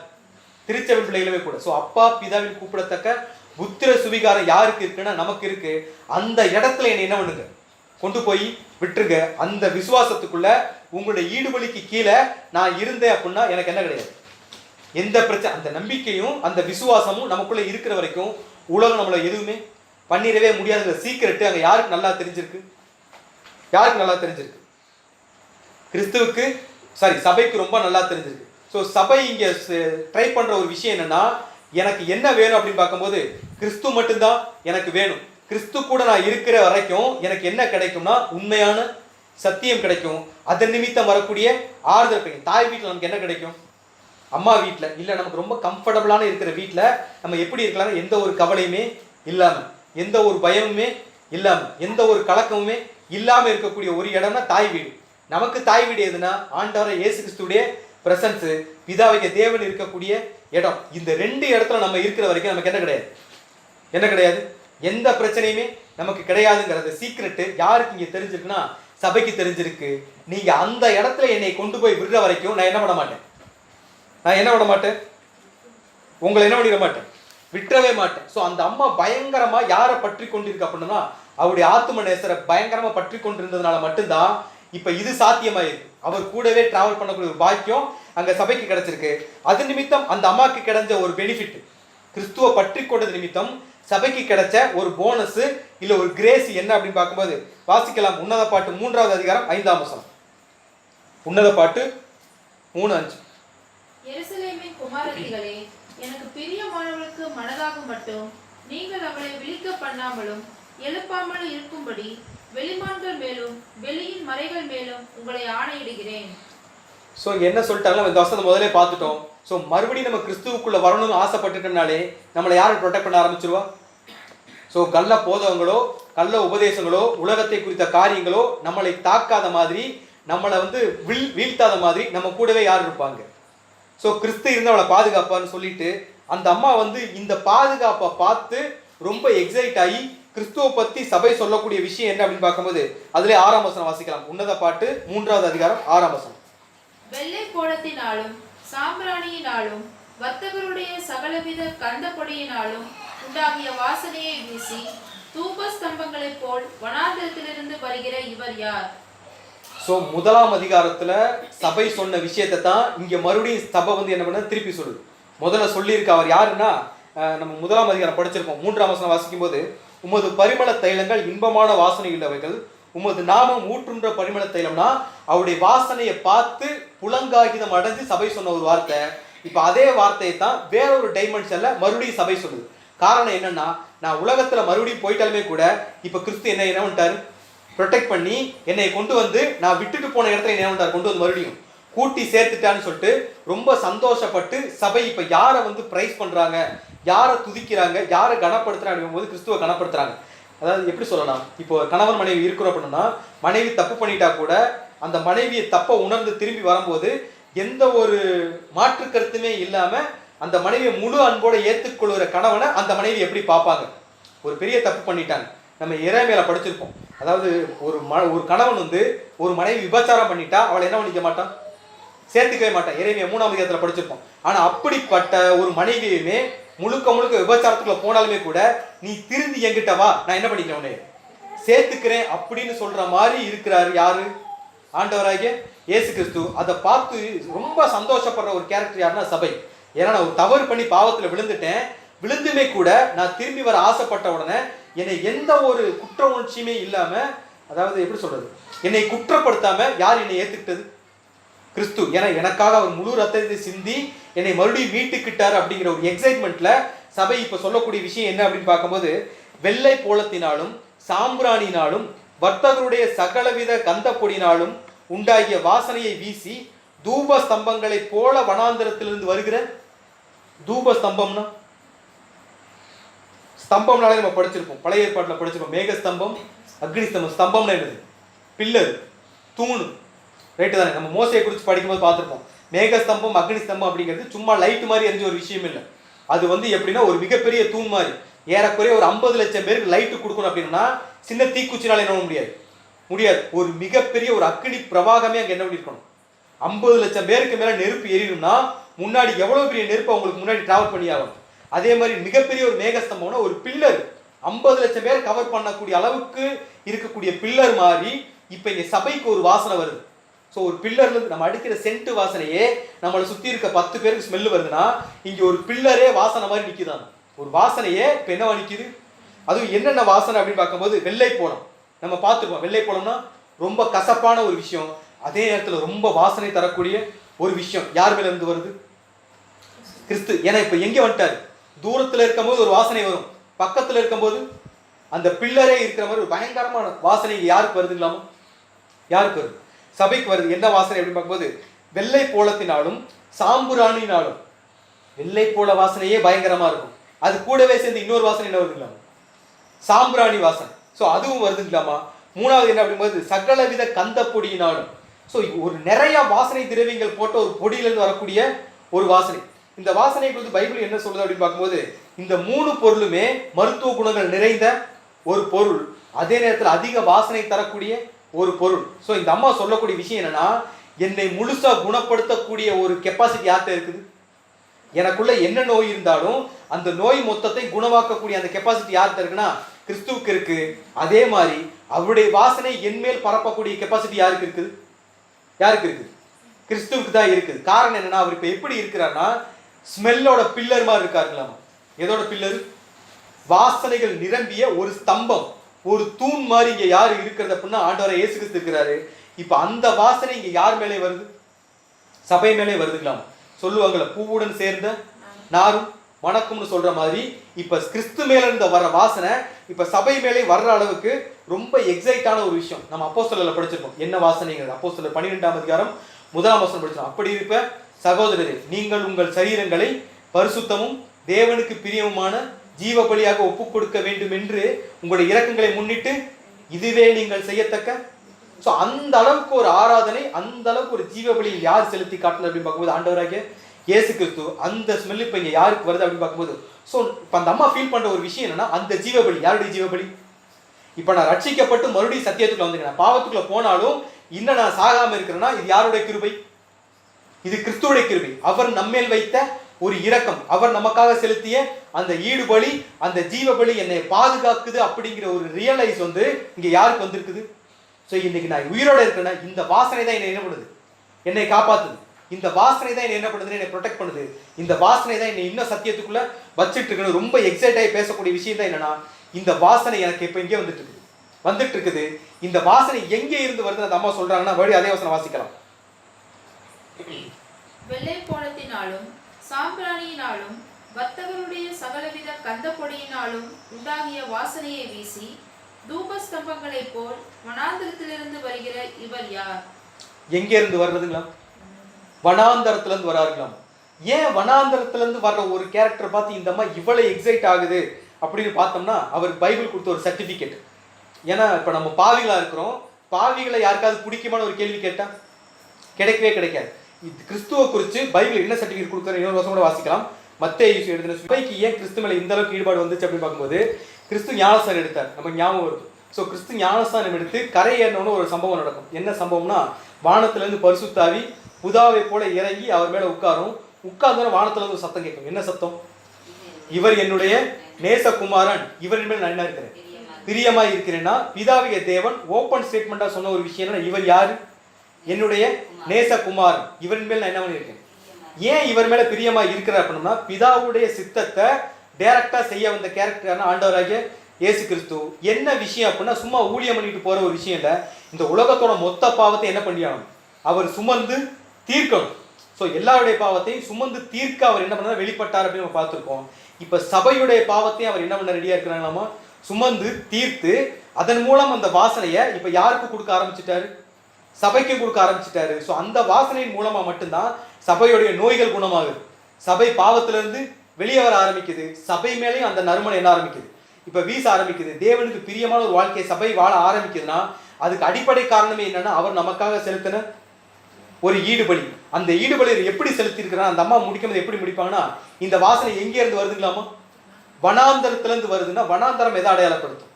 திருச்சபை பிள்ளைகளவே கூட. ஸோ அப்பா பிதாவின் கூப்பிடத்தக்க புத்திர சுவிகாரம் யாருக்கு இருக்குன்னா நமக்கு இருக்கு. அந்த இடத்துல என்னை என்ன பண்ணுங்க? கொண்டு போய் விட்டுருங்க. அந்த விசுவாசத்துக்குள்ள உங்களுடைய ஈடுபலிக்கு கீழே நான் இருந்தேன் அப்படின்னா எனக்கு என்ன கிடையாது? எந்த பிரச்சனை. அந்த நம்பிக்கையும் அந்த விசுவாசமும் நமக்குள்ள இருக்கிற வரைக்கும் உலகம் நம்மள எதுவுமே பண்ணிடவே முடியாதுங்கிற சீக்கிரட்டு அங்க யாருக்கு நல்லா தெரிஞ்சிருக்கு? யாருக்கு நல்லா தெரிஞ்சிருக்கு? கிறிஸ்துவுக்கு, சபைக்கு ரொம்ப நல்லா தெரிஞ்சிருக்கு. ஸோ சபை இங்க ட்ரை பண்ற ஒரு விஷயம் என்னன்னா, எனக்கு என்ன வேணும் அப்படின்னு பார்க்கும்போது கிறிஸ்து மட்டும்தான் எனக்கு வேணும். கிறிஸ்து கூட நான் இருக்கிற வரைக்கும் எனக்கு என்ன கிடைக்கும்னா உண்மையான சத்தியம் கிடைக்கும். அதன் நிமித்தம் வரக்கூடிய ஆறுதல் கிடைக்கும். தாய் வீட்டில் நமக்கு என்ன கிடைக்கும்? அம்மா வீட்டில் இல்லை, நமக்கு ரொம்ப கம்ஃபர்டபுளான இருக்கிற வீட்டில் நம்ம எப்படி இருக்கலாம்னா, எந்த ஒரு கவலையுமே இல்லாமல், எந்த ஒரு பயமுமே இல்லாமல், எந்த ஒரு கலக்கமுமே இல்லாமல் இருக்கக்கூடிய ஒரு இடம்னா தாய் வீடு. நமக்கு தாய் வீடு எதுனா ஆண்டவரை இயேசு கிறிஸ்துடைய பிரசன்ஸ், பிதாவிய தேவன் இருக்கக்கூடிய இடம். இந்த 2 இடத்துல நம்ம இருக்கிற வரைக்கும் நமக்கு என்ன கிடையாது? என்ன கிடையாது? எந்த பிரச்சனையுமே நமக்கு கிடையாதுங்கிறது சீக்ரெட்டு யாருக்கு இங்க தெரிஞ்சிருக்குன்னா சபைக்கு தெரிஞ்சிருக்கு. நீங்க அந்த இடத்துல என்னை கொண்டு போய் விடுற வரைக்கும் நான் என்ன பண்ண மாட்டேன்? உங்களை என்ன பண்ணிட மாட்டேன்? விட்டுறவே மாட்டேன். ஸோ அந்த அம்மா பயங்கரமா யாரை பற்றி கொண்டிருக்கு அப்படின்னா அவருடைய ஆத்தும நேசரை பயங்கரமா பற்றி கொண்டிருந்ததுனால மட்டும்தான் இப்ப இது சாத்தியமாயிருக்கு. அவர் கூடவே டிராவல் பண்ணக்கூடிய ஒரு பாக்கியம் அங்க சபைக்கு கிடைச்சிருக்கு. அது நிமித்தம் அந்த அம்மாக்கு கிடைச்ச ஒரு பெனிஃபிட், கிறிஸ்துவ பற்றி கொண்டது நிமித்தம் சபைக்கு கிடைச்ச ஒரு போனஸ் இல்ல ஒரு கிரேஸ் என்ன அப்படின்னு பார்க்கும்போது வாசிக்கலாம். உன்னத பாட்டு 3வது அதிகாரம் 5ஆம் வசனம். உன்னத பாட்டு 3:5. எருசலேமின் குமாரத்திகளே, எனக்கு பிரியமானவளுக்கு மனதாக மட்டும் நீங்கள் அவளை விழிக்க பண்ணாமலும் எழுப்பாமலும் இருக்கும்படி வெளிமான்கள் மேலும் வெளியின் மறைகள் மேலும் உங்களை ஆணையிடுகிறேன். ஸோ என்ன சொல்லிட்டாங்களோ இந்த வசனத்தை முதலே பார்த்துட்டோம். ஸோ மறுபடியும் நம்ம கிறிஸ்துவுக்குள்ள வரணும்னு ஆசைப்பட்டுட்டோம்னாலே நம்மளை யாரும் ப்ரொடெக்ட் பண்ண ஆரம்பிச்சிருவா? ஸோ கள்ள போதகங்களோ கள்ள உபதேசங்களோ உலகத்தை குறித்த காரியங்களோ நம்மளை தாக்காத மாதிரி, நம்மளை வீழ்த்தாத மாதிரி நம்ம கூடவே யார் இருப்பாங்க? ஸோ கிறிஸ்து இருந்து அவளை பாதுகாப்பான்னு சொல்லிட்டு அந்த அம்மா இந்த பாதுகாப்பை பார்த்து ரொம்ப எக்ஸைட் ஆகி கிறிஸ்துவை பத்தி சபை சொல்லக்கூடிய விஷயம் என்ன அப்படின்னு பார்க்கும்போது அதுல 6ஆம் வசனம் வாசிக்கலாம். உன்னத பாட்டு 3வது அதிகாரம் 6ஆம் வசனம். வெள்ளை போடத்தினாலும் சாம்பிராணியினாலும் வர்த்தகருடைய சகலவித கந்த பொடியினாலும் உண்டாகிய வாசனையை வீசி தூப ஸ்தம்பங்களைப் போல் வனாந்தரத்திலிருந்து வருகிற இவர் யார்? ஸோ 1ஆம் அதிகாரத்துல சபை சொன்ன விஷயத்தை தான் இங்க மறுபடியும் சபை என்ன பண்ண திருப்பி சொல்லுது. முதல்ல சொல்லியிருக்க அவர் யாருன்னா, நம்ம 1ஆம் அதிகாரம் படிச்சிருப்போம். 3ஆம் வசனம் வாசிக்கும் போது, உமது பரிமள தைலங்கள் இன்பமான வாசனை உள்ளவைகள், உமது நாமம் ஊற்றுன்ற பரிமள தைலம்னா அவருடைய வாசனையை பார்த்து புலங்காகிதம் அடைஞ்சு சபை சொன்ன ஒரு வார்த்தை. இப்ப அதே வார்த்தையை தான் வேறொரு டைமென்ஷன்ல மறுபடியும் சபை சொல்லுது. காரணம் என்னன்னா, நான் உலகத்துல மறுபடியும் போயிட்டாலுமே கூட இப்ப கிறிஸ்து என்ன பண்ணிட்டாரு, ப்ரொடெக்ட் பண்ணி என்னை கொண்டு நான் விட்டுட்டு போன இடத்துல என்ன பண்ணிட்டாரு, கொண்டு மறுபடியும் கூட்டி சேர்த்துட்டான்னு சொல்லிட்டு ரொம்ப சந்தோஷப்பட்டு சபை இப்ப யாரை பிரைஸ் பண்றாங்க, யாரை துதிக்கிறாங்க, யாரை கனப்படுத்துறாங்க போது கிறிஸ்துவ கனப்படுத்துறாங்க. அதாவது எப்படி சொல்லலாம், இப்போ கணவன் மனைவி இருக்கிறோம் அப்படின்னா, மனைவி தப்பு பண்ணிட்டா கூட அந்த மனைவியை தப்பை உணர்ந்து திரும்பி வரும்போது எந்த ஒரு மாற்று கருத்துமே இல்லாம அந்த மனைவியை முழு அன்போட ஏற்றுக்கொள்கிற கணவனை அந்த மனைவி எப்படி பார்ப்பாங்க? ஒரு பெரிய தப்பு பண்ணிட்டாங்க, நம்ம எரேமியால படிச்சிருப்போம். அதாவது ஒரு கணவன் ஒரு மனைவி விபச்சாரம் பண்ணிட்டா அவளை என்ன பண்ணிக்க மாட்டான், சேர்த்துக்கவே மாட்டான். எரேமியா 3ஆம் அதிகாரத்துல படிச்சிருப்போம். ஆனா அப்படிப்பட்ட ஒரு மனைவியுமே முழுக்க முழுக்க விபச்சாரத்துக்குள்ள போனாலுமே கூட நீ திருந்தி என்கிட்ட வா, நான் என்ன பண்ணிக்கிறேன், உன்னை சேர்த்துக்கிறேன் அப்படின்னு சொல்ற மாதிரி இருக்கிறாரு யாரு? ஆண்டவராகிய இயேசு கிறிஸ்து. அதை பார்த்து ரொம்ப சந்தோஷப்படுற ஒரு கேரக்டர் யாருன்னா சபை. ஏன்னா நான் ஒரு தவறு பண்ணி பாவத்துல விழுந்துட்டேன், விழுந்துமே கூட நான் திரும்பி வர ஆசைப்பட்ட உடனே என்னை எந்த ஒரு குற்ற உணர்ச்சியுமே இல்லாம, அதாவது எப்படி சொல்றது, என்னை குற்றப்படுத்தாம யார் என்னை ஏத்துக்கிட்டது? கிறிஸ்து. ஏன்னா எனக்காக அவர் முழு ரத்தத்தை சிந்தி என்னை மறுபடியும் மீட்டுக்கிட்டார் அப்படிங்கிற ஒரு எக்ஸைட்மெண்ட்ல சபை இப்ப சொல்லக்கூடிய விஷயம் என்ன அப்படின்னு பார்க்கும்போது, வெள்ளை போலத்தினாலும் சாம்பிராணினாலும் வர்த்தகருடைய சகலவித கந்த பொடினாலும் உண்டாகிய வாசனையை வீசி தூப ஸ்தம்பங்களை போல வனாந்தரத்திலிருந்து வருகிற, தூப ஸ்தம்பம்னா ஸ்தம்பம்னாலே நம்ம படிச்சிருப்போம், பழைய ஏற்பாட்டில் படிச்சிருப்போம். மேக ஸ்தம்பம், அக்னி ஸ்தம்பம். ஸ்தம்பம்னா என்னது? பில்லர், தூணு, ரைட்டு தானே? நம்ம மோசையை குறித்து படிக்கும்போது பார்த்துருப்போம். மேகஸ்தம்பம் அக்னி ஸ்தம்பம் அப்படிங்கிறது சும்மா லைட் மாதிரி எரிஞ்ச ஒரு விஷயம் இல்லை. அது எப்படின்னா ஒரு மிகப்பெரிய தூண் மாதிரி. ஏறக்குறைய ஒரு 50 லட்சம் பேருக்கு லைட்டு கொடுக்கணும் அப்படின்னா சின்ன தீக்குச்சினால என்ன முடியாது. ஒரு மிகப்பெரிய ஒரு அக்னி பிரவாகமே அங்கே என்ன பண்ணிருக்கணும். 50 லட்சம் பேருக்கு மேல நெருப்பு எரியணும்னா முன்னாடி எவ்வளவு பெரிய நெருப்பு அவங்களுக்கு முன்னாடி டிராவல் பண்ணி ஆகணும். அதே மாதிரி மிகப்பெரிய ஒரு மேகஸ்தம்பம்னா ஒரு பில்லர் 50 லட்சம் பேர் கவர் பண்ணக்கூடிய அளவுக்கு இருக்கக்கூடிய பில்லர் மாதிரி இப்ப இங்க சபைக்கு ஒரு வாசனை வருது. ஸோ ஒரு பில்லர்ல நம்ம அடிக்கிற சென்ட் வாசனையே நம்மளை சுத்தி இருக்க 10 பேருக்கு ஸ்மெல் வருதுன்னா இங்க ஒரு பில்லரே வாசனை மாதிரி நிக்குதான். ஒரு வாசனையே இப்ப என்னவா நிக்குது? அதுவும் என்னென்ன வாசனை அப்படின்னு பார்க்கும்போது வெள்ளை போலம் நம்ம பார்த்துருப்போம். வெள்ளை போலம்னா ரொம்ப கசப்பான ஒரு விஷயம், அதே நேரத்துல ரொம்ப வாசனை தரக்கூடிய ஒரு விஷயம். யார் மேல இருந்து வருது? கிறிஸ்து. ஏன்னா இப்ப எங்க வந்துட்டாரு? தூரத்துல இருக்கும்போது ஒரு வாசனை வரும், பக்கத்துல இருக்கும்போது அந்த பில்லரே இருக்கிற மாதிரி ஒரு பயங்கரமான வாசனை யாருக்கு வருதுங்களாமா? யாருக்கு வருது? சபைக்கு வருது. என்ன வாசனை அப்படின்னு பார்க்கும்போது வெள்ளை போலத்தினாலும் சாம்புராணினாலும். வெள்ளை போல வாசனையே பயங்கரமா இருக்கும், அது கூடவே சேர்ந்து இன்னொரு வாசனை என்ன வருதுங்களாமா? சாம்பிராணி வாசனை. ஸோ அதுவும் வருதுங்களாமா? மூணாவது என்ன அப்படிங்கும்போது சகலவித கந்த பொடியினாலும். ஸோ ஒரு நிறைய வாசனை திரவியங்கள் போட்ட ஒரு பொடியிலிருந்து வரக்கூடிய ஒரு வாசனை. இந்த வாசனை குறித்து பைபிள் என்ன சொல்லுது அப்படின்னு பார்க்கும்போது இந்த 3 பொருளுமே மருத்துவ குணங்கள் நிறைந்த ஒரு பொருள், அதே நேரத்தில் அதிக வாசனை தரக்கூடிய ஒரு பொருள். ஸோ இந்த அம்மா சொல்லக்கூடிய விஷயம் என்னன்னா, என்னை முழுசா குணப்படுத்தக்கூடிய ஒரு கெப்பாசிட்டி யார்கிட்ட இருக்குது? எனக்குள்ள என்ன நோய் இருந்தாலும் அந்த நோய் மொத்தத்தை குணமாக்கக்கூடிய அந்த கெப்பாசிட்டி யார்கிட்ட இருக்குன்னா கிறிஸ்துவுக்கு இருக்கு. அதே மாதிரி அவருடைய வாசனை என்மேல் பரப்பக்கூடிய கெப்பாசிட்டி யாருக்கு இருக்குது? யாருக்கு இருக்குது? கிறிஸ்துவுக்கு தான் இருக்குது. காரணம் என்னன்னா, அவர் இப்ப எப்படி இருக்கிறார்னா ஸ்மெல்லோட பில்லர் மாதிரி இருக்காருங்களாமா. எதோட பில்லர்? வாசனைகள் நிரம்பிய ஒரு ஸ்தம்பம், ஒரு தூண் மாதிரி இங்க யாரு இருக்கிறது அப்படின்னா ஆண்டவரை இயேசு கிறிஸ்து இருக்கிறாரு. இப்ப அந்த வாசனை இங்க யார் மேலே வருது? சபை மேலே வருதுங்களாமா. சொல்லுவாங்கல்ல, பூவுடன் சேர்ந்த நாரும் வணக்கம்னு சொல்ற மாதிரி இப்ப கிறிஸ்து மேல இருந்து வர வாசனை இப்ப சபை மேலே வர்ற அளவுக்கு ரொம்ப எக்ஸைட்டான ஒரு விஷயம். நம்ம அப்போஸ்தலர்ல படிச்சிருக்கோம் என்ன வாசனைங்கிறது. அப்போஸ்தலர் 12ஆம் அதிகாரம் 1ஆம் வசனம் படிச்சிருக்கோம். அப்படி இருப்ப சகோதரரே, நீங்கள் உங்கள் சரீரங்களை பரிசுத்தமும் தேவனுக்கு பிரியமுமான ஜீவ பலியாக ஒப்புக் கொடுக்க வேண்டும் என்று உங்களுடைய இரக்கங்களை முன்னிட்டு இதுவே நீங்கள் செய்யத்தக்க. ஸோ அந்த அளவுக்கு ஒரு ஆராதனை, அந்த அளவுக்கு ஒரு ஜீவ பலியை யார் செலுத்தி காட்டணும் அப்படின்னு பார்க்கும்போது ஆண்டவராகிய இயேசு கிறிஸ்து. அந்த ஸ்மெல் இப்போ இங்கே யாருக்கு வருது அப்படின்னு பார்க்கும்போது, ஸோ இப்போ அந்த அம்மா ஃபீல் பண்ணுற ஒரு விஷயம் என்னன்னா, அந்த ஜீவபலி யாருடைய ஜீவபலி? இப்போ நான் ரட்சிக்கப்பட்டு மறுபடியும் சத்தியத்துக்குள்ள வந்துக்கிறேன், பாவத்துக்குள்ள போனாலும் இன்னும் நான் சாகாம இருக்கிறேன்னா இது யாருடைய கிருபை? இது கிறிஸ்துவுடைய கிருபை. அவர் நம்மேல் வைத்த ஒரு இரக்கம், அவர் நமக்காக செலுத்திய அந்த ஈடுபலி, அந்த ஜீவபலி என்னை பாதுகாக்குது அப்படிங்கிற ஒரு ரியலைஸ் வந்து இங்க யாருக்கு வந்திருக்குது? ஸோ இன்னைக்கு நான் உயிரோட இருக்கேன்னா இந்த வாசனை தான் என்னை என்ன பண்ணுது? என்னை காப்பாத்துது. இந்த வாசனை தான் என்ன பண்ணுது? என்னை ப்ரொடெக்ட் பண்ணுது. இந்த வாசனை தான் என்னை இன்னும் சத்தியத்துக்குள்ள வச்சுட்டு இருக்கணும். ரொம்ப எக்ஸைட் ஆகி பேசக்கூடிய விஷயம் தான் என்னன்னா, இந்த வாசனை எனக்கு இப்போ எங்கே வந்துட்டு இருக்குது. இந்த வாசனை எங்கே இருந்து வருது அந்த அம்மா சொல்றாங்கன்னா மறுபடியும் அதே வாசனை வாசிக்கலாம். வெள்ளை போலத்தினாலும் சாம்பிராணியினாலும் வர்த்தகருடைய சகலவித கந்த பொடியினாலும் உண்டாகிய வாசனையை வீசி தூபஸ்தம்பங்களைப் போல் வனாந்தரத்திலிருந்து வருகிற இவர் யார்? எங்கே இருந்து வர்றதுங்களா? வனாந்தரத்திலிருந்து வராருங்களாம். ஏன் வனாந்தரத்திலிருந்து வர்ற ஒரு கேரக்டர் பார்த்து இந்த அம்மா இவ்வளவு எக்ஸைட் ஆகுது அப்படின்னு பார்த்தோம்னா, அவர் பைபிள் கொடுத்த ஒரு சர்டிபிகேட். ஏன்னா இப்ப நம்ம பாவிகளா இருக்கிறோம், பாவிகளை யாருக்காவது பிடிக்குமான ஒரு கேள்வி கேட்டா கிடைக்கவே கிடைக்காது. கிறிஸ்துவ குறித்து பைபிள் என்ன சர்டிபிகேட் கொடுக்குற இன்னொரு வருஷம் கூட வாசிக்கலாம். மத்தேயு எழுதின சபைக்கு ஏன் கிறிஸ்து மேல இந்த அளவுக்கு ஈடுபாடு வந்துச்சு அப்படின்னு பார்க்கும்போது, கிறிஸ்து ஞானஸ்தானம் எடுத்தார், நமக்கு ஞாபகம் வருது. ஸோ கிறிஸ்து ஞானஸ்தானம் எடுத்து கரை ஏறினோன்னு ஒரு சம்பவம் நடக்கும். என்ன சம்பவம்னா, வானத்திலிருந்து பரிசுத்தாவி புதாவை போல இறங்கி அவர் மேல உட்கார்ந்தாலும் வானத்துல இருந்து ஒரு சத்தம் கேட்கும். என்ன சத்தம்? இவர் என்னுடைய நேசகுமாரன், இவரின் மேல் நான் என்ன இருக்கிறேன்? பிரியமா இருக்கிறேன்னா, பிதாவிய தேவன் ஓப்பன் ஸ்டேட்மெண்டா சொன்ன ஒரு விஷயம். இவர் யாரு? என்னுடைய நேசகுமாரன், இவரின் மேல் நான் என்ன பண்ணியிருக்கேன்? ஏன் இவர் மேல பிரியமா இருக்கிறார் அப்படின்னா, பிதாவுடைய சித்தத்தை டைரக்டா செய்ய வந்த கேரக்டரான ஆண்டவராகிய இயேசு கிறிஸ்து. என்ன விஷயம் அப்படின்னா, சும்மா ஊழியம் பண்ணிட்டு போற ஒரு விஷயம் இல்லை. இந்த உலகத்தோட மொத்த பாவத்தை என்ன பண்ணியாகணும்? அவர் சுமந்து தீர்க்கணும். ஸோ எல்லாருடைய பாவத்தையும் சுமந்து தீர்க்க அவர் என்ன பண்ணார்? வெளிப்பட்டார் அப்படின்னு நம்ம பார்த்துருக்கோம். இப்போ சபையுடைய பாவத்தையும் அவர் என்ன பண்ண ரெடியா இருக்கிறாங்களாமா? சுமந்து தீர்த்து அதன் மூலம் அந்த வாசனையை இப்போ யாருக்கு கொடுக்க ஆரம்பிச்சிட்டாரு? சபைக்கு கொடுக்க ஆரம்பிச்சிட்டாரு. ஸோ அந்த வாசனையின் மூலமா மட்டும்தான் சபையுடைய நோய்கள் குணமாகுது, சபை பாவத்திலிருந்து வெளியே வர ஆரம்பிக்குது, சபை மேலேயும் அந்த நறுமணம் என்ன ஆரம்பிக்குது? இப்போ வீச ஆரம்பிக்குது. தேவனுக்கு பிரியமான ஒரு வாழ்க்கையை சபை வாழ ஆரம்பிக்குதுன்னா அதுக்கு அடிப்படை காரணமே என்னன்னா, அவர் நமக்காக செலுத்தின ஒரு ஈடுபலி. அந்த ஈடுபலியை எப்படி செலுத்திருக்கிறான் அந்த அம்மா முடிக்கும்போது எப்படி முடிப்பாங்கன்னா, இந்த வாசனை எங்கே இருந்து வருதுங்களாமா? வனாந்தரத்திலிருந்து வருதுன்னா, வனாந்தரம் எதை அடையாளப்படுத்தும்?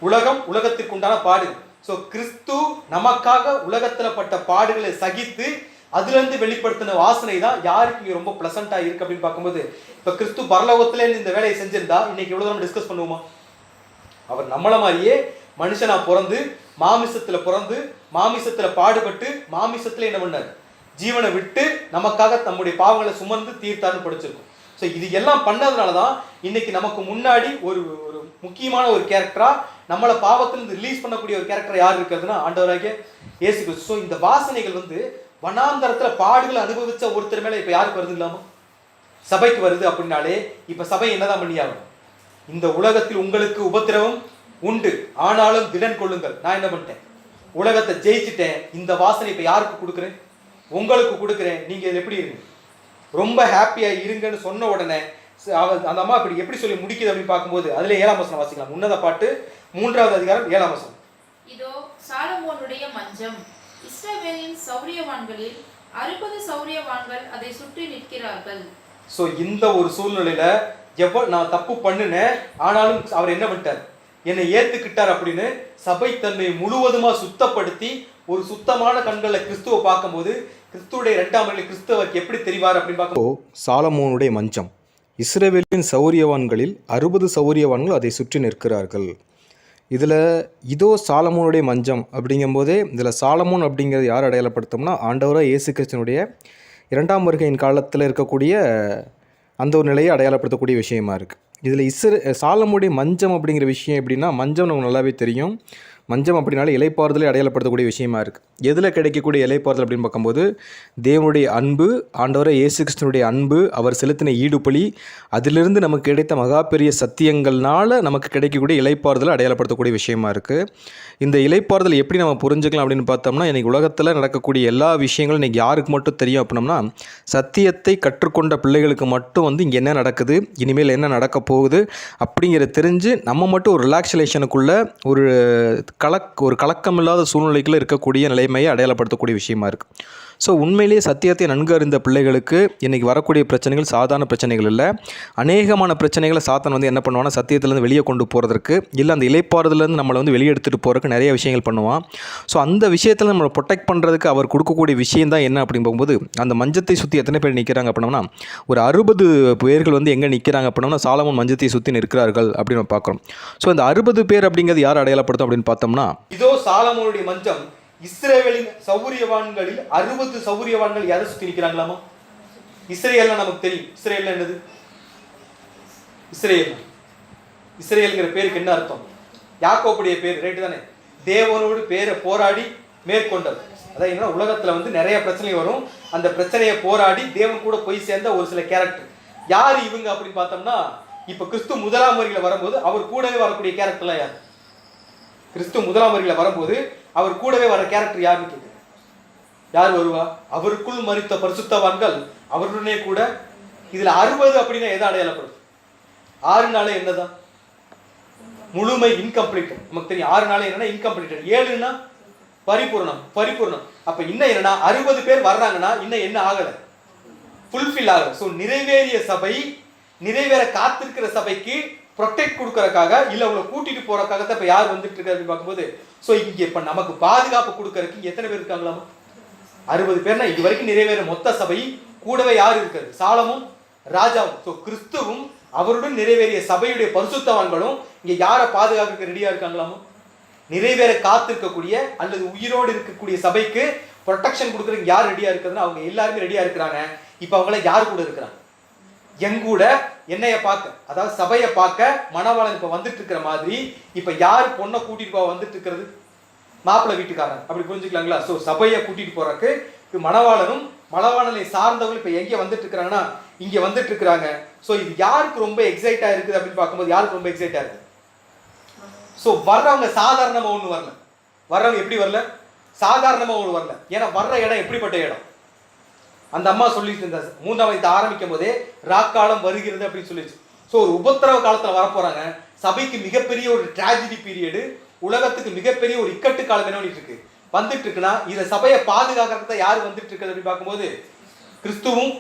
உலகம், உலகத்திற்கு உண்டான பாடு. ஸோ கிறிஸ்து நமக்காக உலகத்துல பட்ட பாடுகளை சகித்து அதுல இருந்து வெளிப்படுத்தின வாசனை தான் யாருக்கு இங்க ரொம்ப பிளசண்டா இருக்கு அப்படின்னு பார்க்கும்போது, இப்ப கிறிஸ்து பரலோகத்துல இந்த வேலையை செஞ்சிருந்தா இன்னைக்கு எவ்வளவு நம்ம டிஸ்கஸ் பண்ணுவோமா? அவர் நம்மள மாதிரியே மனுஷனா பிறந்து மாமிசத்துல பாடுபட்டு மாமிசத்துல என்ன பண்ணார்? ஜீவனை விட்டு நமக்காக நம்முடைய பாவங்களை சுமந்து தீர்த்தார்னு படிச்சிருக்கோம். ஸோ இது எல்லாம் பண்ணதுனால தான் இன்னைக்கு நமக்கு முன்னாடி ஒரு ஒரு முக்கியமான ஒரு கேரக்டரா நம்மளை பாவத்திலிருந்து ரிலீஸ் பண்ணக்கூடிய ஒரு கேரக்டர் யார் இருக்கிறதுனா ஆண்டவராகிய இயேசு கிறிஸ்து. ஸோ இந்த வாசனைகள் வந்து வனாந்தரத்துல பாடுகளை அனுபவிச்ச ஒருத்தர் மேல இப்ப யாருக்கு வருதுங்களாமா? சபைக்கு வருது. அப்படின்னாலே இப்ப சபை என்னதான் பண்ணியாகும்? இந்த உலகத்தில் உங்களுக்கு உபத்திரவம் உண்டு, ஆனாலும் திடன் கொள்ளுங்கள், நான் என்ன பண்ணிட்டேன்? உலகத்தை ஜெயிச்சுட்டேன். இந்த வாசனை இப்ப யாருக்கு கொடுக்குறேன்? உங்களுக்கு கொடுக்குறேன். நீங்க இதில் எப்படி இருங்க? ரொம்ப ஹாப்பியா இருங்கன்னு சொன்ன உடனே அந்த அம்மா இப்படி எப்படி சொல்லி முடிக்குது அப்படின்னு பார்க்கும்போது அதுல 7ஆம் வசனம் வாசிக்கலாம். உன்னத பாட்டு 3வது அதிகாரம் 7ஆம் வசனம். இதோ சாலமோனுடைய மஞ்சம், இஸ்ரவேலின் சௌரியவான்களில் 60 சௌரியவான்கள் அதை சுற்றி நிற்கிறார்கள். ஸோ இந்த ஒரு சூழ்நிலையில எவ்வளவு நான் தப்பு பண்ணினேன், ஆனாலும் அவர் என்ன பண்ணிட்டார்? என்னை ஏத்துக்கிட்டார் அப்படின்னு சபை தன்னை முழுவதுமா சுத்தப்படுத்தி ஒரு சுத்தமான கண்களை கிறிஸ்துவை பார்க்கும்போது கிறிஸ்துவுடைய 2ஆம் வருகையில் கிறிஸ்துவருக்கு எப்படி தெரிவார் அப்படின்னு பார்க்கும்போது, சாலமோனுடைய மஞ்சம், இஸ்ரவேலின் சௌரியவான்களில் 60 சௌரியவான்கள் அதை சுற்றி நிற்கிறார்கள். இதில் இதோ சாலமோனுடைய மஞ்சம் அப்படிங்கும்போதே இதில் சாலமோன் அப்படிங்கிறது யார் அடையாளப்படுத்தோம்னா, ஆண்டவராக இயேசு கிறிஸ்துவினுடைய 2ஆம் வருகையின் காலத்தில் இருக்கக்கூடிய அந்த ஒரு நிலையை அடையாளப்படுத்தக்கூடிய விஷயமா இருக்குது. இதில் சாலமோனுடைய மஞ்சம் அப்படிங்கிற விஷயம் எப்படின்னா, மஞ்சம் நமக்கு நல்லாவே தெரியும். மஞ்சம் அப்படின்னாலே இலைப்பாறுதலை அடையாளப்படுத்தக்கூடிய விஷயமா இருக்குது. எதில் கிடைக்கக்கூடிய இலைப்பாறுதல் அப்படின்னு பார்க்கும்போது தேவனுடைய அன்பு, ஆண்டவரை இயேசு கிறிஸ்துவனுடைய அன்பு, அவர் செலுத்தின ஈடுபலி, அதிலிருந்து நமக்கு கிடைத்த மகா பெரிய சத்தியங்கள்னால நமக்கு கிடைக்கக்கூடிய இலைப்பாறுதலை அடையாளப்படுத்தக்கூடிய விஷயமா இருக்குது. இந்த இலைப்பாறுதல் எப்படி நம்ம புரிஞ்சுக்கலாம் அப்படின்னு பார்த்தோம்னா, இன்றைக்கி உலகத்தில் நடக்கக்கூடிய எல்லா விஷயங்களும் இன்றைக்கி யாருக்கு மட்டும் தெரியும் அப்படின்னோம்னா, சத்தியத்தை கற்றுக்கொண்ட பிள்ளைகளுக்கு மட்டும் இங்கே என்ன நடக்குது, இனிமேல் என்ன நடக்க போகுது அப்படிங்கிறத தெரிஞ்சு நம்ம மட்டும் ஒரு ரிலாக்ஸேஷனுக்குள்ள ஒரு கலக்கம் இல்லாத சூழ்நிலைக்குள்ள இருக்கக்கூடிய நிலைமையை அடையாளப்படுத்தக்கூடிய விஷயமா இருக்குது. ஸோ உண்மையிலேயே சத்தியத்தை நன்கு அறிந்த பிள்ளைகளுக்கு இன்றைக்கி வரக்கூடிய பிரச்சனைகள் சாதாரண பிரச்சனைகள் இல்லை. அநேகமான பிரச்சனைகளை சாத்தான் என்ன பண்ணுவான்னா, சத்தியத்திலேருந்து வெளியே கொண்டு போகிறதுக்கு, இல்லை அந்த இலைப்பாறுதலேருந்து நம்மளை வெளியே எடுத்துகிட்டு போகிறதுக்கு நிறைய விஷயங்கள் பண்ணுவான். ஸோ அந்த விஷயத்தில் நம்மளை ப்ரொடெக்ட் பண்ணுறதுக்கு அவர் கொடுக்கக்கூடிய விஷயம் தான் என்ன அப்படின்னு போகும்போது, அந்த மஞ்சத்தை சுற்றி எத்தனை பேர் நிற்கிறாங்க அப்படின்னா, ஒரு 60 பேர்கள் எங்கே நிற்கிறாங்க அப்படின்னா, சாலமோன் மஞ்சத்தை சுற்றி நிற்கிறார்கள் அப்படின்னு நம்ம பார்க்குறோம். ஸோ இந்த 60 பேர் அப்படிங்கிறது யார் அடையாளப்படுத்தும் அப்படின்னு பார்த்தோம்னா, இதோ சாலமோனுடைய மஞ்சம், இஸ்ரவேலின் சௌரியவான்களில் 60 சௌரியவான்கள் யாரை சுற்றி நிற்கிறாங்களாமா? இஸ்ரேல்னா நமக்கு தெரியும். இஸ்ரேல் என்னது? இஸ்ரேல்ங்கிற பேருக்கு என்ன அர்த்தம்? யாக்கோபுடைய பேர், ரைட்டு தானே? தேவனோடு பேரை போராடி மேற்கொண்டது. அதான் என்ன, உலகத்தில் நிறைய பிரச்சனை வரும், அந்த பிரச்சனையை போராடி தேவன் கூட போய் சேர்ந்த ஒரு சில கேரக்டர். யார் இவங்க அப்படின்னு பார்த்தோம்னா, இப்போ கிறிஸ்து முதலாம் வருகையில் வரும்போது அவர் கூடவே வரக்கூடிய கேரக்டர்லாம் யார்? கிறிஸ்து முதலாம் வருகையில் வரும்போது அவர் கூடவே வர கேரக்டர் யாருன்னு கேட்குது. யார் வருவா? அவருக்குள் மரித்த பரிசுத்தவான்கள் அவருடனே கூட. இதுல 60 அப்படின்னா எதை அடையாளப்படுது? 6 நாளே என்னதான்? முழுமை, இன்கம்ப்ளீட். நமக்கு தெரியும் 6 நாளே என்னன்னா இன்கம்ப்ளீட்டட், 7னா பரிபூர்ணம். அப்ப இன்னும் என்னன்னா 60 பேர் வர்றாங்கன்னா இன்னும் என்ன ஆகல? ஃபுல்ஃபில் ஆகல. ஸோ நிறைவேறிய சபை, நிறைவேற காத்திருக்கிற சபைக்கு ப்ரொடெக்ட் கொடுக்கறதுக்காக, இல்லை அவங்களை கூட்டிட்டு போறதுக்காக தான் இப்போ யார் வந்துட்டு இருக்காரு அப்படின்னு பார்க்கும்போது, ஸோ இங்கே இப்போ நமக்கு பாதுகாப்பு கொடுக்கறதுக்கு எத்தனை பேர் இருக்காங்களாமா? 60 பேர்னா இது வரைக்கும் நிறைவேற மொத்த சபை கூடவே யார் இருக்கிறது? சாலமும் ராஜாவும். ஸோ கிறிஸ்துவும் அவருடன் நிறைவேறிய சபையுடைய பரிசுத்தவான்களும் இங்கே யாரை பாதுகாக்க ரெடியா இருக்காங்களாமோ? நிறைவேற காத்திருக்கக்கூடிய அல்லது உயிரோடு இருக்கக்கூடிய சபைக்கு ப்ரொடெக்ஷன் கொடுக்கறதுக்கு யார் ரெடியா இருக்கிறதுனா அவங்க எல்லாருமே ரெடியா இருக்கிறாங்க. இப்போ அவங்கள யார் கூட இருக்கிறாங்க? எங்கூட என்னைய பார்க்க, அதாவது சபையை பார்க்க மணவாளன் இப்ப வந்துட்டு இருக்கிற மாதிரி, இப்ப யார் பொண்ணை கூட்டிட்டு போக வந்துட்டு இருக்கிறது? மாப்பிள்ளை வீட்டுக்காரன். அப்படி புரிஞ்சுக்கலாங்களா? ஸோ சபையை கூட்டிட்டு போறதுக்கு மணவாளனும் மணவாளனை சார்ந்தவங்க இப்ப எங்க வந்துட்டு இருக்கிறாங்கன்னா இங்க வந்துட்டு இருக்கிறாங்க. ஸோ இது யாருக்கு ரொம்ப எக்ஸைட்டா இருக்குது அப்படின்னு பார்க்கும்போது யாருக்கு ரொம்ப எக்ஸைட்டா இருக்கு? ஸோ வர்றவங்க சாதாரணமா ஒண்ணு வரல. வர்றவங்க எப்படி வரல? சாதாரணமா ஒண்ணு வரல. ஏன்னா வர்ற இடம் எப்படிப்பட்ட இடம்? அந்த அம்மா சொல்லிட்டு இருந்த 3ஆம் வயது ஆரம்பிக்கும் போதே ராக்காலம் வருகிறது அப்படின்னு சொல்லிச்சு. ஸோ ஒரு உபத்திரவ காலத்தில் வரப்போறாங்க. சபைக்கு மிகப்பெரிய ஒரு டிராஜடி பீரியடு, உலகத்துக்கு மிகப்பெரிய ஒரு இக்கட்டு காலம் என்ன பண்ணிட்டு இருக்கு, வந்துட்டு இருக்குன்னா இதை சபையை பாதுகாக்கிறதுக்கு தான் யார் வந்துட்டு இருக்குது அப்படின்னு பார்க்கும்போது கிறிஸ்துவும்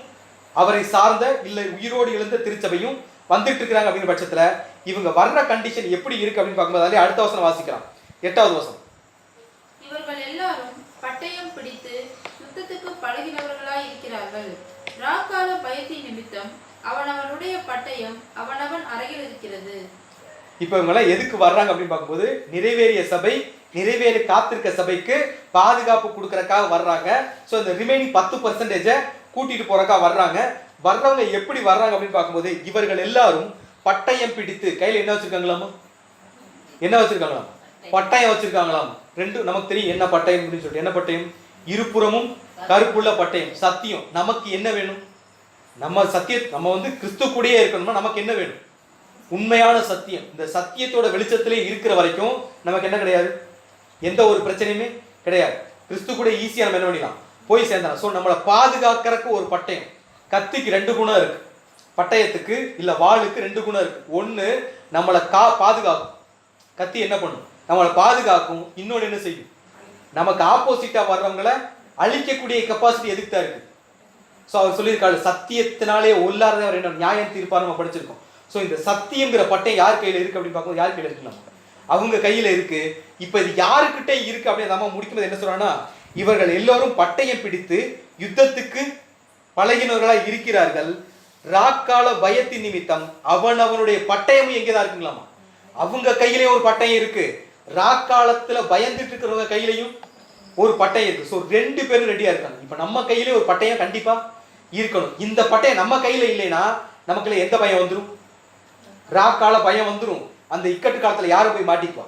அவரை சார்ந்த இல்லை உயிரோடு எழுந்த திருச்சபையும் வந்துட்டு இருக்கிறாங்க. அப்படிங்கிற பட்சத்தில் இவங்க வர்ற கண்டிஷன் எப்படி இருக்கு அப்படின்னு பார்க்கும்போது அதிலே அடுத்த வசனம் வாசிக்கலாம். 8வது வசனம். இவர்கள் எல்லாரும் பட்டயம் பிடித்து யுத்தத்துக்கு பழகினவர்களாய் இருக்கிறார்கள். ராக்கால பயத்தின் நிமித்தம் அவனவனுடைய பட்டயம் அவனவன் அறையில் இருக்கிறது. இப்ப இவங்கெல்லாம் எதுக்கு வர்றாங்க அப்படின்னு பார்க்கும்போது நிறைவேறிய சபை, நிறைவேறி காத்திருக்க சபைக்கு பாதுகாப்பு கொடுக்கறதுக்காக வர்றாங்க. ஸோ இந்த ரிமைனிங் 10% கூட்டிட்டு போறதுக்காக வர்றாங்க. வர்றவங்க எப்படி வர்றாங்க அப்படின்னு பார்க்கும்போது இவர்கள் எல்லாரும் பட்டயம் பிடித்து கையில என்ன வச்சிருக்காங்களாமா? என்ன வச்சிருக்காங்களாம்? பட்டயம் வச்சிருக்காங்களாம். ரெண்டு நமக்கு தெரியும் என்ன பட்டயம் அப்படின்னு சொல்லிட்டு. என்ன பட்டயம்? இருபுறமும் கருப்புள்ள பட்டயம். சத்தியம். நமக்கு என்ன வேணும்? நம்ம நம்ம கிறிஸ்து கூடயே இருக்கணும்னா நமக்கு என்ன வேணும்? உண்மையான சத்தியம். இந்த சத்தியத்தோட வெளிச்சத்திலே இருக்கிற வரைக்கும் நமக்கு என்ன கிடையாது? எந்த ஒரு பிரச்சனையுமே கிடையாது. கிறிஸ்து கூட ஈஸியா நம்ம என்ன பண்ணிடலாம், போய் சேர்ந்தலாம். ஸோ நம்மளை பாதுகாக்கிறதுக்கு ஒரு பட்டயம். கத்திக்கு 2 குணம் இருக்கு. பட்டயத்துக்கு இல்ல வாளுக்கு 2 குணம் இருக்கு. ஒண்ணு நம்மளை பாதுகாக்கும். கத்தி என்ன பண்ணும்? நம்மளை பாதுகாக்கும். இன்னொன்று என்ன செய்யும்? நமக்கு ஆப்போசிட்டா வர்றவங்களை அழிக்கக்கூடிய கெப்பாசிட்டி எதுக்கு தான் இருக்கு. ஸோ அவர் சொல்லியிருக்காரு, சத்தியத்தினாலே உள்ளாரதவர் என்ன நியாயம் தீர்ப்பார் நம்ம படிச்சிருக்கோம். ஸோ இந்த சத்தியங்கிற பட்டயம் யார் கையில இருக்கு அப்படின்னு பார்க்கும்போது யார் கையில இருக்கலாம்? அவங்க கையில இருக்கு. இப்ப இது யாருக்கிட்ட இருக்கு அப்படின்னு நம்ம முடிக்கும்போது என்ன சொல்றாங்கன்னா, இவர்கள் எல்லோரும் பட்டயம் பிடித்து யுத்தத்துக்கு பழகினவர்களா இருக்கிறார்கள். ராக்கால பயத்தின் நிமித்தம் அவனுடைய பட்டயமும் எங்கேதான் இருக்குங்களாமா? அவங்க கையிலேயும் ஒரு பட்டயம் இருக்கு. ராக்காலத்துல பயந்துட்டு இருக்கிறவங்க கையிலையும் ஒரு பட்டயம் இருக்கு. ஸோ 2 பேரும் ரெடியா இருக்காங்க. இப்ப நம்ம கையிலே ஒரு பட்டயம் கண்டிப்பா இருக்கணும். இந்த பட்டயம் நம்ம கையில இல்லைன்னா நமக்குள்ள எந்த பயம் வந்துடும்? ராக்கால பயம் வந்துடும். அந்த இக்கட்டு காலத்துல யாரும் போய் மாட்டிக்குவா?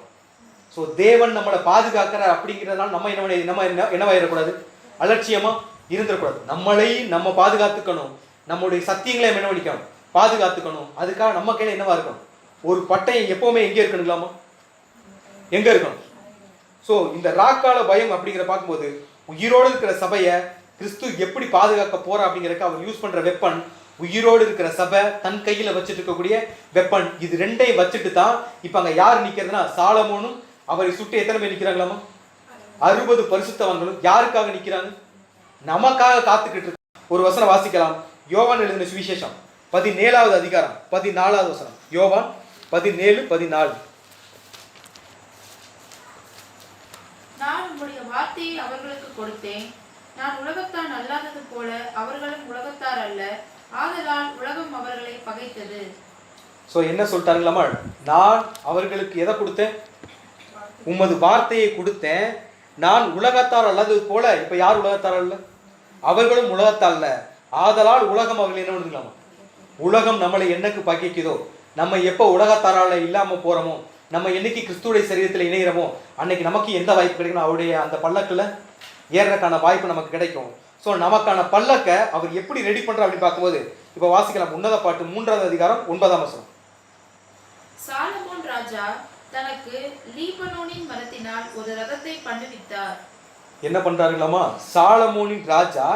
ஸோ தேவன் நம்மளை பாதுகாக்கிறார் அப்படிங்கிறதுனால நம்ம என்னவாயிடக்கூடாது, அலட்சியமா இருந்துடக்கூடாது. நம்ம பாதுகாத்துக்கணும், நம்முடைய சத்தியங்களை என்ன பண்ணிக்கணும், பாதுகாத்துக்கணும். அதுக்காக நம்ம கையில என்னவா இருக்கணும், ஒரு பட்டயம் எப்பவுமே எங்கே இருக்கணுங்களாமா, எங்க இருக்கணும். ஸோ இந்த ராக்கால பயம் அப்படிங்கிற பார்க்கும்போது உயிரோடு இருக்கிற சபையை கிறிஸ்து எப்படி பாதுகாக்க போறா அப்படிங்கிறதுக்கு அவர் யூஸ் பண்ற வெப்பன், உயிரோடு இருக்கிற சபை தன் கையில வச்சுட்டு இருக்கக்கூடிய வெப்பன். இது ரெண்டையும் வச்சுட்டு தான் இப்ப அங்க யார் நிக்கிறதுனா சாலமோனும் அவரை சுட்டு எத்தனை பேர் நிக்கிறாங்களாமா, 60 பரிசுத்தவான்களும். யாருக்காக நிக்கிறாங்க, நமக்காக காத்துக்கிட்டு இருக்கு. ஒரு வசனம் வாசிக்கலாம். யோவான் எழுதின சுவிசேஷம் 17வது அதிகாரம் 14வது வசனம். யோவான் 17:14. நான் உம்முடைய வார்த்தையை அவர்களுக்கு கொடுத்தேன். நான் உலகத்தான் அல்லாதது போல அவர்களும் உலகத்தார் அல்ல, ஆதலால் உலகம் அவர்களை பகைத்தது. சோ என்ன சொல்லிட்டாங்களாமா, நான் அவர்களுக்கு எதை கொடுத்தேன், உமது வார்த்தையை கொடுத்தேன். நான் உலகத்தார் அல்லாதது போல. இப்ப யார் உலகத்தார் அல்ல, அவர்களும் உலகத்தார் அல்ல, ஆதலால் உலகம் அவர்கள் என்ன பண்ணுங்களாமா, உலகம் நம்மளை என்னைக்கு பகைக்குதோ, நம்ம எப்போ உலகத்தாரால இல்லாம போறோமோ, நம்ம என்னைக்கு கிறிஸ்துடைய சரீரத்தில் இணைகிறோமோ அன்னைக்கு நமக்கு எந்த வாய்ப்பு கிடைக்கும், அவருடைய அந்த பல்லக்கில் ஏறக்கான வாய்ப்பு நமக்கு கிடைக்கும். ஸோ நமக்கான பல்லக்க அவர் எப்படி ரெடி பண்றார் அப்படின்னு பார்க்கும்போது இப்போ வாசிக்கலாம். உன்னத பாட்டு 3வது அதிகாரம் 9ஆம் வசனம். சாலமோன் ராஜா தனக்கு லீபனோனின் மரத்தினால் ஒரு ரதத்தை பண்ணுவித்தார். என்ன பண்றாருங்களாமா, சாலமோனின் ராஜா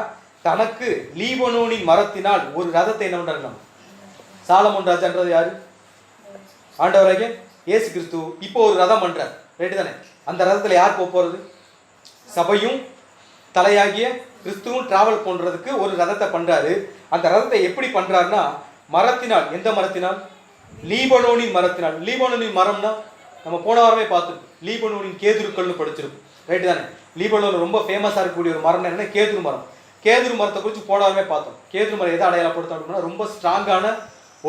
தனக்கு லீபனோனின் மரத்தினால் ஒரு ரதத்தை என்ன பண்றாங்களாம். சாலமோன் ராஜான்றது யாரு, ஆண்டவராகிய இயேசு கிறிஸ்து. இப்போ ஒரு ரதம் பண்றார், ரைட்டு தானே. அந்த ரதத்துல யார் போறது, சபையும் தலையாகிய கிறிஸ்துவும் டிராவல் பண்றதுக்கு ஒரு ரதத்தை பண்றாரு. அந்த ரதத்தை எப்படி பண்றாருன்னா மரத்தினால். எந்த மரத்தினால், லீபனோனின் மரத்தினால். லீபனோனின் மரம்னா நம்ம போன வாரமே பார்த்துருக்கோம், லீபனோனின் கேதுருக்கள்னு படிச்சிருக்கோம், ரைட்டு தானே. லீபனோன் ரொம்ப ஃபேமஸா இருக்கக்கூடிய ஒரு மரம் என்னன்னா கேதுரு மரம். கேதுரு மரத்தை குறித்து போன வாரமே பார்த்தோம். கேதுரு மரம் எதை அடையாளப்படுத்தும் அப்படின்னா ரொம்ப ஸ்ட்ராங்கான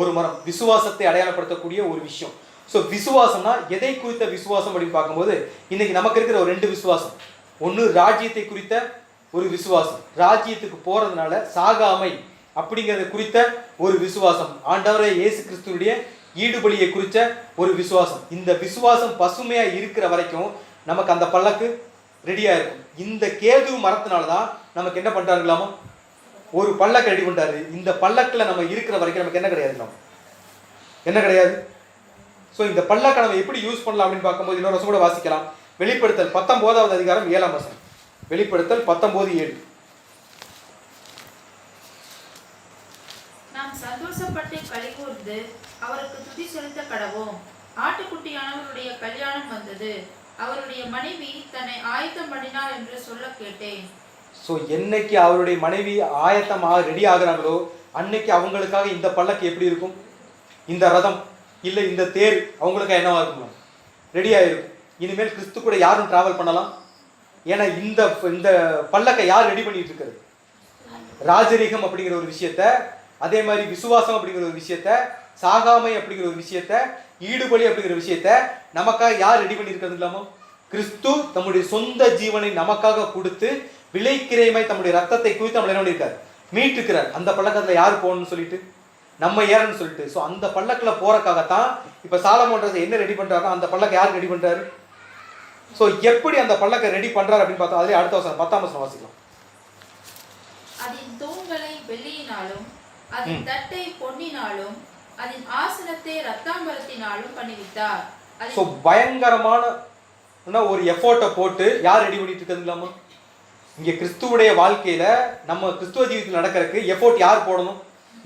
ஒரு மரம், விசுவாசத்தை அடையாளப்படுத்தக்கூடிய ஒரு விஷயம். ஸோ விசுவாசம்னா எதை குறித்த விசுவாசம் அப்படின்னு பார்க்கும்போது இன்னைக்கு நமக்கு இருக்கிற ஒரு 2 விசுவாசம். ஒன்று ராஜ்யத்தை குறித்த ஒரு விசுவாசம், ராஜ்யத்துக்கு போறதுனால சாகாமை அப்படிங்கிறத குறித்த ஒரு விசுவாசம், ஆண்டவரே இயேசு கிறிஸ்துவுடைய ஈடுபலியை குறித்த ஒரு விசுவாசம். இந்த விசுவாசம் பசுமையா இருக்கிற வரைக்கும் நமக்கு அந்த பல்லக்கு ரெடியா இருக்கும். இந்த கேது மரத்தினால தான் நமக்கு என்ன பண்றாங்களாமா, ஒரு பல்லக்கு ரெடி பண்றாரு. இந்த பல்லக்கில் நம்ம இருக்கிற வரைக்கும் நமக்கு என்ன கிடையாது, என்ன கிடையாது. ஸோ இந்த பல்லக்கை நம்ம எப்படி யூஸ் பண்ணலாம் அப்படின்னு பார்க்கும்போது இன்னொரு வருஷம் கூட வாசிக்கலாம். வெளிப்படுத்தல் 19வது அதிகாரம் 7ஆம் வசனம். வெளிப்படுத்தல் 19:7. நாம் சந்தோஷப்பட்டு களிகூர்ந்து அவருக்கு துதி செலுத்த கடவோம். ஆட்டுக்குட்டியானவருடைய கல்யாணம் வந்தது, அவருடைய மனைவி தன்னை ஆயத்தம் பண்ணினார் என்று சொல்ல கேட்டேன். ஸோ என்னைக்கு அவருடைய மனைவி ஆயத்தமாக ரெடி ஆகுறாங்களோ அன்னைக்கு அவங்களுக்காக இந்த பல்லக்கு எப்படி இருக்கும், இந்த ரதம் இல்லை இந்த தேர் அவங்களுக்காக என்னவா இருக்குமா, ரெடி ஆயிருக்கும். இனிமேல் கிறிஸ்து கூட யாரும் டிராவல் பண்ணலாம். ஏன்னா இந்த இந்த பல்லக்கை யார் ரெடி பண்ணிட்டு இருக்கிறது, ராஜரீகம் அப்படிங்கிற ஒரு விஷயத்த, அதே மாதிரி விசுவாசம் அப்படிங்கிற ஒரு விஷயத்த, சாகாமை அப்படிங்கிற ஒரு விஷயத்த, ஈடுபலி அப்படிங்கிற விஷயத்த நமக்காக யார் ரெடி பண்ணி இருக்கிறது இல்லாமோ, கிறிஸ்து தம்முடைய சொந்த ஜீவனை நமக்காக கொடுத்து விலைக்கிரயமாய் தம்முடைய ரத்தத்தை குறித்து நம்மளை என்ன பண்ணியிருக்காரு, மீட்டுக்கிறார். அந்த பல்லக்கத்துல யார் போகணும்னு சொல்லிட்டு நம்ம ஏறன்னு சொல்லிட்டு. ஸோ அந்த பல்லக்கில் போறக்காகத்தான் இப்போ சாலமோன்றதை என்ன ரெடி பண்றாருன்னா அந்த பல்லக்கை யார் ரெடி பண்றாரு. ஸோ எப்படி அந்த பல்லக்கை ரெடி பண்றாரு அப்படின்னு பார்த்தா அதுலேயே அடுத்த வசனம் 10ஆம் வசனம் வாசிக்கலாம். அதன் தூண்களை வெள்ளியினாலும் அதன் தட்டை பொன்னினாலும் அதன் ஆசனத்தை ரத்தாம்பரத்தினாலும் பண்ணிவிட்டார். ஸோ பயங்கரமான ஒரு எஃபோர்ட்டை போட்டு யார் ரெடி பண்ணிட்டு இருக்கிறதுலாமா, இங்கே கிறிஸ்துவுடைய வாழ்க்கையில நம்ம கிறிஸ்துவ ஜீவிதத்தில் நடக்கிறதுக்கு எஃபோர்ட் யார் போடணும்,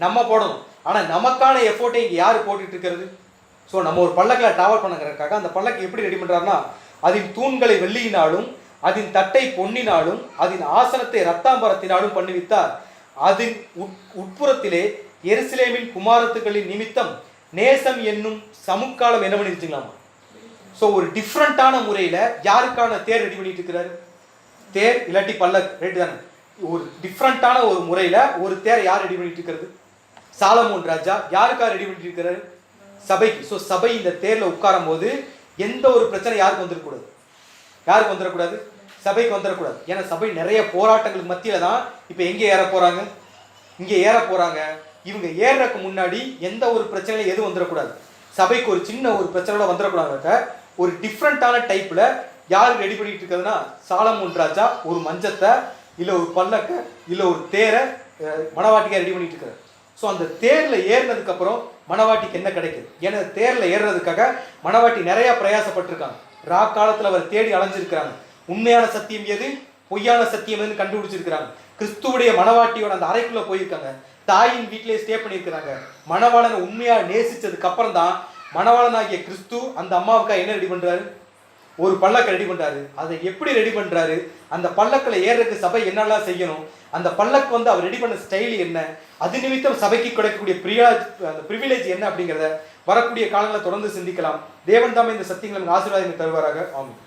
நம்ம போடணும். ஆனால் நமக்கான எஃபோர்ட்டை இங்கே யார் போட்டுட்டு இருக்கிறது. ஸோ நம்ம ஒரு பல்லக்கில் டிராவல் பண்ணுறதுக்காக அந்த பல்லக்கு எப்படி ரெடி பண்ணுறாருன்னா அதன் தூண்களை வெள்ளியினாலும் அதன் தட்டை பொன்னினாலும் அதன் ஆசனத்தை ரத்தாம்பரத்தினாலும் பண்ணுவித்தார். அதன் உட்புறத்திலே எருசலேமின் குமாரத்துகளின் நிமித்தம் நேசம் என்னும் சமுக்காலம் என்ன பண்ணிருச்சுங்களாமா. ஸோ ஒரு டிஃப்ரெண்டான முறையில் யாருக்கான தேர் ரெடி பண்ணிட்டு இருக்கிறாரு, தேர் இல்லாட்டி பல்லக் ரெடி தானே. ஒரு டிஃப்ரெண்டான ஒரு முறையில் ஒரு தேரை யார் ரெடி பண்ணிட்டு இருக்கிறது, சாலமோன் ராஜா. யாருக்காக ரெடி பண்ணிட்டு இருக்கிறாரு, சபைக்கு. ஸோ சபை இந்த தேர்ல உட்காரும் போது எந்த ஒரு பிரச்சனை யாருக்கு வந்துடக்கூடாது, யாருக்கு வந்துடக்கூடாது, சபைக்கு வந்துடக்கூடாது. ஏன்னா சபை நிறைய போராட்டங்களுக்கு மத்தியில தான் இப்போ எங்கே ஏற போறாங்க, இங்கே ஏற போறாங்க. இவங்க ஏறதுக்கு முன்னாடி எந்த ஒரு பிரச்சனையும் எதுவும் வந்துடக்கூடாது, சபைக்கு ஒரு சின்ன ஒரு பிரச்சனையோட வந்துடக்கூடாது. ஒரு டிஃப்ரெண்டான டைப்ல யார் ரெடி பண்ணிட்டு இருக்கிறதுனா சாலமோன் ராஜா ஒரு மஞ்சத்தை இல்ல ஒரு பல்லக்க இல்ல ஒரு தேரை மணவாட்டிக்கா ரெடி பண்ணிட்டு இருக்காரு. ஸோ அந்த தேர்ல ஏறினதுக்கு அப்புறம் மணவாட்டிக்கு என்ன கிடைக்குது? ஏன்னா தேர்ல ஏறுறதுக்காக மணவாட்டி நிறைய பிரயாசப்பட்டிருக்காங்க. காலத்துல அவர் தேடி அலைஞ்சிருக்கிறாங்க. உண்மையான சத்தியம் எது, பொய்யான சத்தியம் எதுன்னு கண்டுபிடிச்சிருக்கிறாங்க. கிறிஸ்துவுடைய மணவாட்டியோட அந்த அறைக்குள்ள போயிருக்காங்க. தாயின் வீட்டிலேயே ஸ்டே பண்ணியிருக்கிறாங்க. மணவாளனை உண்மையா நேசிச்சதுக்கு அப்புறம் தான் மணவாளனாகிய கிறிஸ்து அந்த அம்மாவுக்காக என்ன ரெடி பண்றாரு? ஒரு பல்லக்க ரெடி பண்றாரு. அதை எப்படி ரெடி பண்றாரு? அந்த பல்லக்கில் ஏறதுக்கு சபை என்னெல்லாம் செய்யணும், அந்த பல்லக்கு வந்து அவர் ரெடி பண்ண ஸ்டைல் என்ன, அது நிமித்தம் சபைக்கு கிடைக்கக்கூடிய ப்ரிவிலேஜ் என்ன அப்படிங்கிறத வரக்கூடிய காலங்களை தொடர்ந்து சிந்திக்கலாம். தேவன் தாமே இந்த சத்தியங்களை ஆசீர்வாதங்களை தருவாராக. ஆமென்.